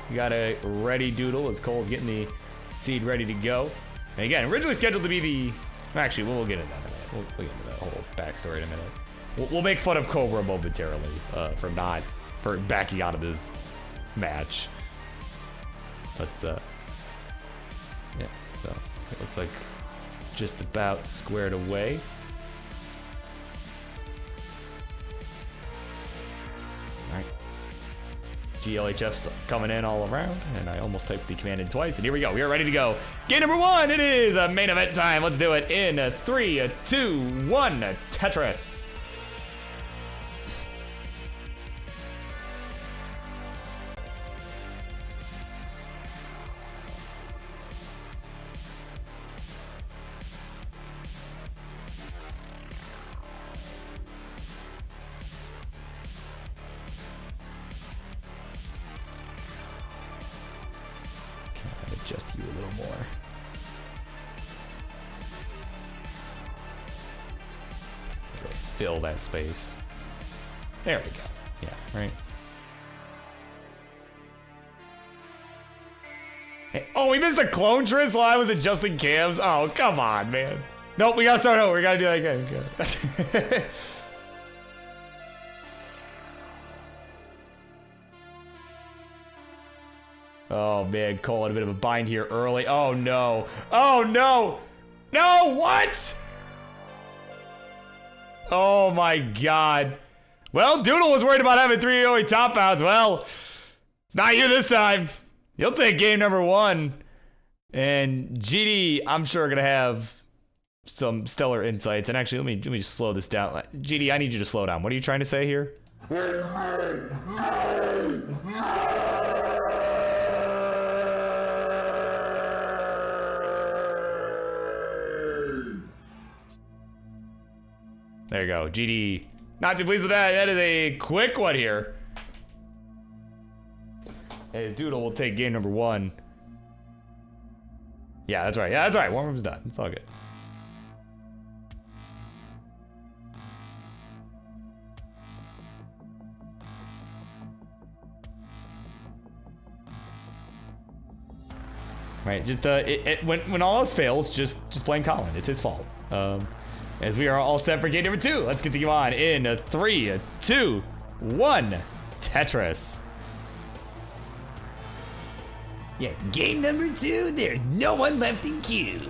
we got a ready Doodle as Cole's getting the seed ready to go. And again, originally scheduled to be the. Actually, we'll get into that in a minute. We'll get into that whole backstory in a minute. We'll make fun of Cobra momentarily for backing out of this match. But yeah, so it looks like just about squared away. All right. GLHF's coming in all around, and I almost typed the command in twice, and here we go. We are ready to go. Game number 1, it is a main event time. Let's do it in 3, 2, 1, Tetris. Adjust you a little more. Really fill that space. There we go. Yeah, right. Hey, oh, we missed the clone Tris while I was adjusting cams. Oh, come on, man. Nope, we gotta start over. We gotta do that again. Okay. Oh man, Cole in a bit of a bind here early. Oh no. Oh no. No, what? Oh my god. Well, Doodle was worried about having 3 OE top outs. Well, it's not you this time. You'll take game number 1. And GD, I'm sure, gonna have some stellar insights. And actually, let me just slow this down. GD, I need you to slow down. What are you trying to say here? There you go. GD. Not too pleased with that. That is a quick one here. As Doodle will take game number 1. Yeah, that's right. Yeah, that's right. Warm-up's done. It's all good. Right, just when all else fails, just blame Colin. It's his fault. As we are all set for game number 2, let's continue on in 3, 2, 1, Tetris. Yeah, game number 2, there's no one left in queue.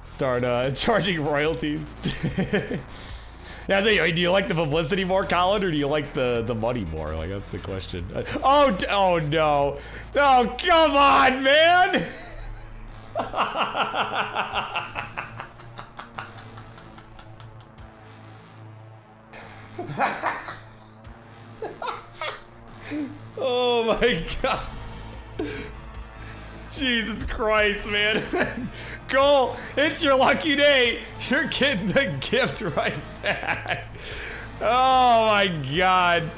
Start charging royalties. Yeah, so, do you like the publicity more, Colin, or do you like the money more? Like, that's the question. Oh no. Oh, come on, man. Oh my god. Jesus Christ, man. Cole, it's your lucky day. You're getting the gift right back. Oh my god.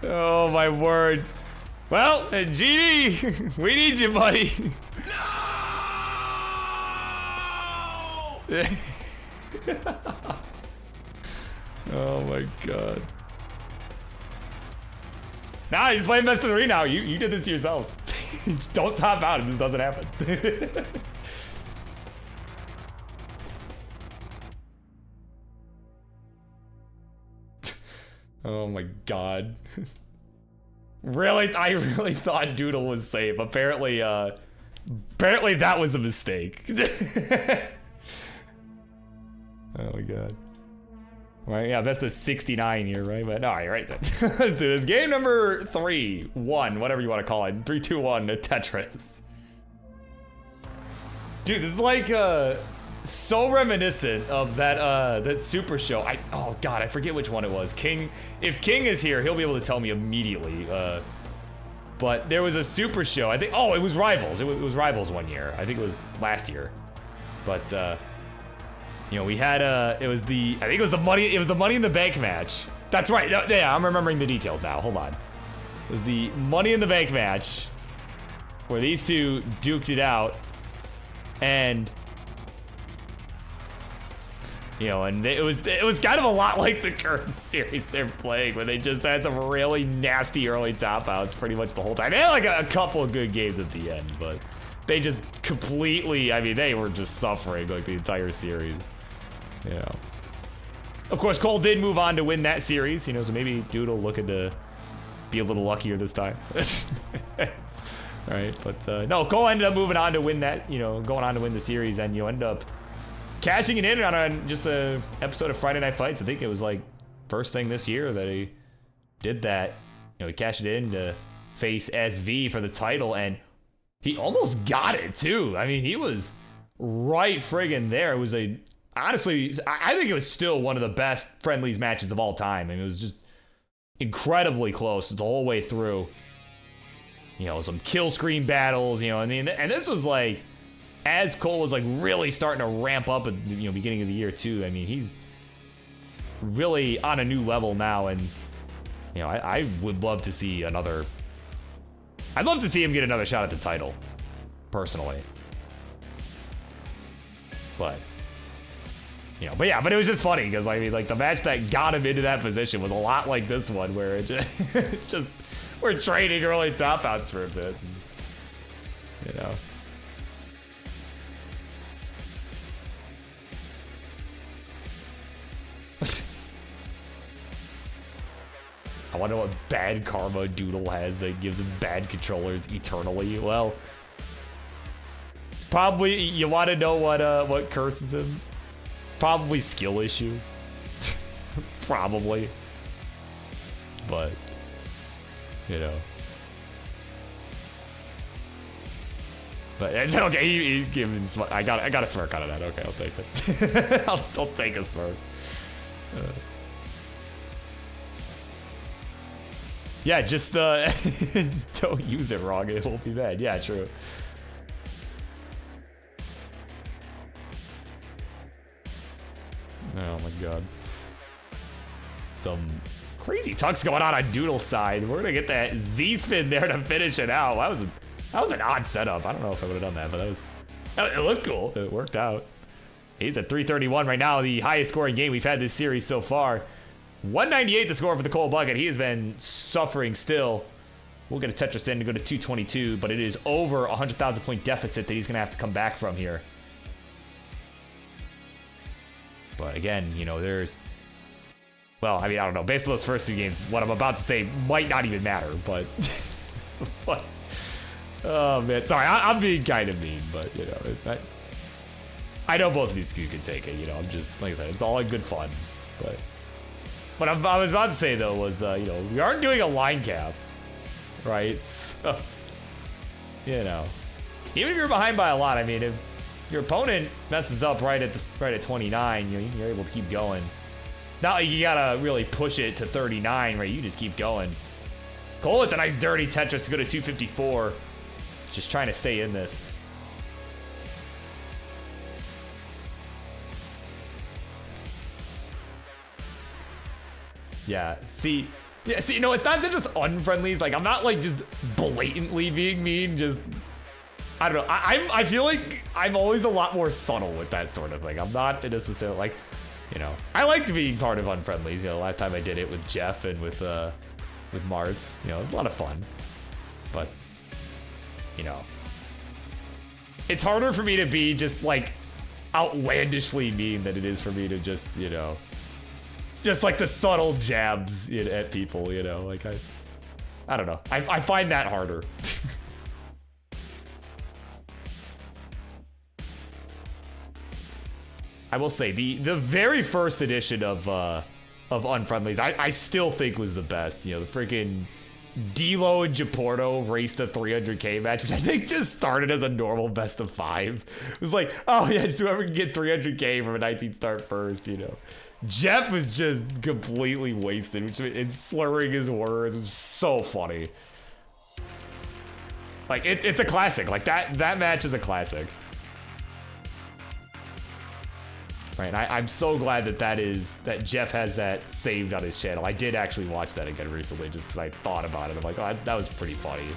Oh my word. Well, GD, we need you, buddy. No! Oh my god. Nah, he's playing best of 3 now. You did this to yourselves. Don't top out if this doesn't happen. Oh my god. Really? I really thought Doodle was safe. Apparently that was a mistake. Oh my god. Right, yeah, best of 69 here, right? But no, you're right then. Let's do this. Game number 3, 1, whatever you want to call it. 3, 2, 1, Tetris. Dude, this is like so reminiscent of that Super Show. Oh god, I forget which one it was. King. If King is here, he'll be able to tell me immediately. But there was a Super Show. I think. Oh, it was Rivals. It was Rivals one year. I think it was last year. But you know, we had it was the I think it was the Money in the Bank match. That's right. Yeah, I'm remembering the details now. Hold on. It was the Money in the Bank match where these two duked it out, and you know, and it was kind of a lot like the current series they're playing, where they just had some really nasty early top outs pretty much the whole time. They had like a couple of good games at the end, but they just completely, I mean, they were just suffering like the entire series. You know. Of course, Cole did move on to win that series, you know, so maybe Doodle looking to be a little luckier this time. Right, but no, Cole ended up moving on to win that, you know, going on to win the series, and you end up cashing it in on just a episode of Friday Night Fights. I think it was like first thing this year that he did that. You know, he cashed it in to face SV for the title, and he almost got it too. I mean, he was right friggin' there. It was honestly, I think it was still one of the best Friendlies matches of all time. I mean, it was just incredibly close the whole way through. You know, some kill screen battles, you know, I mean, and this was like, as Cole was like really starting to ramp up at, you know, beginning of the year too. I mean, he's really on a new level now, and you know, I would love to see another. I'd love to see him get another shot at the title, personally. But you know, but it was just funny because I mean, like the match that got him into that position was a lot like this one, where it just, it's just we're trading early top outs for a bit, and, you know. I wonder what bad karma Doodle has that gives him bad controllers eternally. Well, probably you want to know what curses him? Probably skill issue. Probably. But you know. But it's okay. He gave me smirk. I got a smirk out of that. Okay, I'll take it. I'll take a smirk. Yeah, just don't use it wrong. It won't be bad. Yeah, true. Oh my god. Some crazy tucks going on Doodle's side. We're gonna get that Z-spin there to finish it out. That was an odd setup. I don't know if I would have done that, but it looked cool. It worked out. He's at 331 right now, the highest scoring game we've had this series so far. 198 the score for the Cole Bucket. He has been suffering still. We'll get a Tetris in to go to 222, but it is over 100,000 point deficit that he's gonna have to come back from here. But again, you know, well, I mean, I don't know. Based on those first 2 games, what I'm about to say might not even matter, but oh man, sorry, I'm being kind of mean, but you know, I know both of these two can take it, you know, I'm just, like I said, it's all in good fun. But what I was about to say, though, was, you know, we aren't doing a line cap, right? So, you know, even if you're behind by a lot, I mean, if your opponent messes up right at 29, you're able to keep going. Not like you gotta really push it to 39, right? You just keep going. Cole, it's a nice dirty Tetris to go to 254. Just trying to stay in this. Yeah, see, you know, it's not just unfriendlies. Like, I'm not like just blatantly being mean. Just, I don't know. I feel like I'm always a lot more subtle with that sort of thing. I'm not necessarily like, you know, I liked being part of unfriendlies. You know, last time I did it with Jeff and with Martz, you know, it was a lot of fun. But, you know, it's harder for me to be just like outlandishly mean than it is for me to just, you know, just like the subtle jabs at people, you know, like I don't know. I find that harder. I will say the very first edition of Unfriendlies, I still think was the best. You know, the freaking D'Lo and Japorto raced a 300K match, which I think just started as a normal best of 5. It was like, oh yeah, just whoever can get 300K from a 19 start first, you know. Jeff was just completely wasted, and slurring his words. It was so funny. Like, it's a classic. Like, that match is a classic. Right, and I'm so glad that Jeff has that saved on his channel. I did actually watch that again recently just because I thought about it. I'm like, oh, that was pretty funny.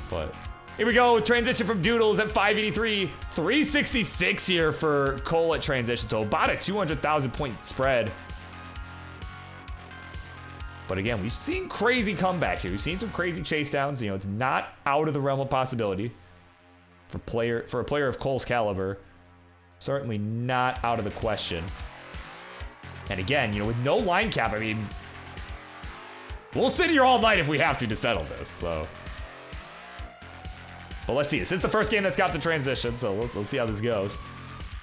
But here we go. Transition from Doodles at 583. 366 here for Cole at transition. So about a 200,000 point spread. But again, we've seen crazy comebacks here. We've seen some crazy chase downs. You know, it's not out of the realm of possibility for a player of Cole's caliber. Certainly not out of the question. And again, you know, with no line cap, I mean, we'll sit here all night if we have to settle this, so. But let's see. This is the first game that's got the transition, so let's see how this goes.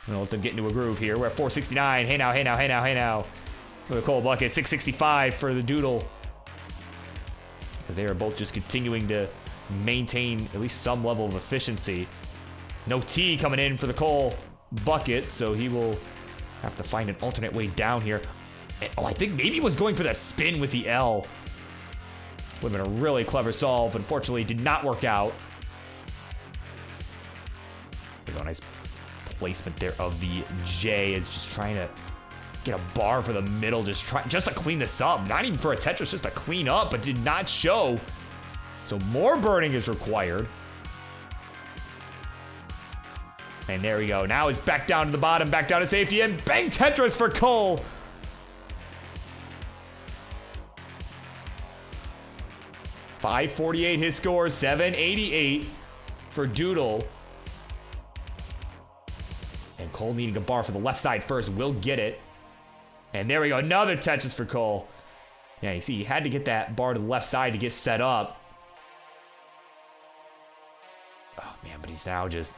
I'm gonna let them get into a groove here. We're at 469. Hey now, hey now, hey now, hey now. For the Cole bucket, 665 for the Doodle. Because they are both just continuing to maintain at least some level of efficiency. No T coming in for the Cole bucket, so he will have to find an alternate way down here. And, oh, I think maybe he was going for that spin with the L. Would have been a really clever solve. Unfortunately, did not work out. There we go, nice placement there of the J. Is just trying to get a bar for the middle, just to clean this up. Not even for a Tetris, just to clean up, but did not show. So more burning is required. And there we go. Now it's back down to the bottom, back down to safety, and bang Tetris for Cole. .548 his score, 788 for Doodle. And Cole needing a bar for the left side first, will get it. And there we go, another Tetris for Cole. Yeah, you see, he had to get that bar to the left side to get set up. Oh man, but he's now just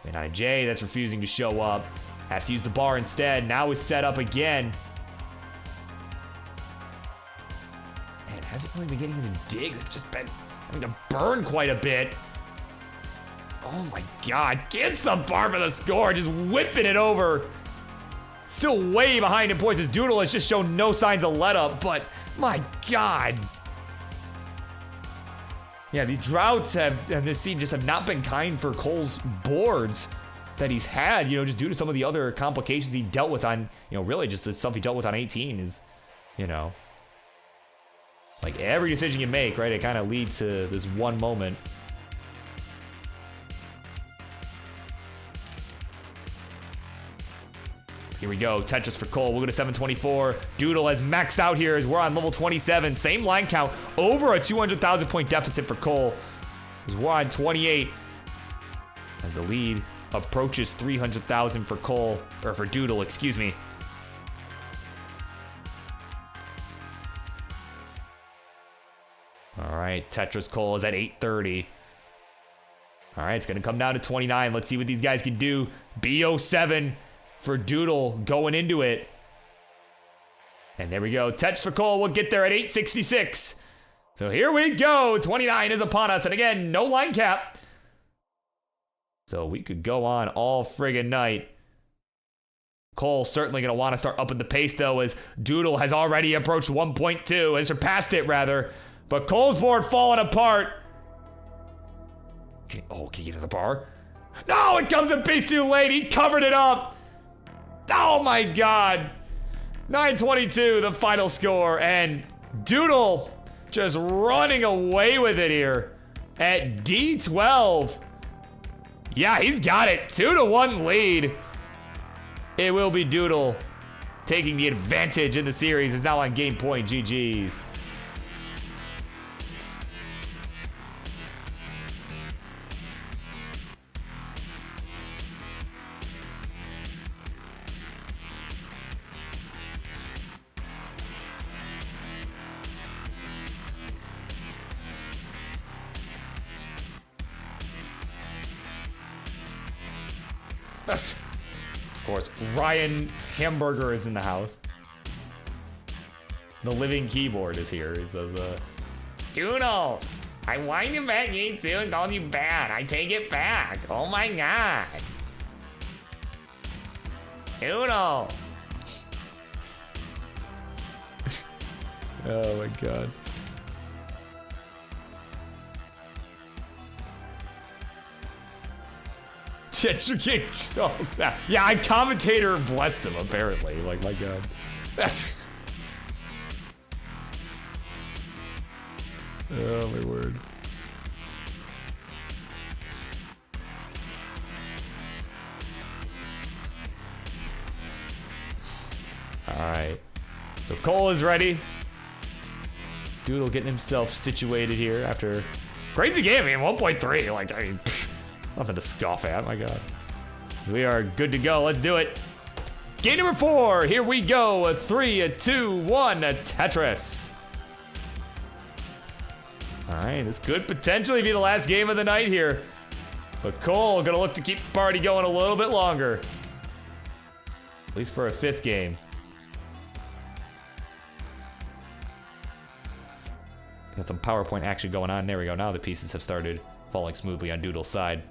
and on a J that's refusing to show up. Has to use the bar instead. Now is set up again. Man, it hasn't really been getting any digs. It's just been having to burn quite a bit. Oh my God. Gets the bar for the score. Just whipping it over. Still way behind in points as Doodle has just shown no signs of let up. But my God. Yeah, these droughts and this scene just have not been kind for Cole's boards that he's had, you know, just due to some of the other complications he dealt with on, you know, really just the stuff he dealt with on 18 is, you know, like every decision you make, right, it kind of leads to this one moment. Here we go, Tetris for Cole. We'll go to 724. Doodle has maxed out here as we're on level 27. Same line count, over a 200,000 point deficit for Cole as we're on 28. As the lead approaches 300,000 for Cole, or for Doodle, excuse me. All right, Tetris Cole is at 830. All right, it's going to come down to 29. Let's see what these guys can do. B07 for Doodle going into it. And there we go. Tetris for Cole will get there at 866. So here we go. 29 is upon us. And again, no line cap. So we could go on all friggin' night. Cole certainly going to want to start upping the pace, though, as Doodle has already approached 1.2, has surpassed it, rather. But Cole's board falling apart. Can he get to the bar? No, it comes a piece too late. He covered it up. Oh, my God. 922, the final score. And Doodle just running away with it here at D12. Yeah, he's got it. 2-1 lead. It will be Doodle taking the advantage in the series. It's now on game point. GG's. Of course, Ryan Hamburger is in the house. The living keyboard is here. He says, Doodle, I wind you back game 2 and called you bad. I take it back. Oh my God. Doodle. Oh my God. Oh, yeah, I commentator blessed him, apparently. Like, my God. That's... Oh, my word. Alright. So Cole is ready. Doodle getting himself situated here after... Crazy game, I mean, 1.3. Like, I mean... Nothing to scoff at, my God. We are good to go. Let's do it. Game number 4. Here we go. A 3, a 2, 1, a Tetris. All right, this could potentially be the last game of the night here. But Cole gonna look to keep the party going a little bit longer. At least for a 5th game. Got some PowerPoint action going on. There we go. Now the pieces have started falling smoothly on Doodle's side.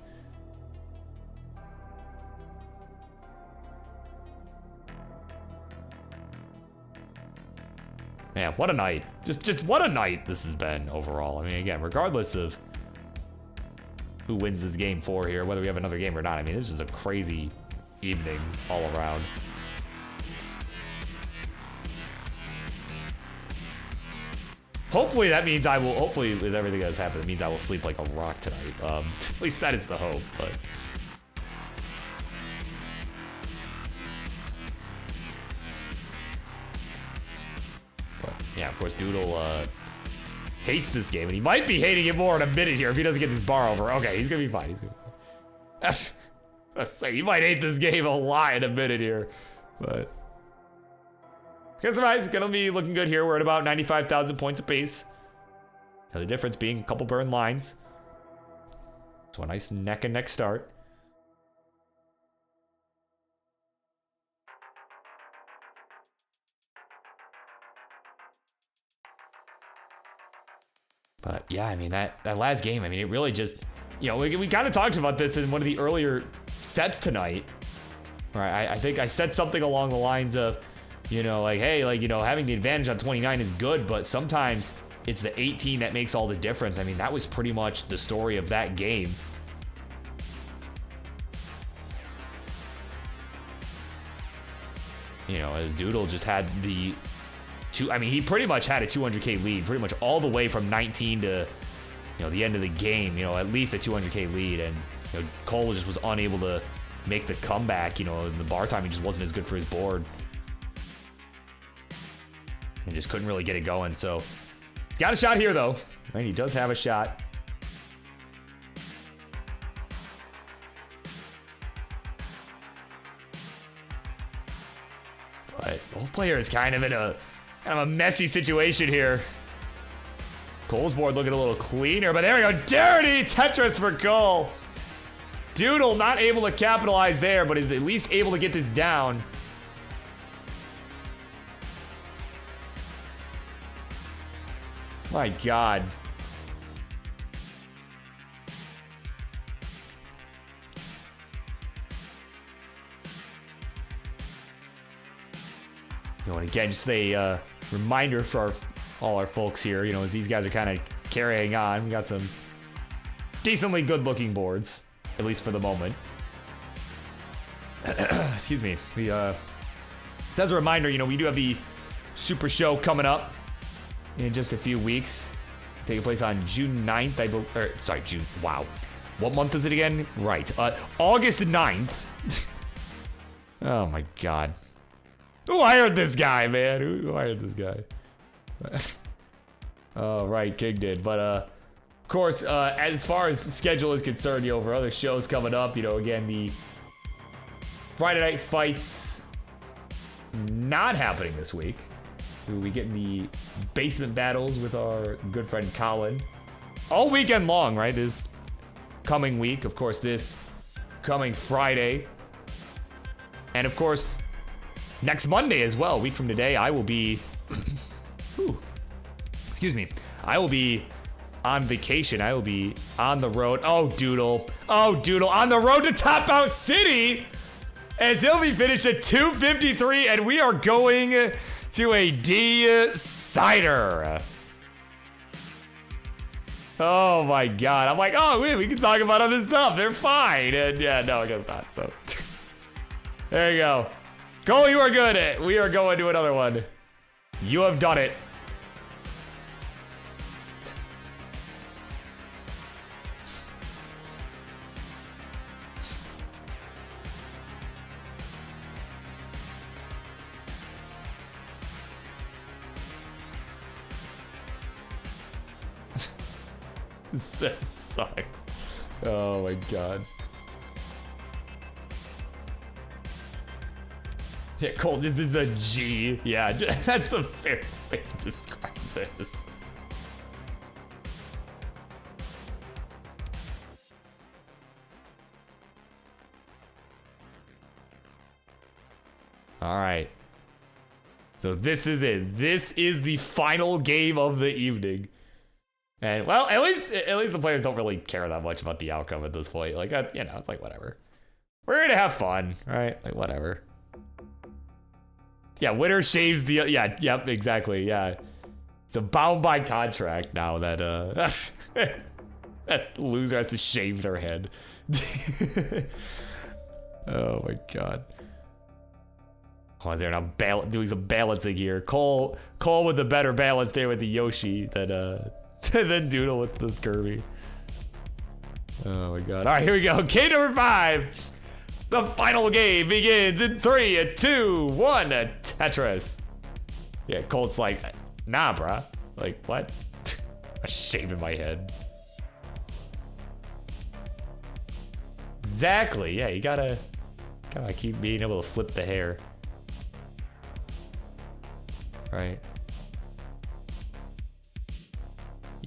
Man, what a night. Just what a night this has been overall. I mean, again, regardless of who wins this game 4 here, whether we have another game or not, I mean, this is a crazy evening all around. Hopefully that means I will, hopefully with everything that's happened, it means I will sleep like a rock tonight. At least that is the hope, but... Yeah, of course, Doodle hates this game, and he might be hating it more in a minute here if he doesn't get this bar over. Okay, he's gonna be fine. He's gonna be fine. Let's say he might hate this game a lot in a minute here, but gonna survive. Gonna be looking good here. We're at about 95,000 points apiece. Now the difference being a couple burned lines. So a nice neck and neck start. But yeah, I mean, that last game, I mean, it really just, you know, we kind of talked about this in one of the earlier sets tonight. Right? I think I said something along the lines of, you know, like, hey, like, you know, having the advantage on 29 is good, but sometimes it's the 18 that makes all the difference. I mean, that was pretty much the story of that game. You know, as Doodle just had the... I mean, he pretty much had a 200k lead, pretty much all the way from 19 to, you know, the end of the game. You know, at least a 200k lead, and you know, Cole just was unable to make the comeback. You know, the bar timing just wasn't as good for his board, and just couldn't really get it going. So he's got a shot here, though. Right, he does have a shot. But both players kind of in a messy situation here. Cole's board looking a little cleaner, but there we go. Dirty Tetris for Cole. Doodle not able to capitalize there, but is at least able to get this down. My God. You know, and again, just a reminder for all our folks here, you know, as these guys are kind of carrying on. We got some decently good-looking boards, at least for the moment. Excuse me. We, as a reminder, you know, we do have the Super Show coming up in just a few weeks, taking place on June 9th, I believe. Sorry, June. Wow. What month is it again? Right. August 9th. Oh, my God. Who hired this guy, man? Who hired this guy? Oh, right, King did. But, of course, as far as schedule is concerned, you know, for other shows coming up, you know, again, the Friday Night Fights not happening this week. We'll be getting the basement battles with our good friend Colin. All weekend long, right? This coming week. Of course, this coming Friday. And, of course, next Monday as well, a week from today, I will be... excuse me. I will be on vacation. I will be on the road. Oh, Doodle. Oh, Doodle. On the road to Top Out City. As he'll be finished at 253. And we are going to a decider. Oh, my God. I'm like, oh, we can talk about other stuff. They're fine. And yeah, no, I guess not. So there you go. Cole, you are good. We are going to another one. You have done it. This sucks. Oh my God. Yeah, Cole, this is a G. Yeah, that's a fair way to describe this. All right. So this is it. This is the final game of the evening. And well, at least the players don't really care that much about the outcome at this point. Like, you know, it's like whatever. We're here to have fun, right? Like whatever. Yeah, winner shaves the yep, exactly. Yeah, it's a bound by contract now that that loser has to shave their head. Oh my God. Oh, is there now doing some balancing here? Cole with the better balance there with the Yoshi than Doodle with the Kirby. Oh my God. All right, here we go. Game number 5. The final game begins in 3, 2, 1. Tetris. Yeah, Cole's like, nah, bruh. Like, what? I'm shaving my head. Exactly. Yeah, you gotta keep being able to flip the hair. Right.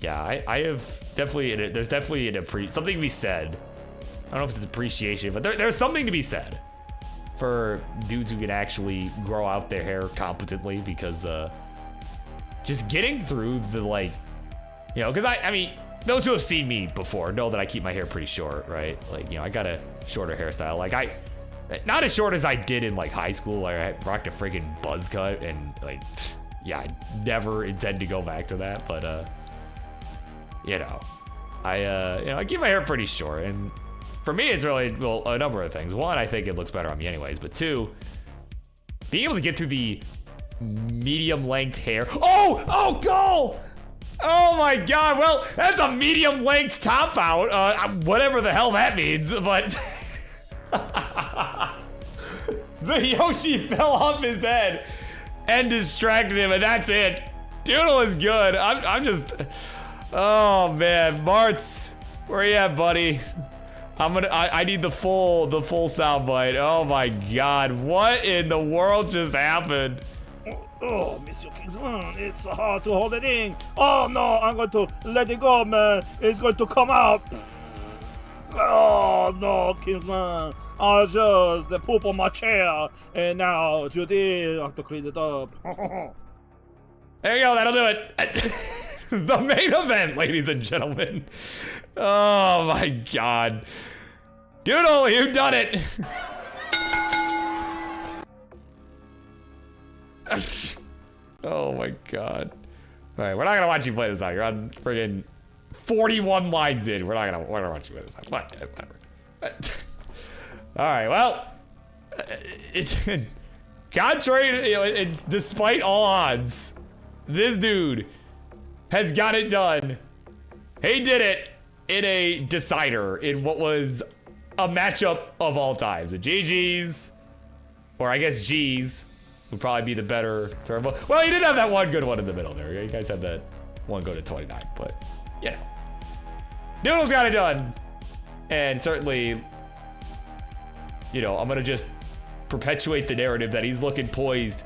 Yeah, I have definitely, there's definitely something to be said. I don't know if it's appreciation, but there's something to be said for dudes who can actually grow out their hair competently, because just getting through the, like, you know, because I mean, those who have seen me before know that I keep my hair pretty short, right? Like, you know, I got a shorter hairstyle. Like, not as short as I did in, like, high school. Like, I rocked a freaking buzz cut, and, like, yeah, I never intend to go back to that, but, you know, I keep my hair pretty short, and for me, it's really, well, a number of things. One, I think it looks better on me anyways, but two, being able to get through the medium length hair. Oh, goal! Oh my God, well, that's a medium length top out, whatever the hell that means, but the Yoshi fell off his head and distracted him, and that's it. Doodle is good. I'm just, oh man, Martz, where you at, buddy? I need the full soundbite. Oh my God, what in the world just happened? Oh, Mr. Kingsman, it's hard to hold it in. Oh no, I'm going to let it go, man. It's going to come out. Oh no, Kingsman! I just poop on my chair, and now Judy, I have to clean it up. There you go, that'll do it. The main event, ladies and gentlemen. Oh my god. Doodle, you've done it. Oh my god. Alright, we're not gonna watch you play this out. You're on friggin' 41 lines in. We're not gonna watch you play this out. Whatever. Alright, well. It's contrary, it's despite all odds. This dude has got it done. He did it in a decider in what was a matchup of all times. The GGs, or I guess G's, would probably be the better term. Well, you did have that one good one in the middle there. You guys had that one go to 29, but yeah. Doodle's got it done. And certainly, you know, I'm going to just perpetuate the narrative that he's looking poised,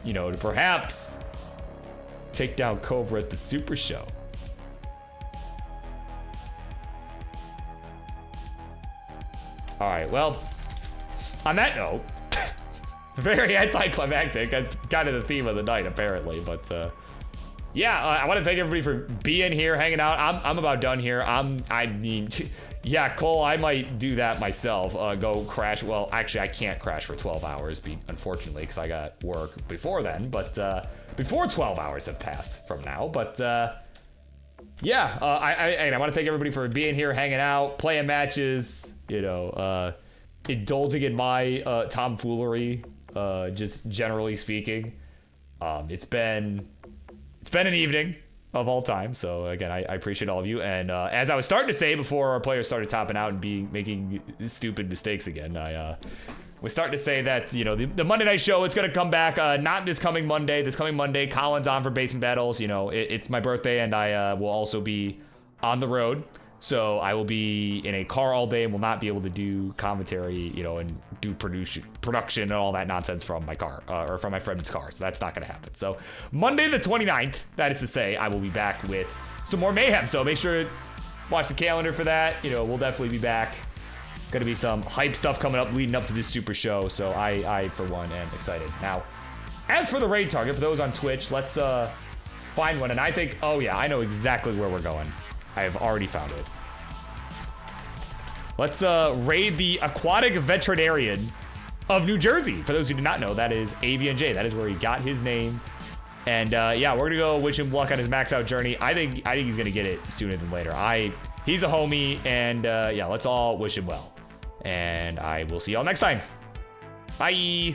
you know, to perhaps take down Cobra at the Super Show. All right, well, on that note, very anticlimactic. That's kind of the theme of the night, apparently. But yeah, I want to thank everybody for being here, hanging out. I'm about done here. I mean, yeah, Cole, I might do that myself. Go crash. Well, actually, I can't crash for 12 hours, unfortunately, because I got work before then. But before 12 hours have passed from now. But yeah, I want to thank everybody for being here, hanging out, playing matches. You know, indulging in my tomfoolery. Just generally speaking, it's been an evening of all time. So again, I appreciate all of you. And as I was starting to say before our players started topping out and making stupid mistakes again, I was starting to say that, you know, the Monday night show, it's going to come back. Not this coming Monday. This coming Monday, Colin's on for Basement Battles. You know, it's my birthday, and I will also be on the road. So I will be in a car all day and will not be able to do commentary, you know, and do production and all that nonsense from my car, or from my friend's car. So that's not going to happen. So Monday the 29th, that is to say, I will be back with some more Mayhem. So make sure to watch the calendar for that. You know, we'll definitely be back. Going to be some hype stuff coming up leading up to this Super Show. So I for one, am excited. Now, as for the raid target, for those on Twitch, let's find one. And I think, oh yeah, I know exactly where we're going. I have already found it. Let's raid the Aquatic Veterinarian of New Jersey. For those who do not know, that is Avian J. That is where he got his name. And yeah, we're gonna go wish him luck on his max out journey. I think he's gonna get it sooner than later. He's a homie, and yeah, let's all wish him well. And I will see y'all next time. Bye.